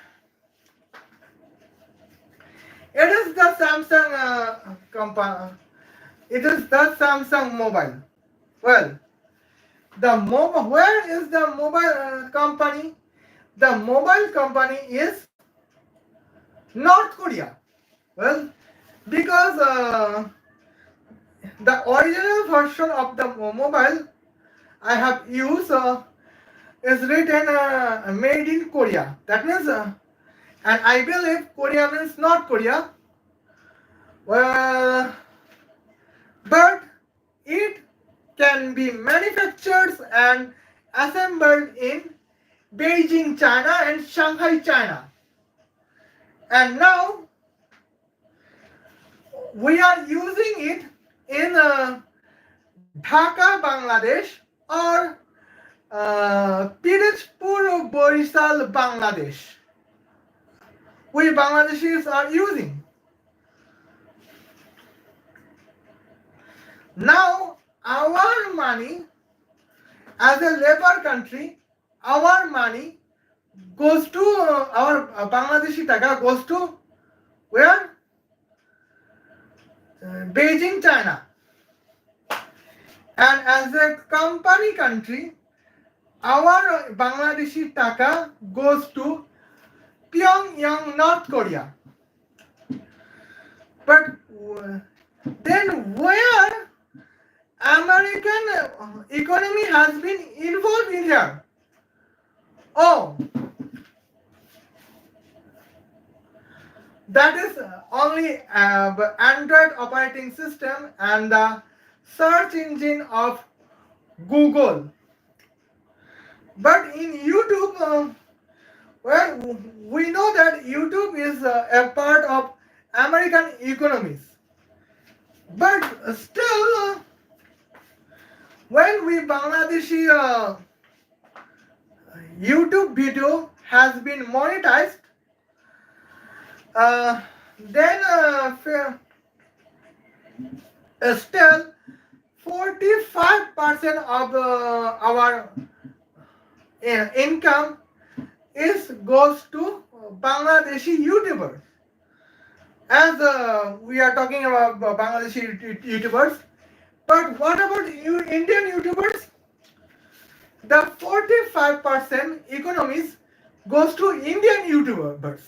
it is the Samsung company. It is the Samsung mobile. Well, where is the mobile company? The mobile company is North Korea. Well, because the original version of the mobile I have used is written made in Korea. That means, and I believe Korea means North Korea. Well, but it can be manufactured and assembled in Beijing, China and Shanghai, China. And now we are using it in Dhaka, Bangladesh or Pirizpur, Borisal, Bangladesh. We Bangladeshis are using. Now our money as a labor country, our money goes to our Bangladeshi taka goes to where? Beijing, China. And as a company country, our Bangladeshi taka goes to Pyongyang, North Korea. But then where American economy has been involved in here? Oh, that is only Android operating system and the search engine of Google. But in YouTube, well, we know that YouTube is a part of American economies. But still, when we Bangladeshi YouTube video has been monetized, then still 45% of our income goes to Bangladeshi YouTubers. As we are talking about Bangladeshi YouTubers, but what about you Indian YouTubers? The 45% economies goes to Indian YouTubers.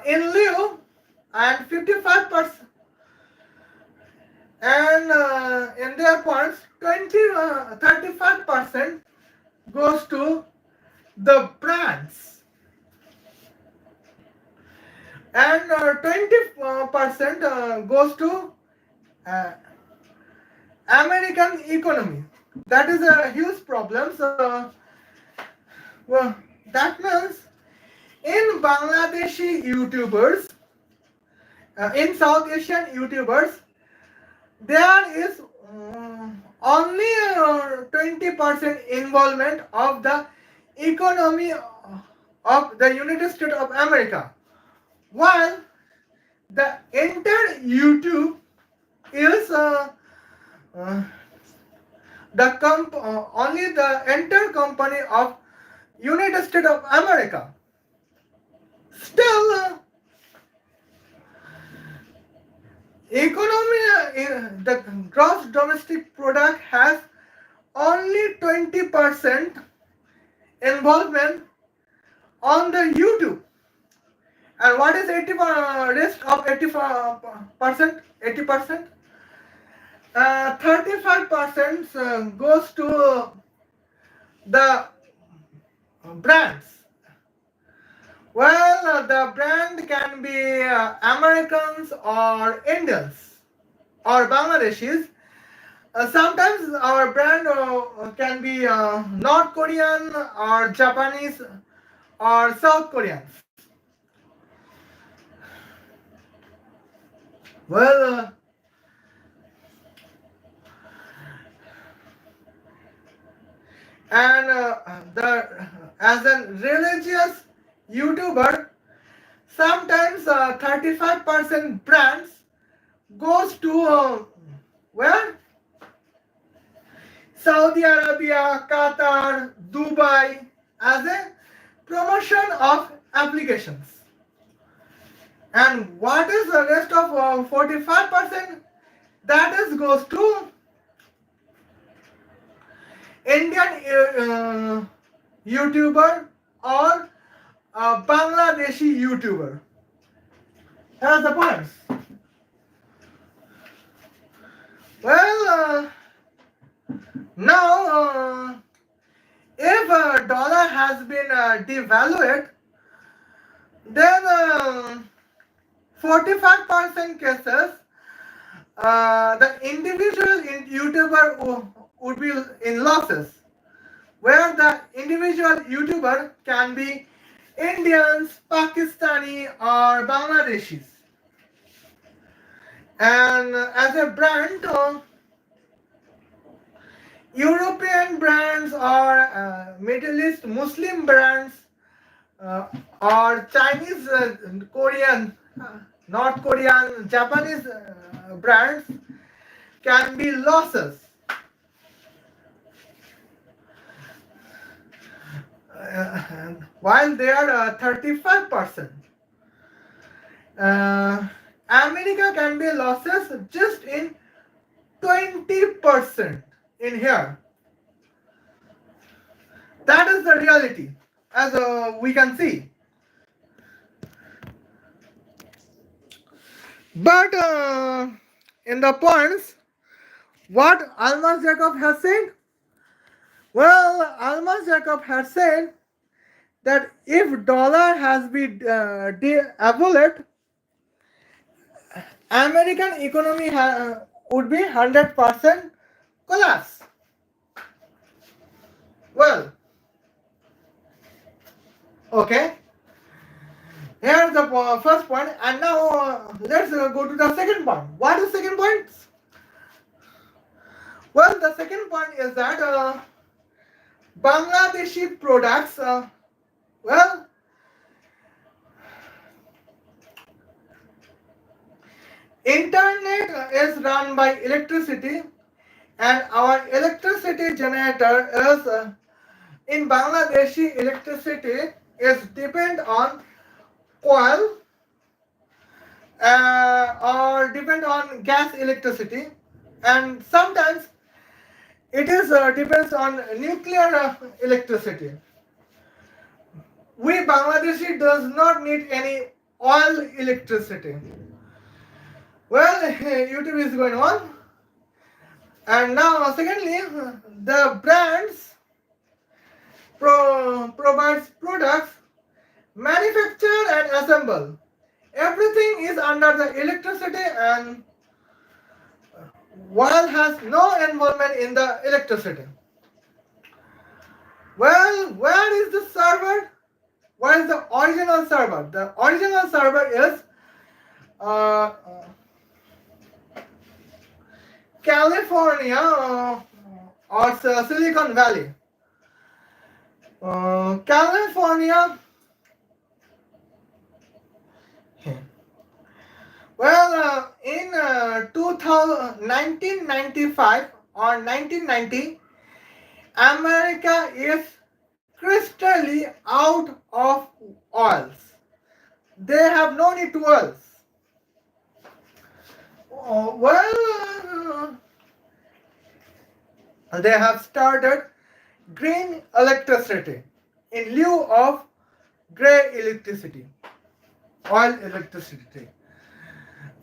In lieu, and 55%, and in their points, 35% goes to the brands, and 20% goes to American economy. That is a huge problem. So, well, that means in Bangladeshi YouTubers, in South Asian YouTubers, there is only 20% involvement of the economy of the United States of America, while the entire YouTube is uh, only the entire company of United States of America. Still, economy, the gross domestic product has only 20% involvement on the YouTube. And what is 80 rest of 80%? 80%? 35% goes to the brands. Well, the brand can be Americans or Indians or Bangladeshis. Sometimes our brand can be North Korean or Japanese or South Koreans. Well, and the as a religious YouTuber, sometimes 35% brands goes to where? Saudi Arabia, Qatar, Dubai as a promotion of applications. And what is the rest of 45%? That is goes to Indian YouTuber or Bangladeshi YouTuber. Here's the points. Well, now if a dollar has been devalued, then 45% cases the individual YouTuber would be in losses, where the individual YouTuber can be Indians, Pakistani or Bangladeshis. And as a brand, European brands or Middle East Muslim brands or Chinese, Korean, North Korean, Japanese brands can be losses. While they are 35%. America can be losses just in 20% in here. That is the reality, as we can see. But in the points, what Almas Jacob has said? Well, Almas Jacob has said that if dollar has been devalued, American economy would be 100% collapse. Well, okay. Here's the first point, and now let's go to the second point. What is the second point? Well, the second point is that Bangladeshi products, well, internet is run by electricity, and our electricity generator is in Bangladeshi electricity is depend on coal or depend on gas electricity, and sometimes it is depends on nuclear electricity. We Bangladeshi does not need any oil electricity. Well, YouTube is going on. And now, secondly, the brands provides products, manufacture and assemble. Everything is under the electricity, and while has no involvement in the electricity. Well, where is the server? Where is the original server? The original server is California or Silicon Valley. California. Well, in 1995 or 1990, America is crystally out of oils. They have no need to oils. They have started green electricity in lieu of gray electricity, oil electricity,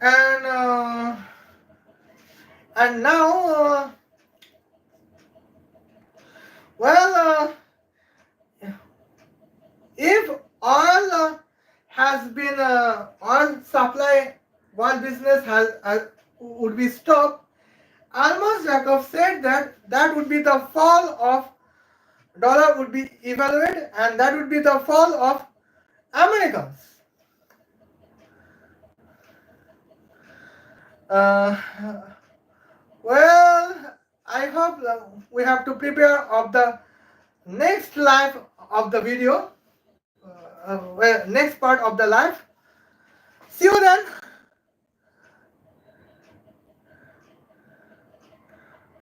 and now, if oil has been oil supply, oil business would be stopped. Almas Jacob said that would be the fall of dollar would be evaluated, and that would be the fall of Americans. I hope we have to prepare of the next live of the video, next part of the live. See you then.